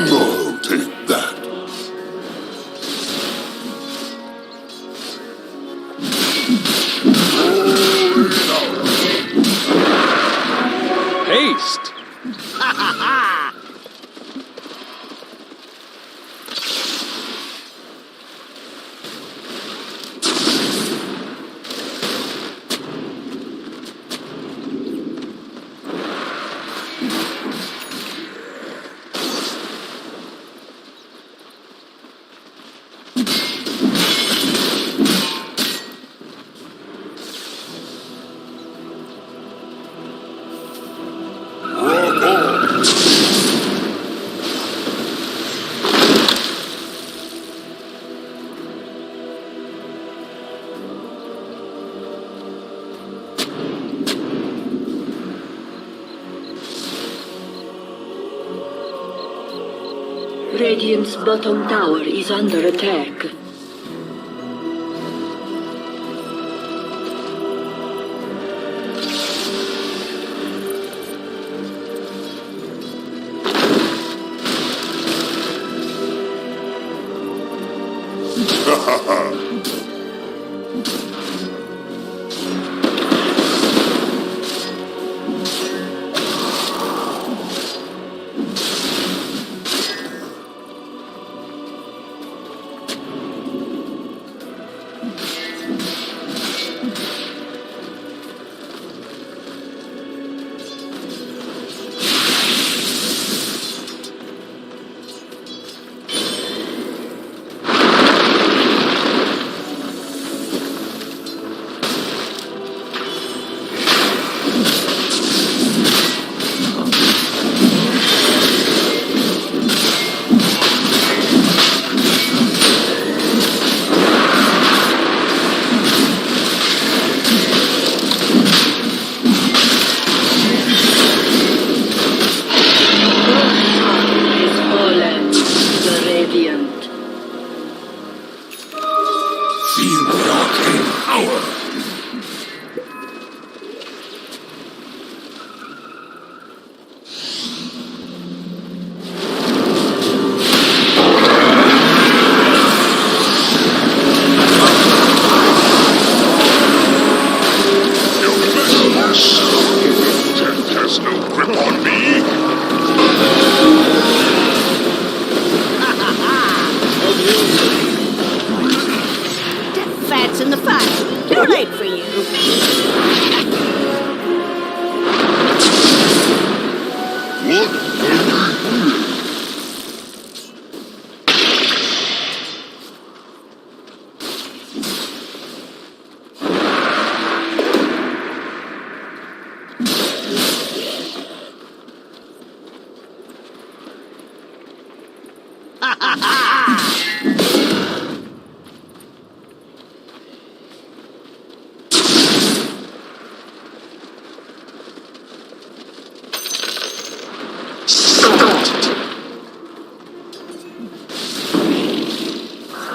No, take that. Haste! Radiant's bottom tower is under attack.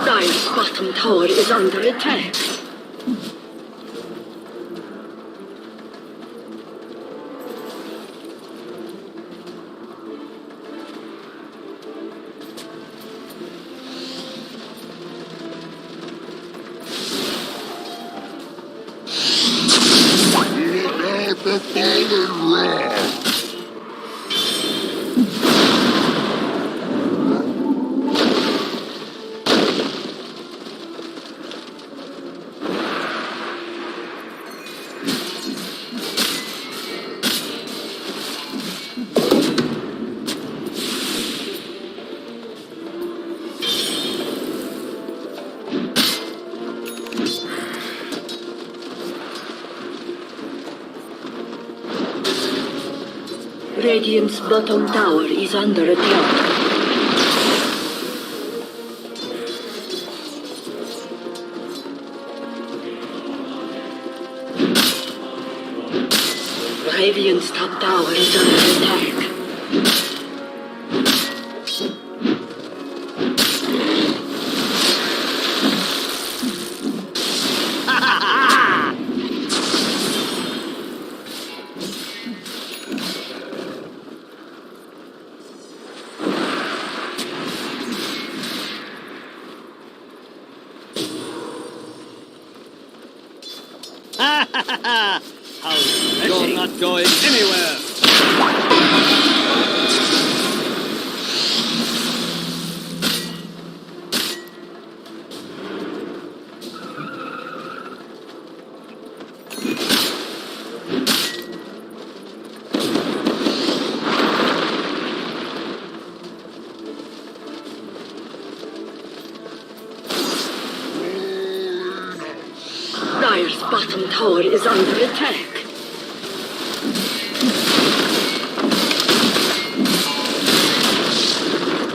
Dire's bottom tower is under attack. the fallen rock. Radiant's bottom tower is under attack. Radiant's top tower is under attack. You're not going anywhere. Dire's bottom tower is under attack.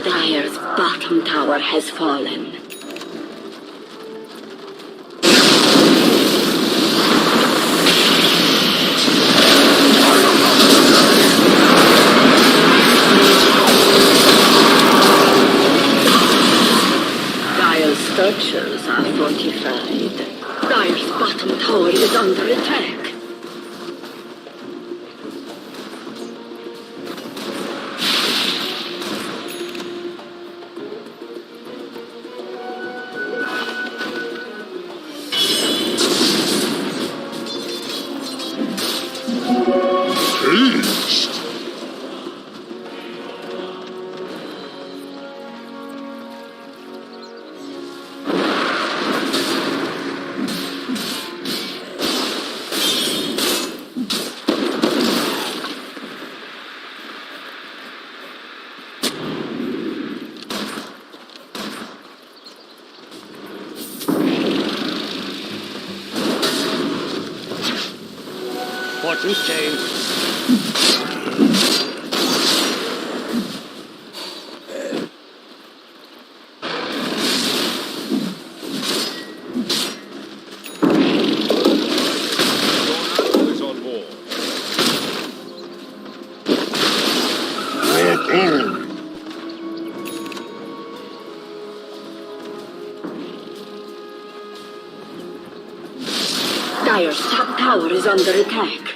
Dire's bottom tower has fallen. Dire's structures are fortified. Dire's bottom tower is under attack. Fortune's change. Is on board. Dire's top tower is under attack.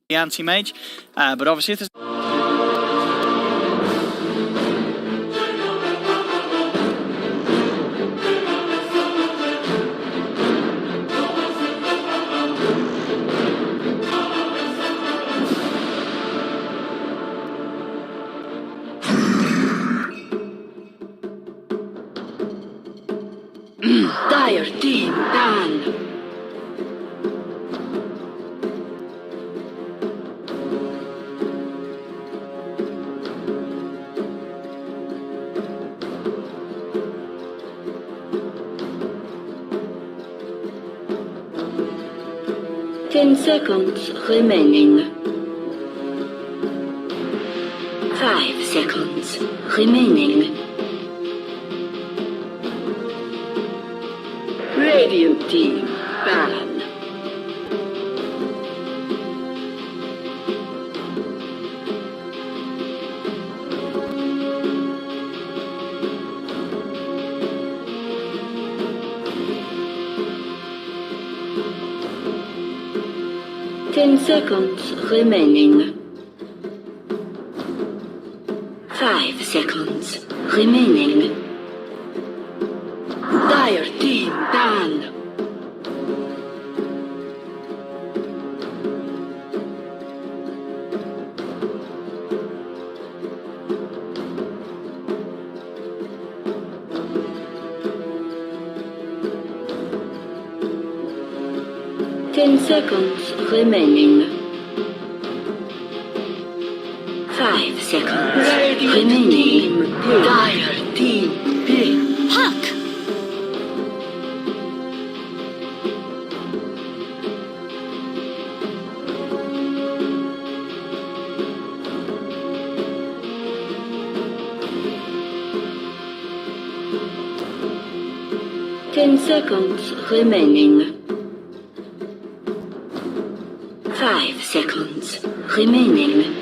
the anti-mage. But obviously, if there's ，Dire team down. Ten seconds remaining. 5 seconds remaining. Radiant team ban. Ten seconds remaining. 5 seconds remaining. Dire team down. Ten seconds remaining. 5 seconds remaining. Dire team pick. Puck! Ten seconds remaining. 5 seconds remaining.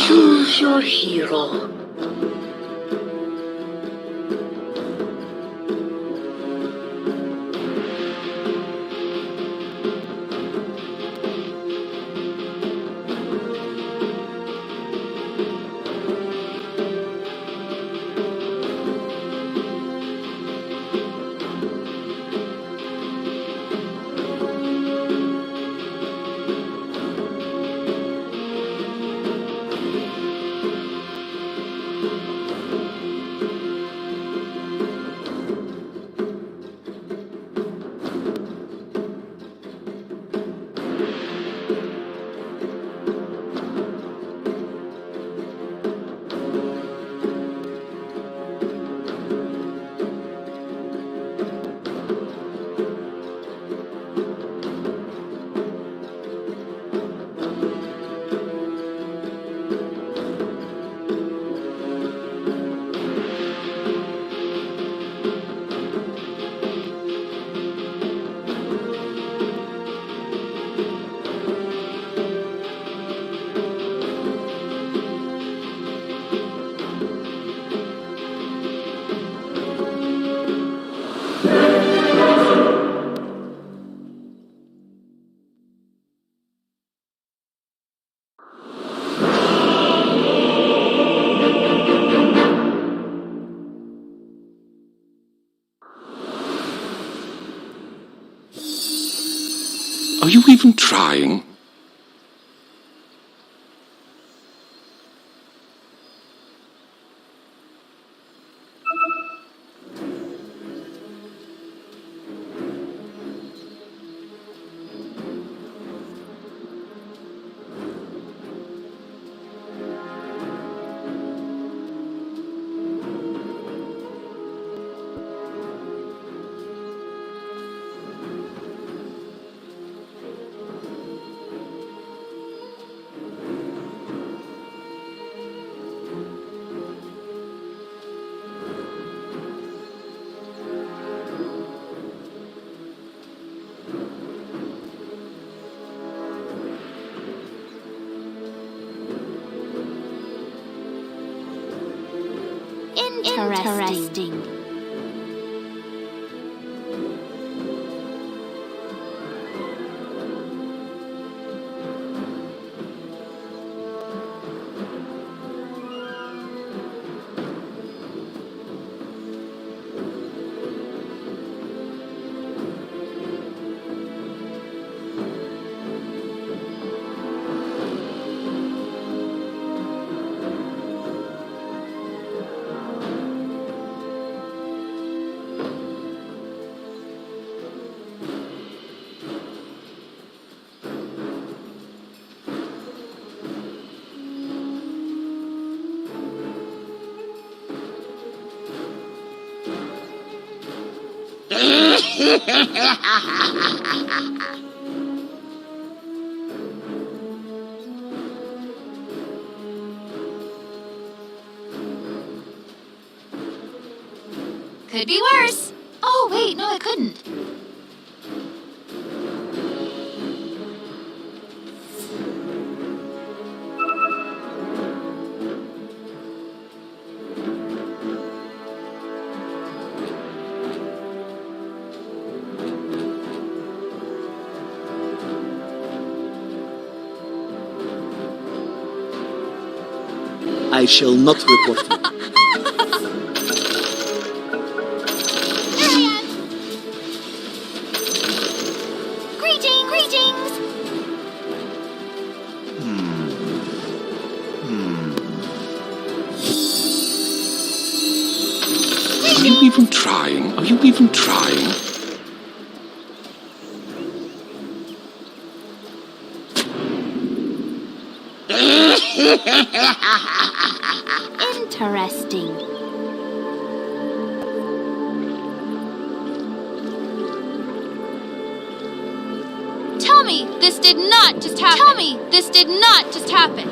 Choose your hero. you even trying? Interesting. Could be worse. Oh, wait, no, it couldn't. I shall not report you. Are you even trying? Are you even trying? Interesting. Tell me this did not just happen. Tell me this did not just happen.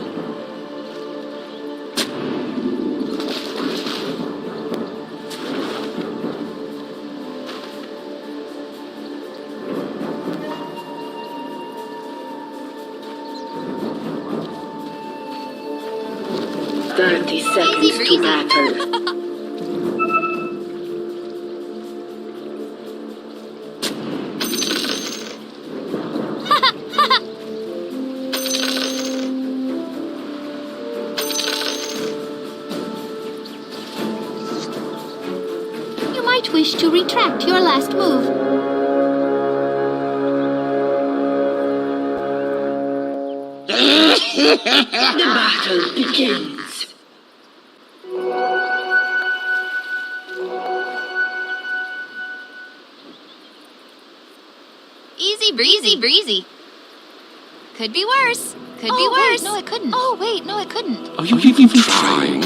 Seconds to battle. You might wish to retract your last move. The battle begins. Easy breezy. Could be worse. Could be worse. Wait, no, it couldn't. Oh, wait, no, it couldn't. Are you even trying?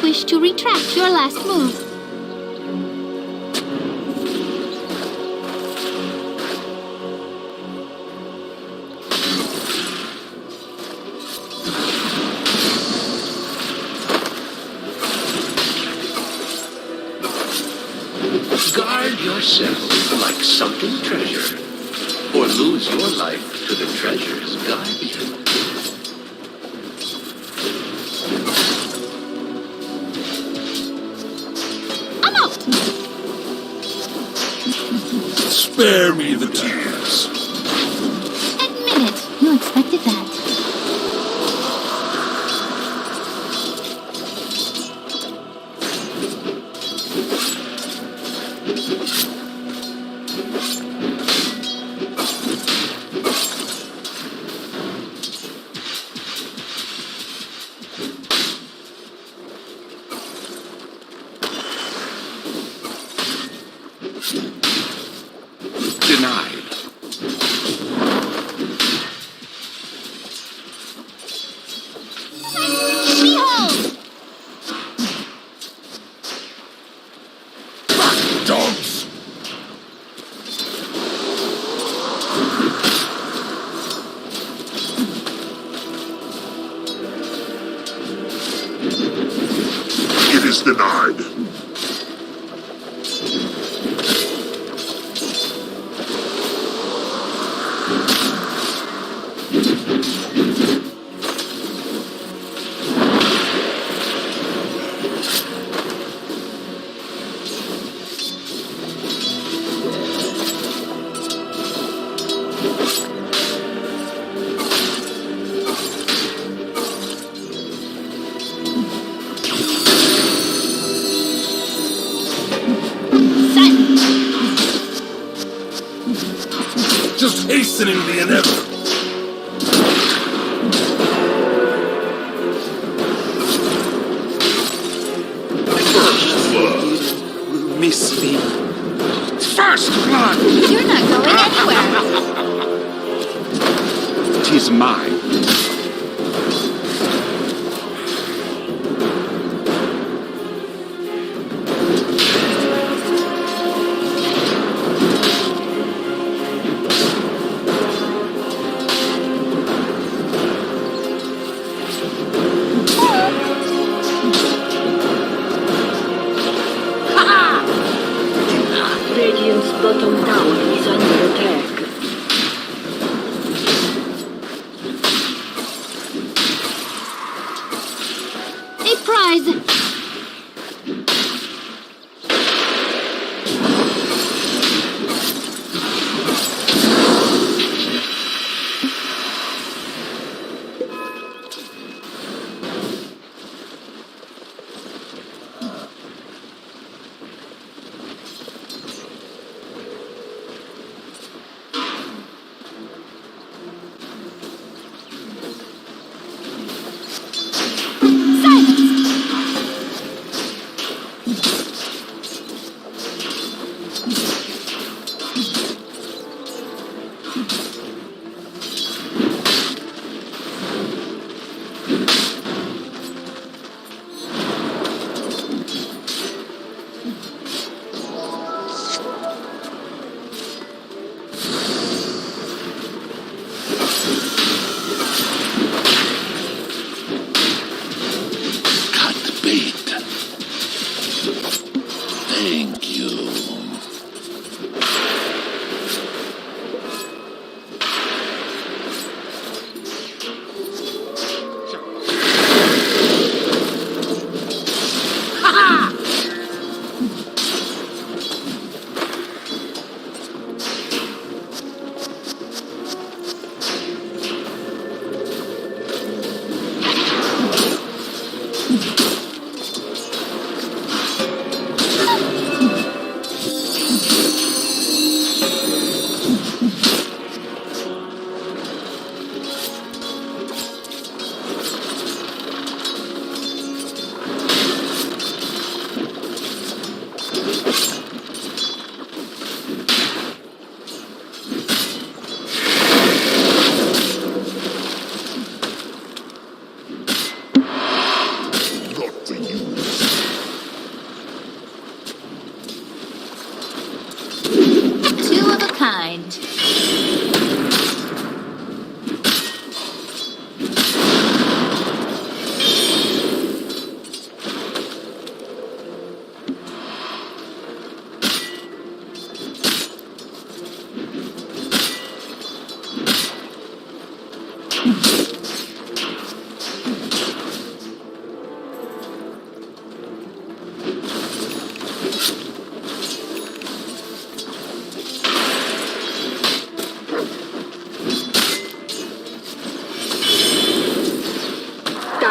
Wish to retract your last move. sunken treasure, or lose your life to the treasure's guardian. I'm out! Spare me the tears. Admit it. You expected that. Denied. Behold! Dogs! It is denied. Just hastening the inevitable. First blood. Miss me. First blood! You're not going anywhere! Tis mine. Radiant's bottom tower is under attack. A prize.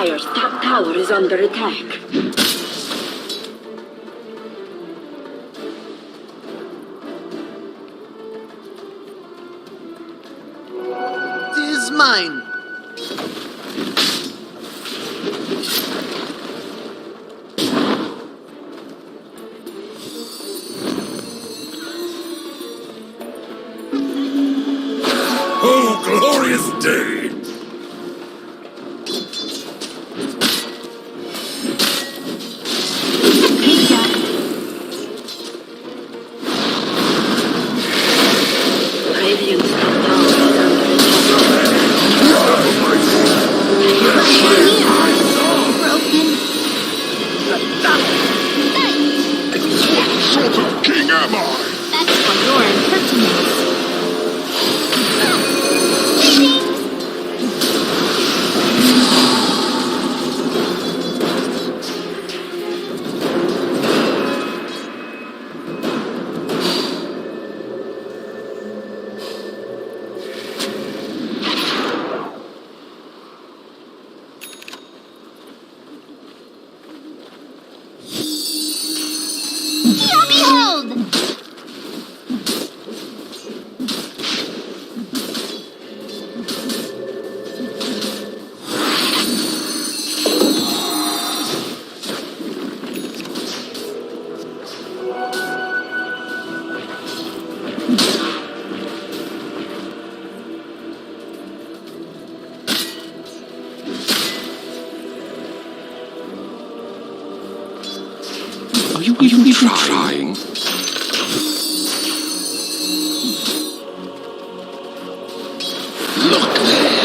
Dire's top tower is under attack. Tis mine. Oh, glorious day! Radiant's top tower is under What sort of king am I? That's for your impertinence. Here behold! Are you even trying? Look there.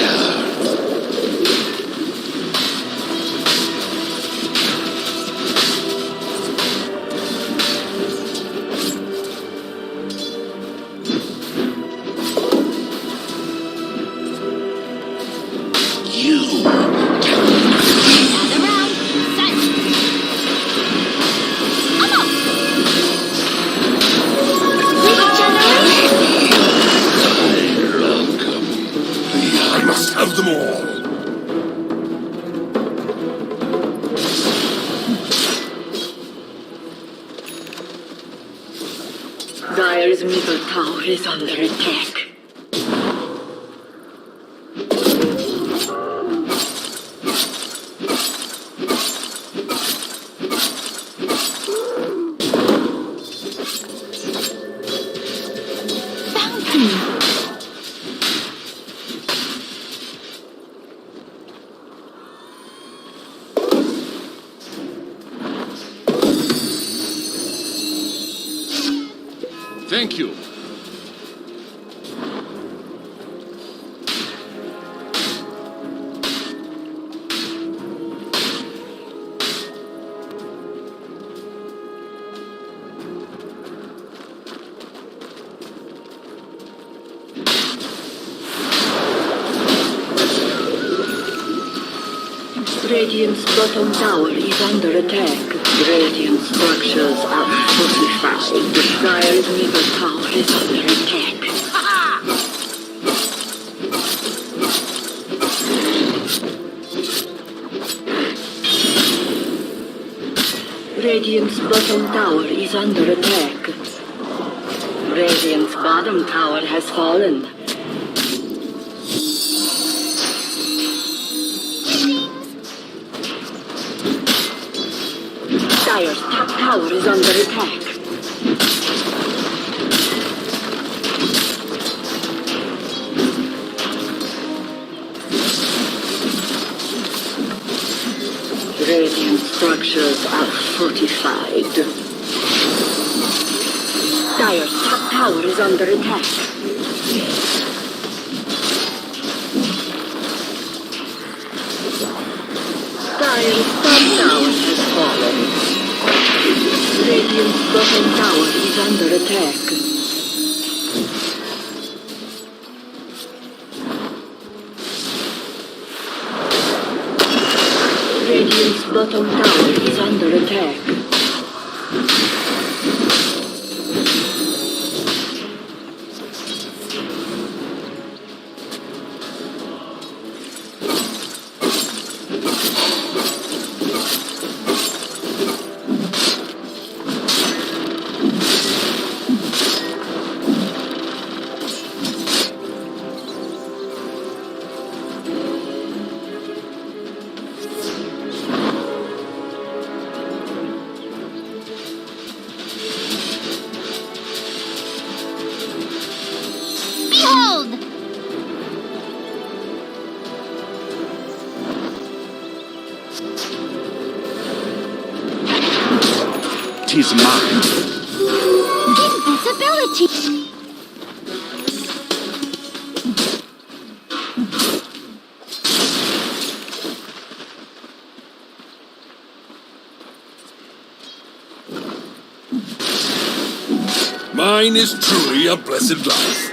I must have them all. Dire's middle tower is under attack. Thank you. Radiant's bottom tower is under attack. Radiant structures are fortified. Dire's middle tower is under attack. Radiant's bottom tower is under attack. Radiant's bottom tower has fallen. Dire's top tower is under attack. Radiant structures are fortified. Dire's top tower is under attack. Dire's top tower has fallen. Radiant's bottom tower is under attack. Radiant's bottom tower is under attack. is mine. Invisibility. Mine is truly a blessed life.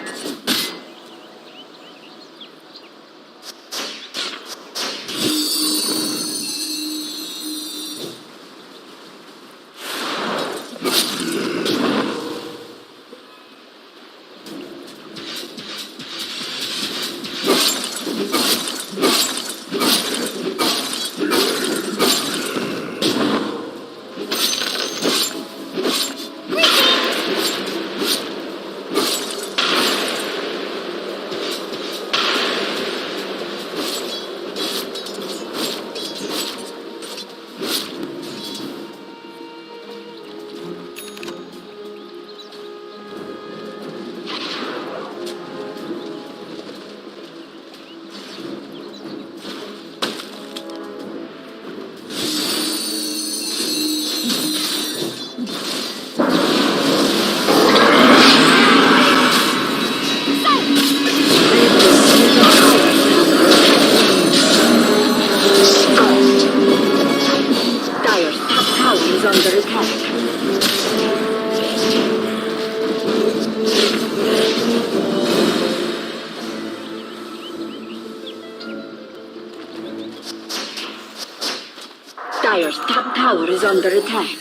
Dire's top tower is under attack.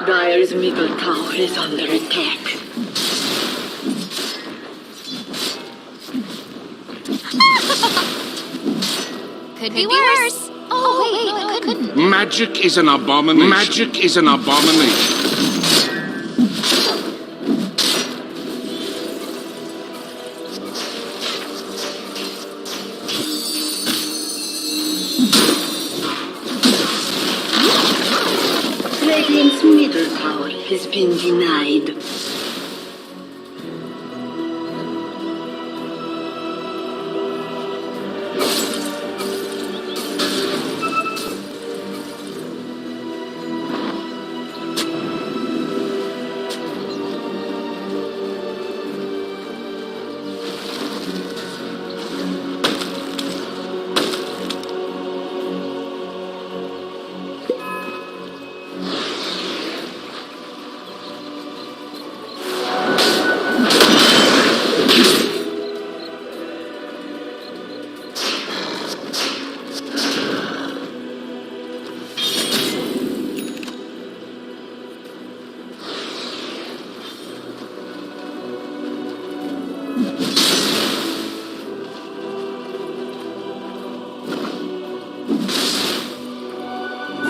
Dire's middle tower is under attack. Could be worse. Oh, wait, no, it couldn't. Magic is an abomination. Magic is an abomination. Radiant's middle tower has been denied.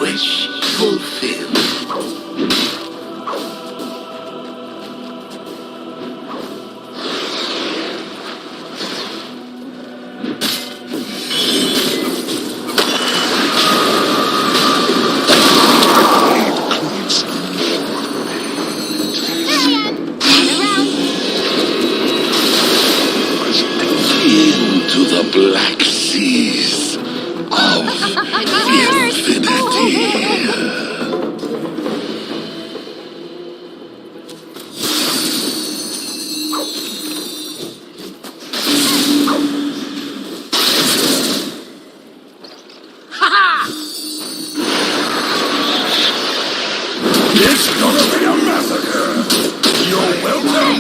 Wish fulfilled. Into the black seas of infinity. It's gonna be a massacre! You're welcome!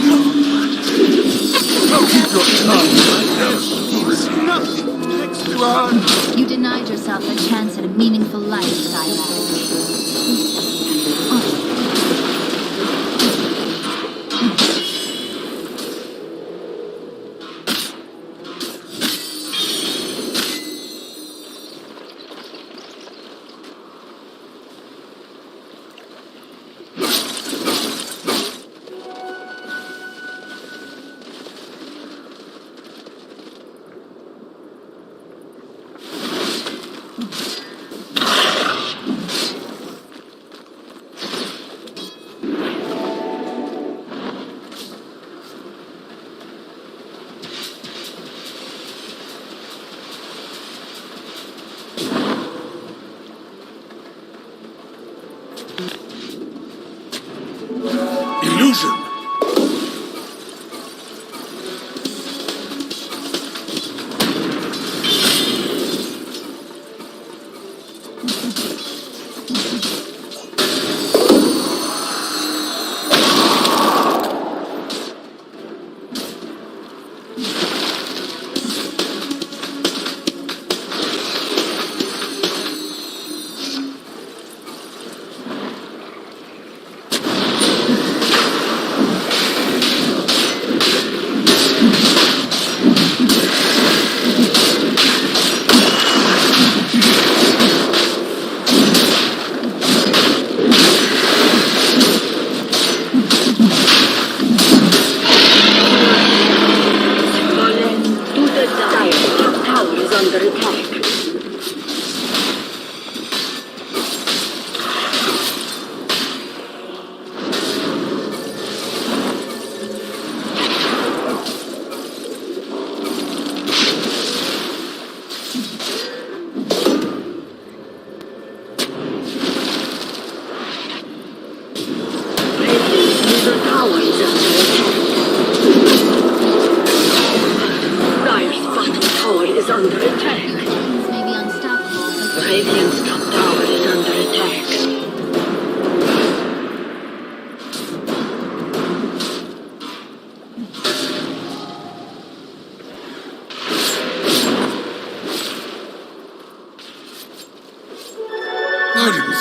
Now keep your tongue like this! It's nothing next to our... You denied yourself a chance at a meaningful life, Skylab.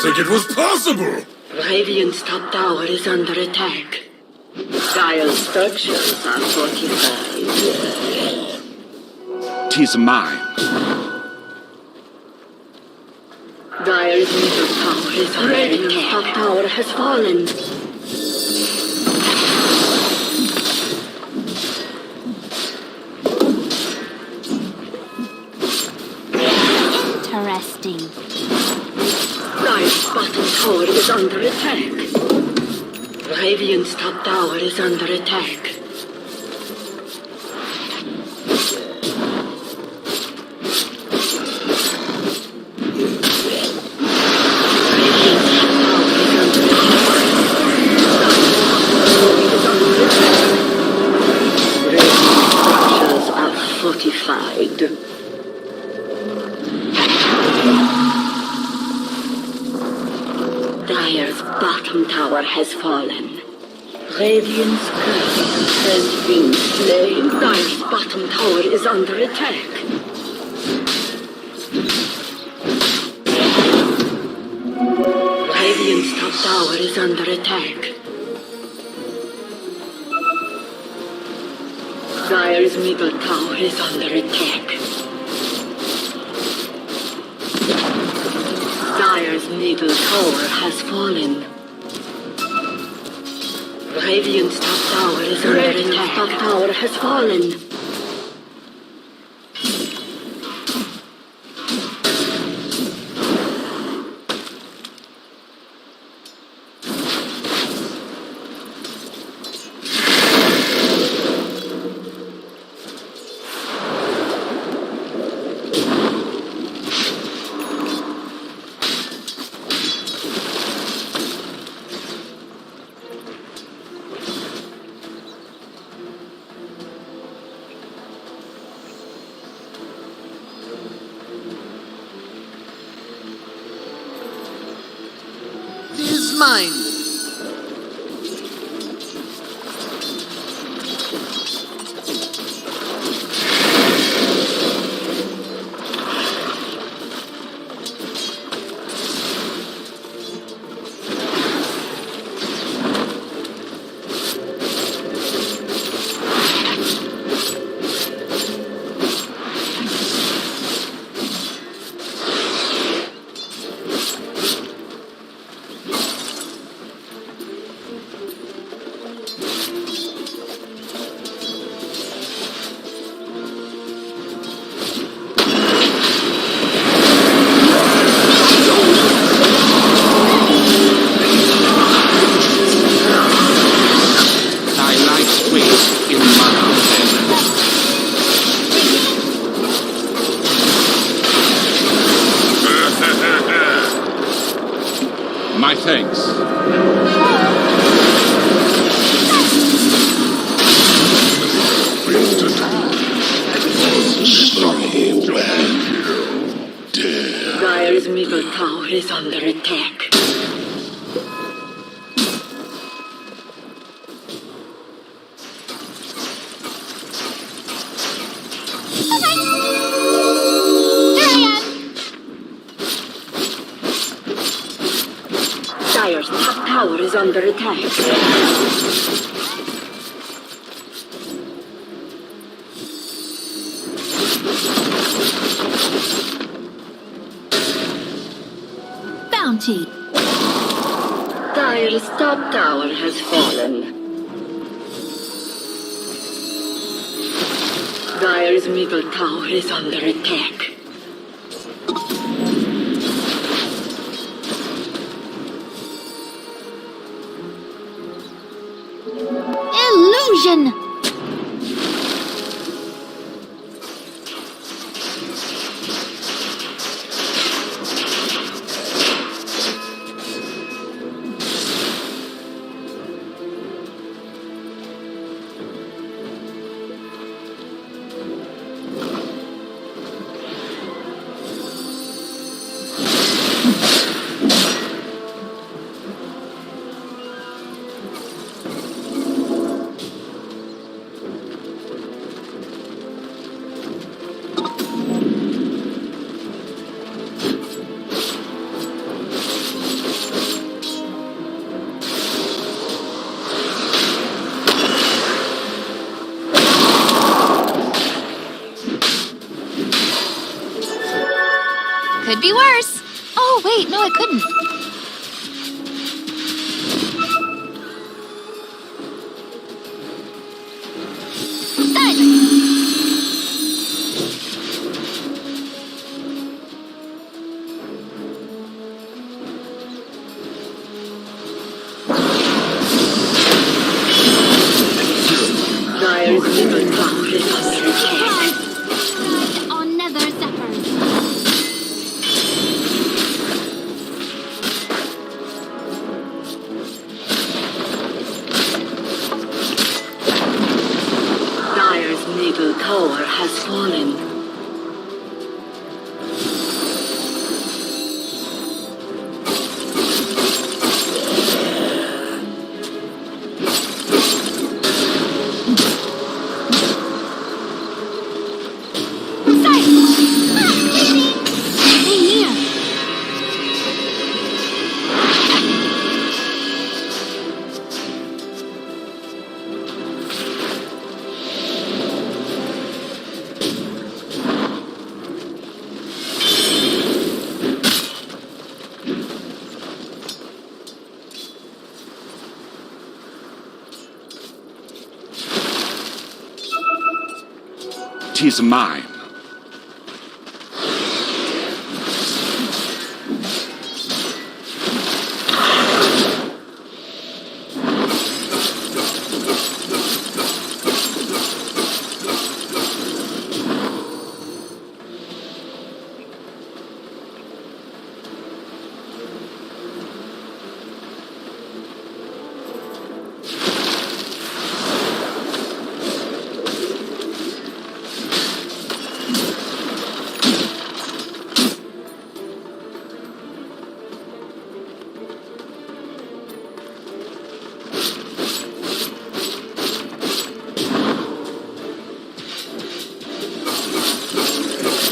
think it was possible? Radiant's top tower is under attack. Dire's structures are fortified. 'Tis mine. Dire's middle tower is under attack. Radiant's top tower has fallen. Interesting. Dire's bottom tower is under attack. Radiant's top tower is under attack. Fortified. Dire's bottom tower has fallen. Radiant's guardian has been slain. Dire's bottom tower is under attack. Radiant's top tower is under attack. Dire's middle tower is under attack. Dire's middle tower has fallen. Radiant's top tower is under attack. Radiant's top tower has fallen. Is mine. My thanks. Dire's middle tower is under attack. Dire's top tower is under attack. Bounty. Dire's top tower has fallen. Dire's middle tower is under attack. Illusion. Could be worse. Oh, wait, no, it couldn't. Dire's middle tower is under attack. On nether zappers. Dire's middle tower has fallen. Tis mine.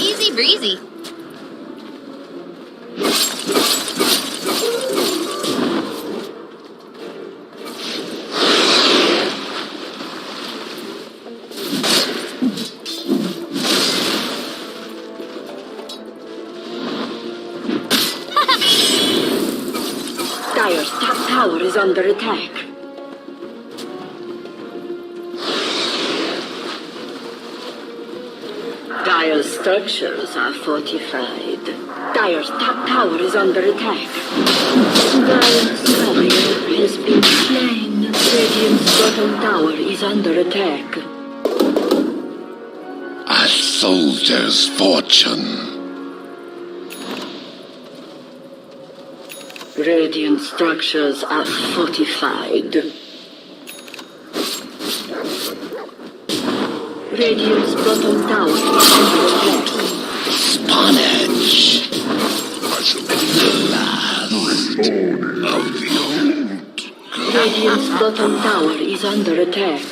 Easy breezy. Dire's top tower is under attack. Dire's structures are fortified. Dire's top tower is under attack. Dire's warrior has been slain. Radiant's bottom tower is under attack. A soldier's fortune. Radiant structures are fortified. Radiant's bottom tower is under attack. Sponge. The last of the old. Radiant's bottom tower is under attack.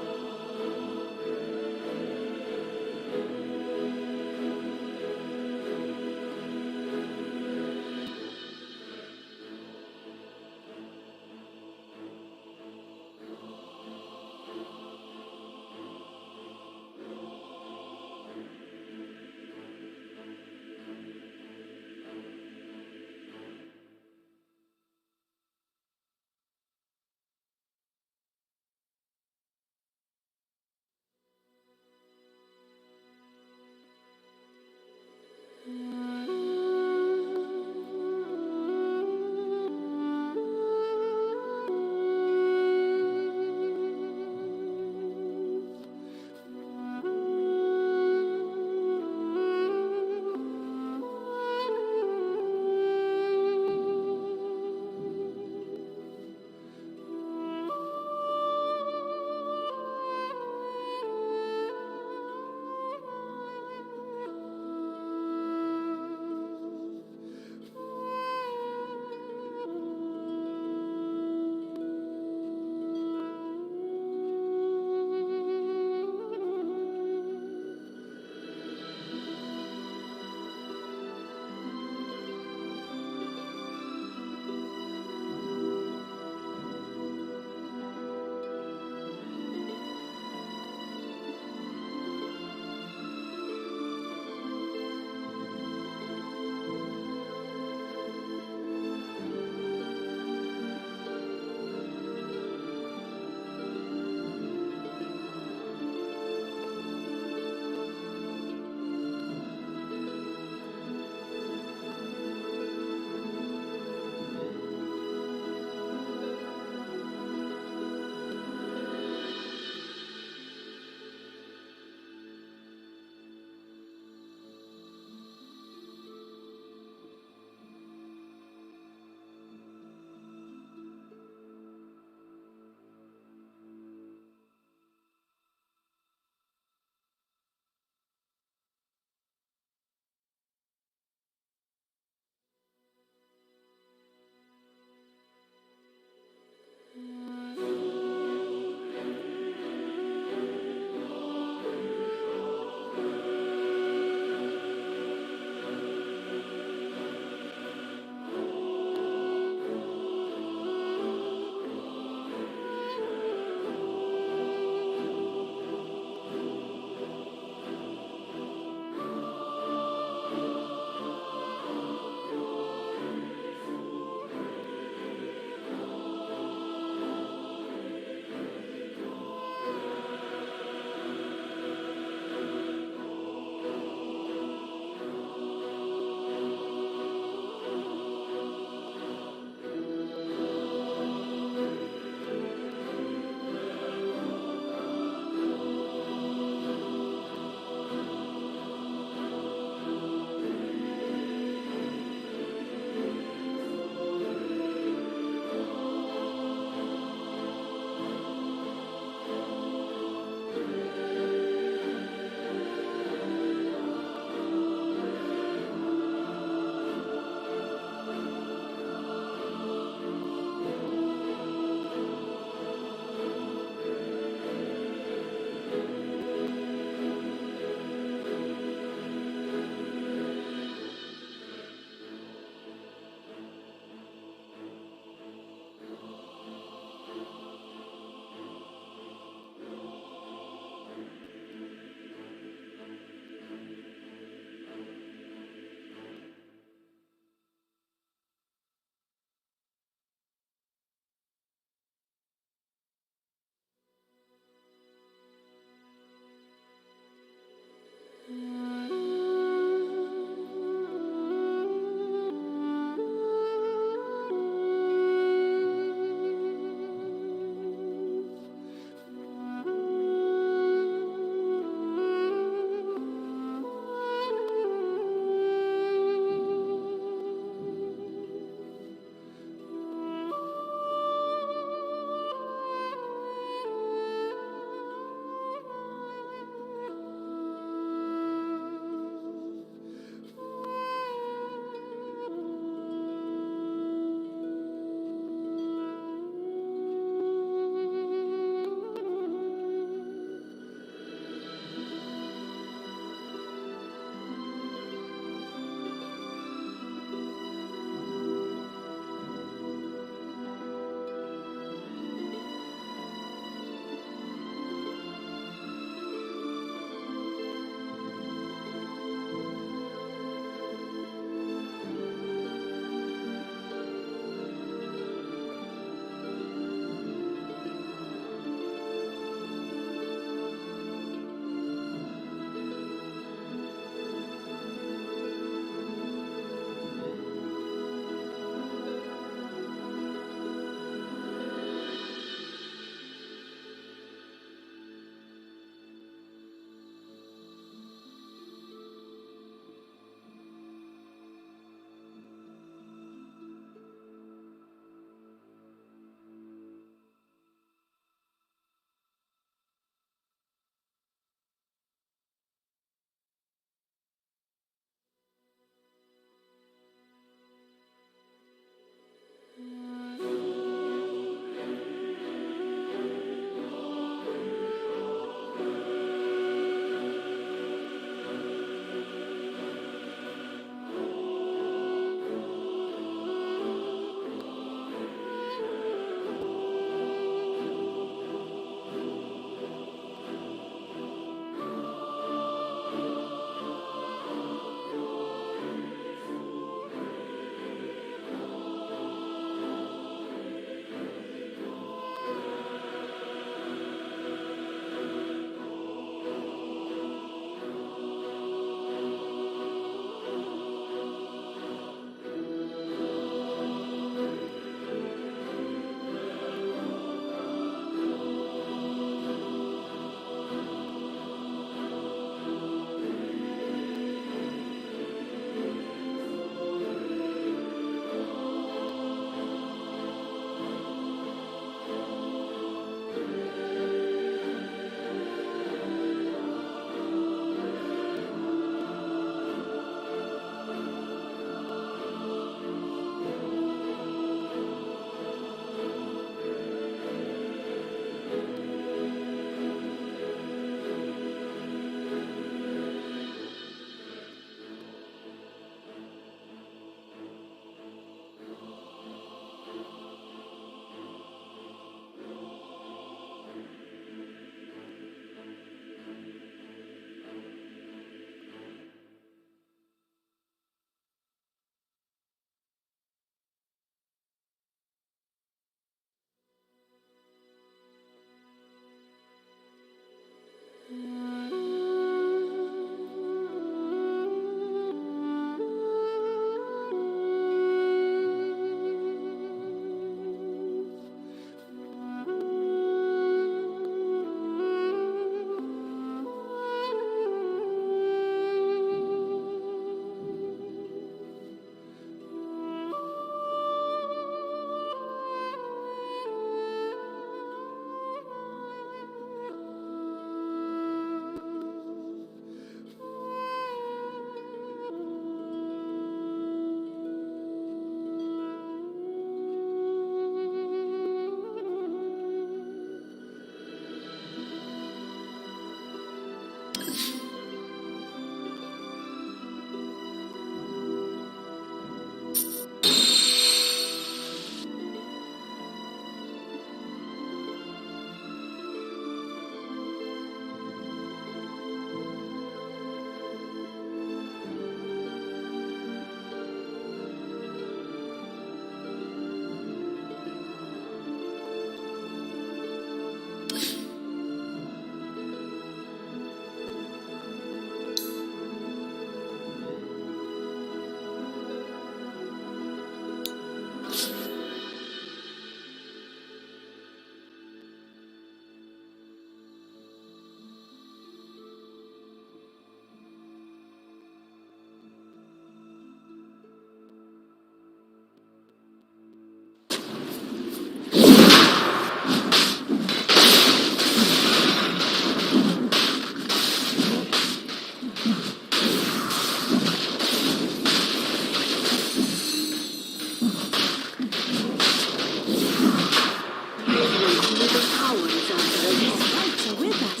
tower is under attack. Lights are with us.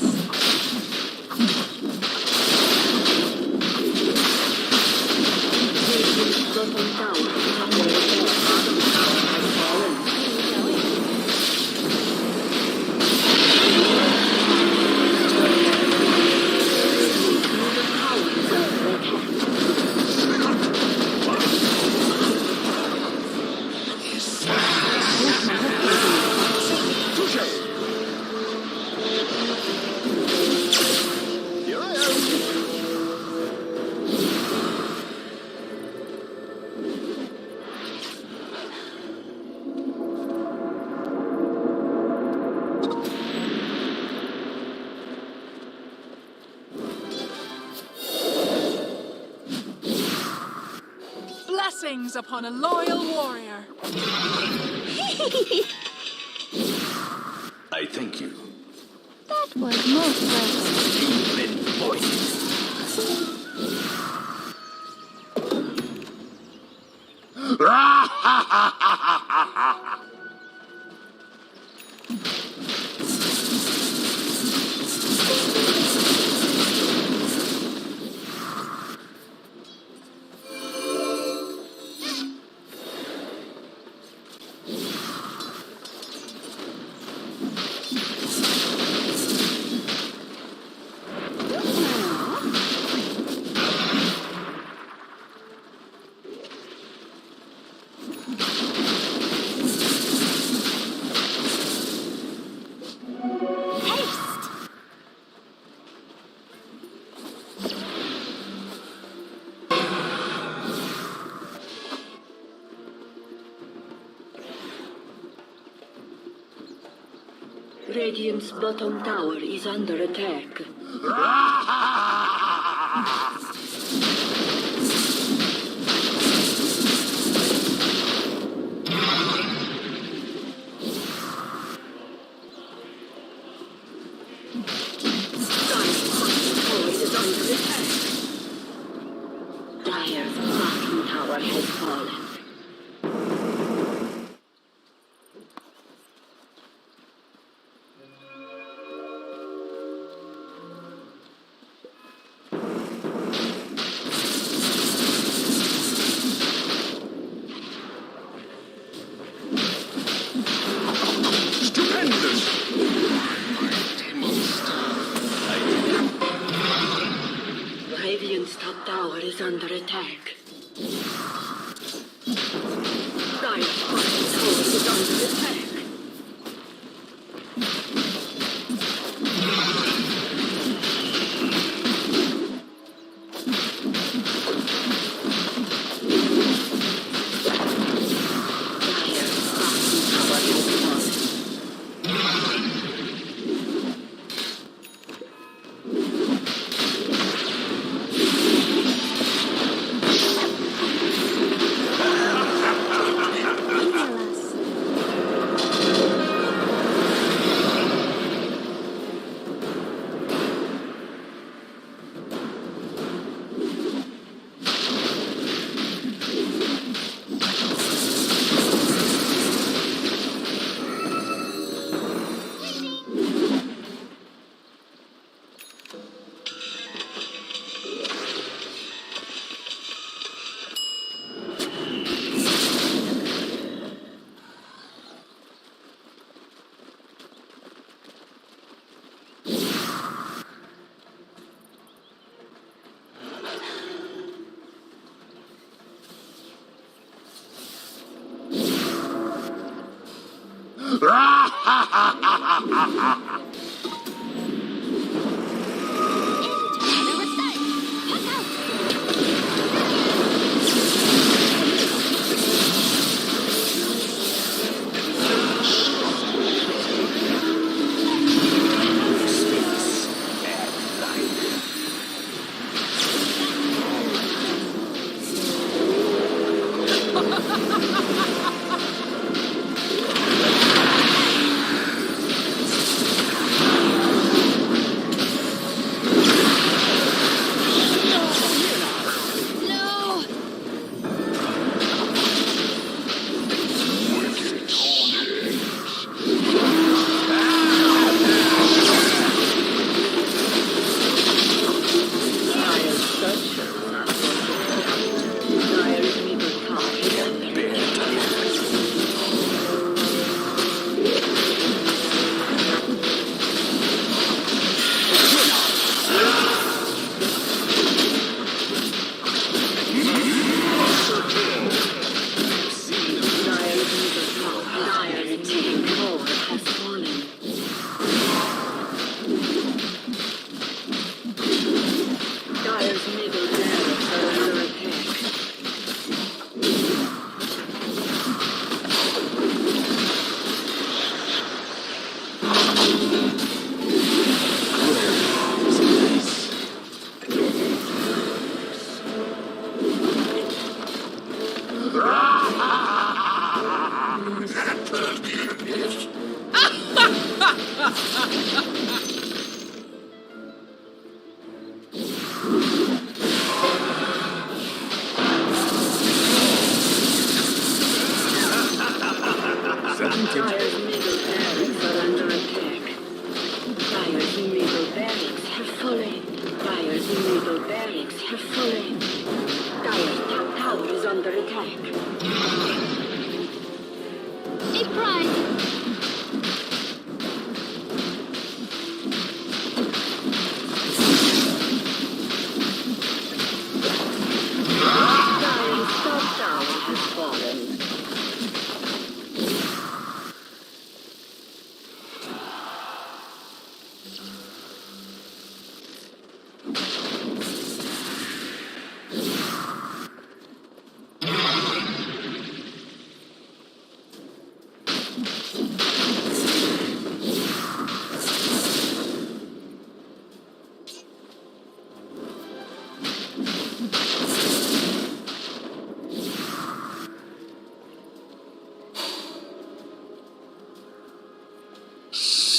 Radiant's bottom tower is under attack. Bottom tower has fallen. Blessings upon a loyal warrior. I thank you. That was most Radiant's bottom tower is under attack. Dire's bottom tower has fallen. Radiant's top tower is under attack. Dire's bottom tower is under attack.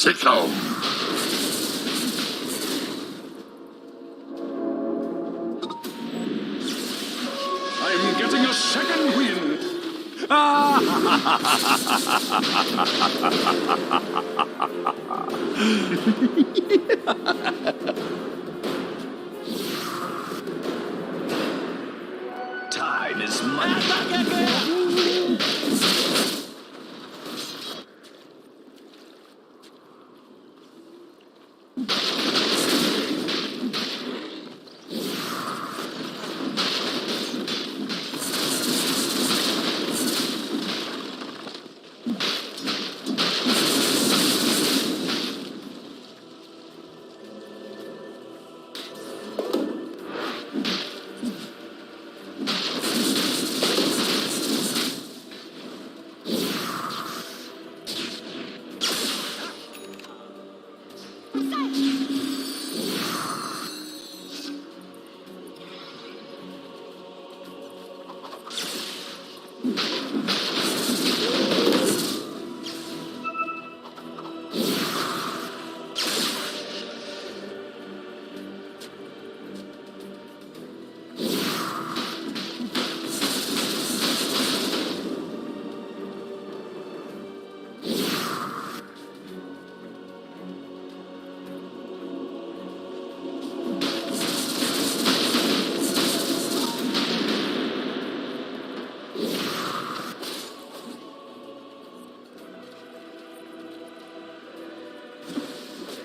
sicko. I'm getting a second wind. Time is money.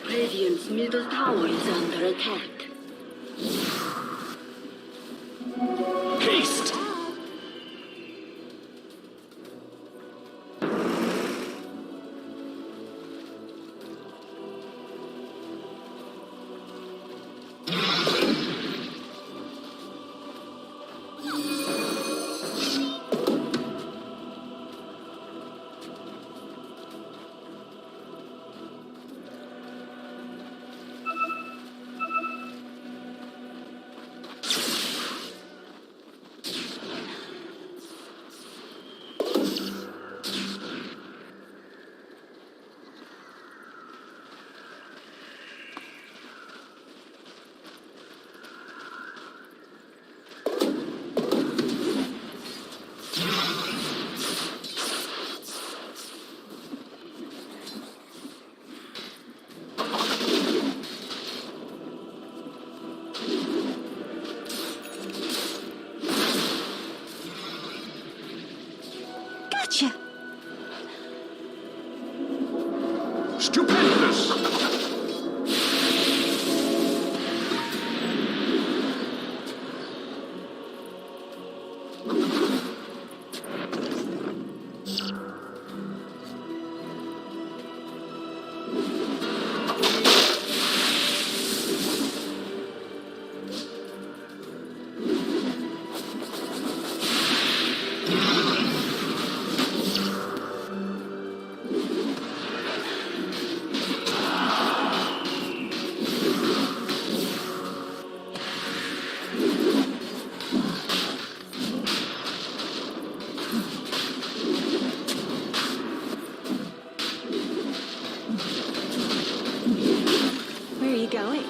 Radiant's middle tower is under attack. Haste. Gotcha. Stupendous. Where are you going?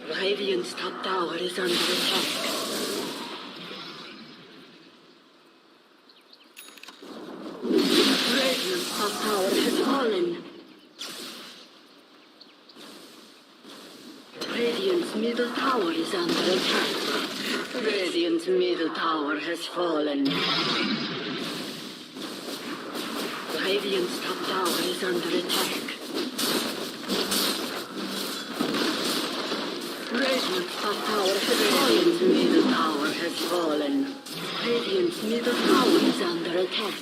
Radiant's top tower is under attack. Radiant's top tower has fallen. Radiant's middle tower is under attack. Radiant's middle tower has fallen. Radiant's top tower is under attack. Radiant's top tower has fallen. Radiant's middle tower has fallen. Radiant's middle tower is under attack.